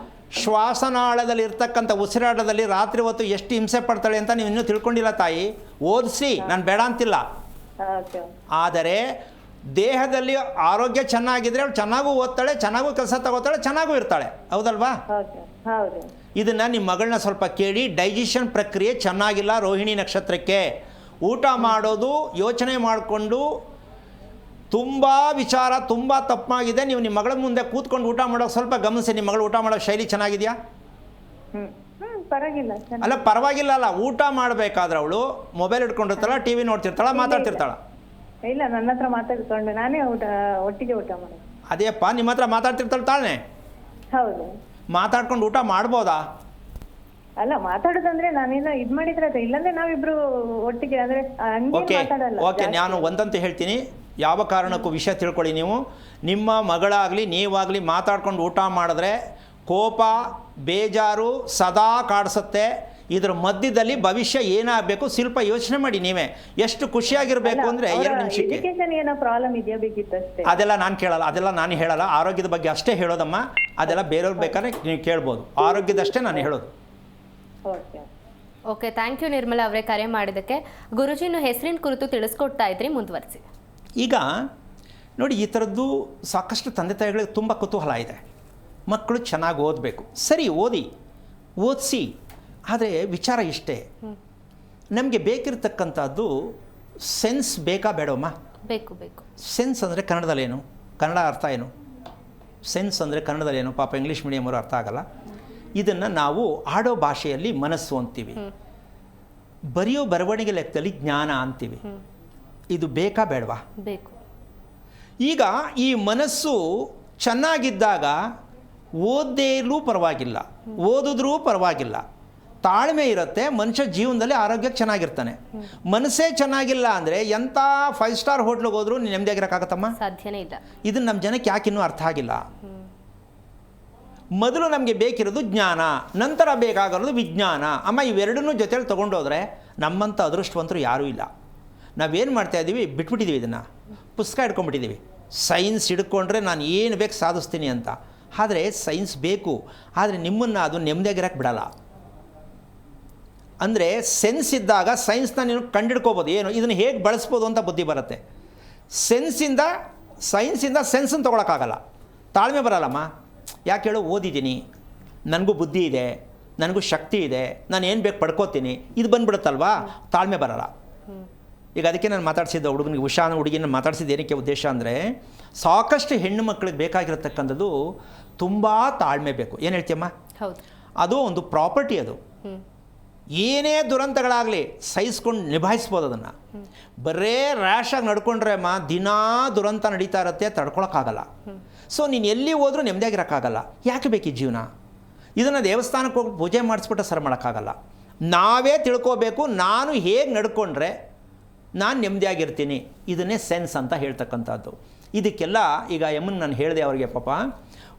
ಶ್ವಾಸನಾಳದಲ್ಲಿ ಇರ್ತಕ್ಕಂಥ ಉಸಿರಾಟದಲ್ಲಿ ರಾತ್ರಿ ಹೊತ್ತು ಎಷ್ಟು ಹಿಂಸೆ ಪಡ್ತಾಳೆ ಅಂತ ನೀವು ಇನ್ನೂ ತಿಳ್ಕೊಂಡಿಲ್ಲ ತಾಯಿ. ಓದಿಸಿ, ನಾನು ಬೇಡ ಅಂತಿಲ್ಲ. ಆದರೆ ದೇಹದಲ್ಲಿ ಆರೋಗ್ಯ ಚೆನ್ನಾಗಿದ್ರೆ ಅವಳು ಚೆನ್ನಾಗೂ ಓದ್ತಾಳೆ, ಚೆನ್ನಾಗೂ ಕೆಲಸ ತಗೋತಾಳೆ, ಚೆನ್ನಾಗೂ ಇರ್ತಾಳೆ. ಹೌದಲ್ವಾ? ಇದನ್ನು ನಿಮ್ಮ ಮಗಳನ್ನ ಸ್ವಲ್ಪ ಕೇಳಿ. ಡೈಜೆಷನ್ ಪ್ರಕ್ರಿಯೆ ಚೆನ್ನಾಗಿಲ್ಲ ರೋಹಿಣಿ ನಕ್ಷತ್ರಕ್ಕೆ. ಊಟ ಮಾಡೋದು ಯೋಚನೆ ಮಾಡಿಕೊಂಡು ತುಂಬ ವಿಚಾರ ತುಂಬ ತಪ್ಪಾಗಿದೆ. ನೀವು ನಿಮ್ಮ ಮಗಳ ಮುಂದೆ ಕೂತ್ಕೊಂಡು ಊಟ ಮಾಡೋಕೆ ಸ್ವಲ್ಪ ಗಮನಿಸಿ. ನಿಮ್ಮ ಮಗಳು ಊಟ ಮಾಡೋ ಶೈಲಿ ಚೆನ್ನಾಗಿದೆಯಾ? ಅಲ್ಲ, ಪರವಾಗಿಲ್ಲ ಅಲ್ಲ. ಊಟ ಮಾಡಬೇಕಾದ್ರೆ ಅವಳು ಮೊಬೈಲ್ ಇಟ್ಕೊಂಡಿರ್ತಾಳ, TV ನೋಡ್ತಿರ್ತಾಳ, ಮಾತಾಡ್ತಿರ್ತಾಳ? ಇಲ್ಲ, ನನ್ನ ಹತ್ರ ಮಾತಾಡ್ಕೊಂಡು ನಾನೇ ಒಟ್ಟಿಗೆ ಊಟ ಮಾಡೋದು. ಅದೇಪ್ಪ, ನಿಮ್ಮ ಹತ್ರ ಮಾತಾಡ್ತಿರ್ತಾಳೆ ತಾನೆ? ಹೌದು. ಮಾತಾಡ್ಕೊಂಡು ಊಟ ಮಾಡ್ಬೋದಾ? ಅಲ್ಲ, ಮಾತಾಡೋದಂದ್ರೆ ನಾನೇನೋ ಇದು ಮಾಡಿದ್ರೆ ಅದು, ಇಲ್ಲಾಂದ್ರೆ ನಾವಿಬ್ರು ಒಟ್ಟಿಗೆ ಅಂದ್ರೆ ಓಕೆ, ನಾನು ಒಂದಂತ ಹೇಳ್ತೀನಿ. ಯಾವ ಕಾರಣಕ್ಕೂ ವಿಷಯ ತಿಳ್ಕೊಳ್ಳಿ ನೀವು. ನಿಮ್ಮ ಮಗಳಾಗಲಿ ನೀವಾಗಲಿ ಮಾತಾಡ್ಕೊಂಡು ಊಟ ಮಾಡಿದ್ರೆ ಕೋಪ ಬೇಜಾರು ಸದಾ ಕಾಡಿಸುತ್ತೆ. ಇದರ ಮಧ್ಯದಲ್ಲಿ ಭವಿಷ್ಯ ಏನಾಗಬೇಕು ಸ್ವಲ್ಪ ಯೋಚನೆ ಮಾಡಿ. ನೀವೇ ಎಷ್ಟು ಖುಷಿಯಾಗಿರ್ಬೇಕು ಅಂದರೆ 2 ನಿಮಿಷಕ್ಕೆ ಅದೆಲ್ಲ ನಾನು ಕೇಳಲ್ಲ, ಅದೆಲ್ಲ ನಾನು ಹೇಳಲ್ಲ. ಆರೋಗ್ಯದ ಬಗ್ಗೆ ಅಷ್ಟೇ ಹೇಳೋದಮ್ಮ. ಅದೆಲ್ಲ ಬೇರೆಯವ್ರು ಬೇಕಾದ್ರೆ ನೀವು ಕೇಳ್ಬೋದು. ಆರೋಗ್ಯದಷ್ಟೇ ನಾನು ಹೇಳೋದು. ಓಕೆ, ಥ್ಯಾಂಕ್ ಯು ನಿರ್ಮಲಾ ಅವರೇ ಕರೆ ಮಾಡಿದ್ದಕ್ಕೆ. ಗುರುಜಿನ ಹೆಸರಿನ ಕುರಿತು ತಿಳಿಸ್ಕೊಡ್ತಾ ಇದ್ರಿ, ಮುಂದುವರಿಸಿ. ಈಗ ನೋಡಿ, ಈ ಥರದ್ದು ಸಾಕಷ್ಟು ತಂದೆ ತಾಯಿಗಳಿಗೆ ತುಂಬ ಕುತೂಹಲ ಇದೆ. ಮಕ್ಕಳು ಚೆನ್ನಾಗಿ ಓದಬೇಕು. ಸರಿ, ಓದಿಸಿ. ಆದರೆ ವಿಚಾರ ಇಷ್ಟೇ, ನಮಗೆ ಬೇಕಿರತಕ್ಕಂಥದ್ದು ಸೆನ್ಸ್ ಬೇಕಾ ಬೇಡಮ್ಮ? ಬೇಕು. ಸೆನ್ಸ್ ಅಂದರೆ ಕನ್ನಡದಲ್ಲೇನು? ಕನ್ನಡ ಅರ್ಥ ಏನು? ಸೆನ್ಸ್ ಅಂದರೆ ಕನ್ನಡದಲ್ಲೇನು? ಪಾಪ ಇಂಗ್ಲೀಷ್ ಮೀಡಿಯಮವರು ಅರ್ಥ ಆಗಲ್ಲ. ಇದನ್ನು ನಾವು ಆಡೋ ಭಾಷೆಯಲ್ಲಿ ಮನಸ್ಸು ಅಂತೀವಿ, ಬರೆಯೋ ಬರವಣಿಗೆ ಲೆಕ್ಕದಲ್ಲಿ ಜ್ಞಾನ ಅಂತೀವಿ. ಇದು ಬೇಕಾ ಬೇಡವಾ? ಬೇಕು. ಈಗ ಈ ಮನಸ್ಸು ಚೆನ್ನಾಗಿದ್ದಾಗ ಓದದೇ ಇರಲೂ ಪರವಾಗಿಲ್ಲ, ಓದಿದ್ರೂ ಪರವಾಗಿಲ್ಲ, ತಾಳ್ಮೆ ಇರುತ್ತೆ. ಮನುಷ್ಯ ಜೀವನದಲ್ಲಿ ಆರೋಗ್ಯಕ್ಕೆ ಚೆನ್ನಾಗಿರ್ತಾನೆ. ಮನಸ್ಸೇ ಚೆನ್ನಾಗಿಲ್ಲ ಅಂದರೆ ಎಂಥ 5 ಸ್ಟಾರ್ ಹೋಟ್ಲಿಗೆ ಹೋದ್ರೂ ನೆಮ್ಮದಿಯಾಗಿರೋಕ್ಕಾಗತ್ತಮ್ಮ? ಸಾಧ್ಯನೇ ಇಲ್ಲ. ಇದನ್ನು ನಮ್ಮ ಜನಕ್ಕೆ ಯಾಕೆ ಇನ್ನೂ ಅರ್ಥ ಆಗಿಲ್ಲ? ಮೊದಲು ನಮಗೆ ಬೇಕಿರೋದು ಜ್ಞಾನ, ನಂತರ ಬೇಕಾಗಿರೋದು ವಿಜ್ಞಾನ. ಅಮ್ಮ, ಇವೆರಡನ್ನೂ ಜೊತೆಲಿ ತೊಗೊಂಡೋದ್ರೆ ನಮ್ಮಂಥ ಅದೃಷ್ಟವಂತರು ಯಾರೂ ಇಲ್ಲ. ನಾವೇನು ಮಾಡ್ತಾಯಿದ್ದೀವಿ, ಬಿಟ್ಬಿಟ್ಟಿದ್ದೀವಿ. ಇದನ್ನು ಪುಸ್ತಕ ಹಿಡ್ಕೊಂಡ್ಬಿಟ್ಟಿದ್ದೀವಿ. ಸೈನ್ಸ್ ಹಿಡ್ಕೊಂಡ್ರೆ ನಾನು ಏನು ಬೇಕು ಸಾಧಿಸ್ತೀನಿ ಅಂತ. ಆದರೆ ಸೈನ್ಸ್ ಬೇಕು, ಆದರೆ ನಿಮ್ಮನ್ನು ಅದು ನೆಮ್ಮದಿಯಾಗಿರೋಕ್ಕೆ ಬಿಡಲ್ಲ. ಅಂದರೆ ಸೆನ್ಸ್ ಇದ್ದಾಗ ಸೈನ್ಸ್ನ ನೀನು ಕಂಡಿಡ್ಕೋಬೋದು. ಏನು ಇದನ್ನು ಹೇಗೆ ಬಳಸ್ಬೋದು ಅಂತ ಬುದ್ಧಿ ಬರುತ್ತೆ. ಸೈನ್ಸಿಂದ ಸೆನ್ಸನ್ನು ತೊಗೊಳಕ್ಕಾಗಲ್ಲ. ತಾಳ್ಮೆ ಬರಲ್ಲಮ್ಮ. ಯಾಕೆ ಹೇಳು? ಓದಿದ್ದೀನಿ, ನನಗೂ ಬುದ್ಧಿ ಇದೆ, ನನಗೂ ಶಕ್ತಿ ಇದೆ, ನಾನು ಏನು ಬೇಕು ಪಡ್ಕೋತೀನಿ, ಇದು ಬಂದ್ಬಿಡುತ್ತಲ್ವಾ? ತಾಳ್ಮೆ ಬರಲ್ಲ. ಈಗ ಅದಕ್ಕೆ ನಾನು ಮಾತಾಡ್ಸಿದ್ದೆ ಹುಡುಗನಿಗೆ, ಹುಡುಗಿನ ಮಾತಾಡ್ಸಿದ್ದು ಏನಕ್ಕೆ ಉದ್ದೇಶ ಅಂದರೆ, ಸಾಕಷ್ಟು ಹೆಣ್ಣು ಮಕ್ಕಳಿಗೆ ಬೇಕಾಗಿರತಕ್ಕಂಥದ್ದು ತುಂಬ ತಾಳ್ಮೆ ಬೇಕು. ಏನು ಹೇಳ್ತೀಯಮ್ಮ? ಹೌದು. ಅದು ಒಂದು ಪ್ರಾಪರ್ಟಿ. ಅದು ಏನೇ ದುರಂತಗಳಾಗಲಿ ಸಹಿಸ್ಕೊಂಡು ನಿಭಾಯಿಸ್ಬೋದು ಅದನ್ನು. ಬರೇ ರ್ಯಾಶಾಗಿ ನಡ್ಕೊಂಡ್ರೆ ಅಮ್ಮ ದಿನಾ ದುರಂತ ನಡೀತಾ ಇರುತ್ತೆ, ತಡ್ಕೊಳಕ್ಕಾಗಲ್ಲ. ಸೊ ನೀನು ಎಲ್ಲಿ ಹೋದ್ರೂ ನೆಮ್ಮದಿಯಾಗಿರೋಕ್ಕಾಗಲ್ಲ. ಯಾಕೆ ಬೇಕು ಈ ಜೀವನ? ಇದನ್ನು ದೇವಸ್ಥಾನಕ್ಕೆ ಹೋಗಿ ಪೂಜೆ ಮಾಡಿಸ್ಬಿಟ್ಟು ಸರ್ ಮಾಡೋಕ್ಕಾಗಲ್ಲ. ನಾವೇ ತಿಳ್ಕೋಬೇಕು, ನಾನು ಹೇಗೆ ನಡ್ಕೊಂಡ್ರೆ ನಾನು ನೆಮ್ಮದಿಯಾಗಿರ್ತೀನಿ. ಇದನ್ನೇ ಸೆನ್ಸ್ ಅಂತ ಹೇಳ್ತಕ್ಕಂಥದ್ದು. ಇದಕ್ಕೆಲ್ಲ ಈಗ ಎಮ್ಮನ್ ನಾನು ಹೇಳಿದೆ ಅವರಿಗೆ, ಪಾಪ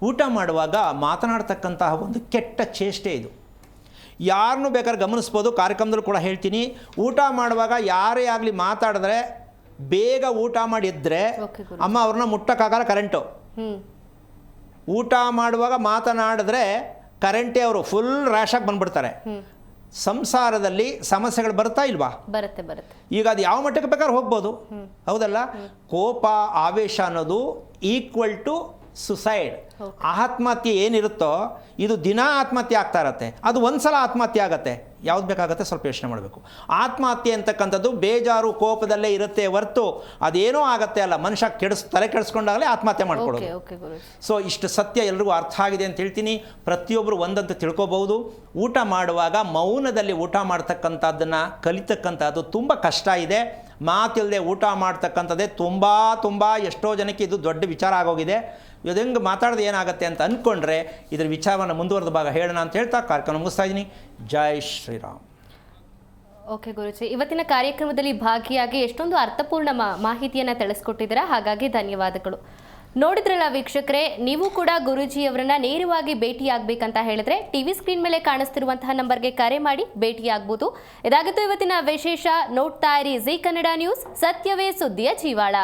ಊಟ ಮಾಡುವಾಗ ಮಾತನಾಡ್ತಕ್ಕಂತಹ ಒಂದು ಕೆಟ್ಟ ಚೇಷ್ಟೆ ಇದು. ಯಾರನ್ನೂ ಬೇಕಾದ್ರೆ ಗಮನಿಸ್ಬೋದು, ಕಾರ್ಯಕ್ರಮದಲ್ಲೂ ಕೂಡ ಹೇಳ್ತೀನಿ. ಊಟ ಮಾಡುವಾಗ ಯಾರೇ ಆಗಲಿ ಮಾತಾಡಿದ್ರೆ ಬೇಗ ಊಟ ಮಾಡಿದ್ರೆ ಅಮ್ಮ ಅವ್ರನ್ನ ಮುಟ್ಟಕ್ಕಾಗಲ್ಲ ಕರೆಂಟು. ಊಟ ಮಾಡುವಾಗ ಮಾತನಾಡಿದ್ರೆ ಕರೆಂಟೇ ಅವರು ಫುಲ್ ರ್ಯಾಶಾಗಿ ಬಂದ್ಬಿಡ್ತಾರೆ. ಸಂಸಾರದಲ್ಲಿ ಸಮಸ್ಯೆಗಳು ಬರ್ತಾ ಇಲ್ವಾ? ಬರುತ್ತೆ. ಈಗ ಅದು ಯಾವ ಮಟ್ಟಕ್ಕೆ ಬೇಕಾದ್ರೆ ಹೋಗ್ಬೋದು, ಹೌದಲ್ಲ? ಕೋಪ ಆವೇಶ ಅನ್ನೋದು ಈಕ್ವಲ್ ಟು ಸುಸೈಡ್. ಆತ್ಮಹತ್ಯೆ ಏನಿರುತ್ತೋ ಇದು ದಿನ ಆತ್ಮಹತ್ಯೆ ಆಗ್ತಾ ಇರತ್ತೆ. ಅದು ಒಂದು ಸಲ ಆತ್ಮಹತ್ಯೆ ಆಗುತ್ತೆ, ಯಾವ್ದು ಬೇಕಾಗತ್ತೆ ಸ್ವಲ್ಪ ಯೋಚನೆ ಮಾಡಬೇಕು. ಆತ್ಮಹತ್ಯೆ ಅಂತಕ್ಕಂಥದ್ದು ಬೇಜಾರು ಕೋಪದಲ್ಲೇ ಇರುತ್ತೆ ಹೊರತು ಅದೇನೋ ಆಗತ್ತೆ ಅಲ್ಲ. ಮನುಷ್ಯ ತಲೆ ಕೆಡಿಸ್ಕೊಂಡಾಗಲೇ ಆತ್ಮಹತ್ಯೆ ಮಾಡ್ಕೊಳ್ಳೋದು. ಸೊ ಇಷ್ಟು ಸತ್ಯ ಎಲ್ರಿಗೂ ಅರ್ಥ ಆಗಿದೆ ಅಂತ ಹೇಳ್ತೀನಿ. ಪ್ರತಿಯೊಬ್ಬರು ಒಂದಂತ ತಿಳ್ಕೊಬಹುದು. ಊಟ ಮಾಡುವಾಗ ಮೌನದಲ್ಲಿ ಊಟ ಮಾಡ್ತಕ್ಕಂಥದ್ದನ್ನು ಕಲಿತಕ್ಕಂಥದ್ದು ತುಂಬ ಕಷ್ಟ ಇದೆ. ಮಾತಿಲ್ಲದೆ ಊಟ ಮಾಡ್ತಕ್ಕಂಥದ್ದೇ ತುಂಬ ಎಷ್ಟೋ ಜನಕ್ಕೆ ಇದು ದೊಡ್ಡ ವಿಚಾರ ಆಗೋಗಿದೆ. ಇದು ಹೆಂಗೆ ಮಾತಾಡೋದು ಏನಾಗುತ್ತೆ ಅಂತ ಅಂದ್ಕೊಂಡ್ರೆ ಇದರ ವಿಚಾರವನ್ನು ಮುಂದುವರೆದ ಭಾಗ ಹೇಳೋಣ ಅಂತ ಹೇಳ್ತಾ ಕಾರ್ಯಕ್ರಮ ಮುಗಿಸ್ತಾ ಇದ್ದೀನಿ. ಜೈ ಶ್ರೀರಾಮ್. ಓಕೆ ಗುರುಜಿ, ಇವತ್ತಿನ ಕಾರ್ಯಕ್ರಮದಲ್ಲಿ ಭಾಗಿಯಾಗಿ ಎಷ್ಟೊಂದು ಅರ್ಥಪೂರ್ಣ ಮಾಹಿತಿಯನ್ನು ತಿಳಿಸ್ಕೊಟ್ಟಿದ್ದೀರಾ, ಹಾಗಾಗಿ ಧನ್ಯವಾದಗಳು. ನೋಡಿದ್ರಲ್ಲ ವೀಕ್ಷಕರೇ, ನೀವು ಕೂಡ ಗುರೂಜಿಯವರನ್ನ ನೇರವಾಗಿ ಭೇಟಿಯಾಗಬೇಕಂತ ಹೇಳಿದ್ರೆ ಟಿವಿ ಸ್ಕ್ರೀನ್ ಮೇಲೆ ಕಾಣಿಸ್ತಿರುವಂತಹ ನಂಬರ್ಗೆ ಕರೆ ಮಾಡಿ ಭೇಟಿಯಾಗಬಹುದು. ಇದಾಗಿತ್ತು ಇವತ್ತಿನ ವಿಶೇಷ. ನೋಡ್ತಾ ಇರಿ ಜೀ ಕನ್ನಡ ನ್ಯೂಸ್, ಸತ್ಯವೇ ಸುದ್ದಿಯ ಜೀವಾಳ.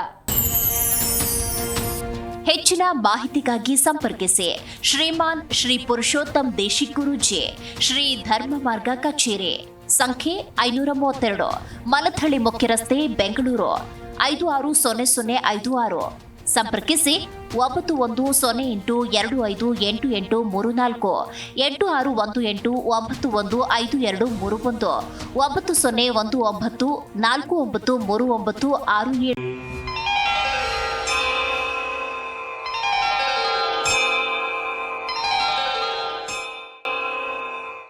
ಹೆಚ್ಚಿನ ಮಾಹಿತಿಗಾಗಿ ಸಂಪರ್ಕಿಸಿ ಶ್ರೀಮಾನ್ ಶ್ರೀ ಪುರುಷೋತ್ತಮ್ ದೇಶಿಕ್ ಗುರೂಜಿ, ಶ್ರೀ ಧರ್ಮ ಮಾರ್ಗ ಕಚೇರಿ, ಸಂಖ್ಯೆ 532, ಮಲಥಳಿ ಮುಖ್ಯ ರಸ್ತೆ, ಬೆಂಗಳೂರು 560056. ಸಂಪರ್ಕಿಸಿ 9108258834, 8618915231, 901949493967.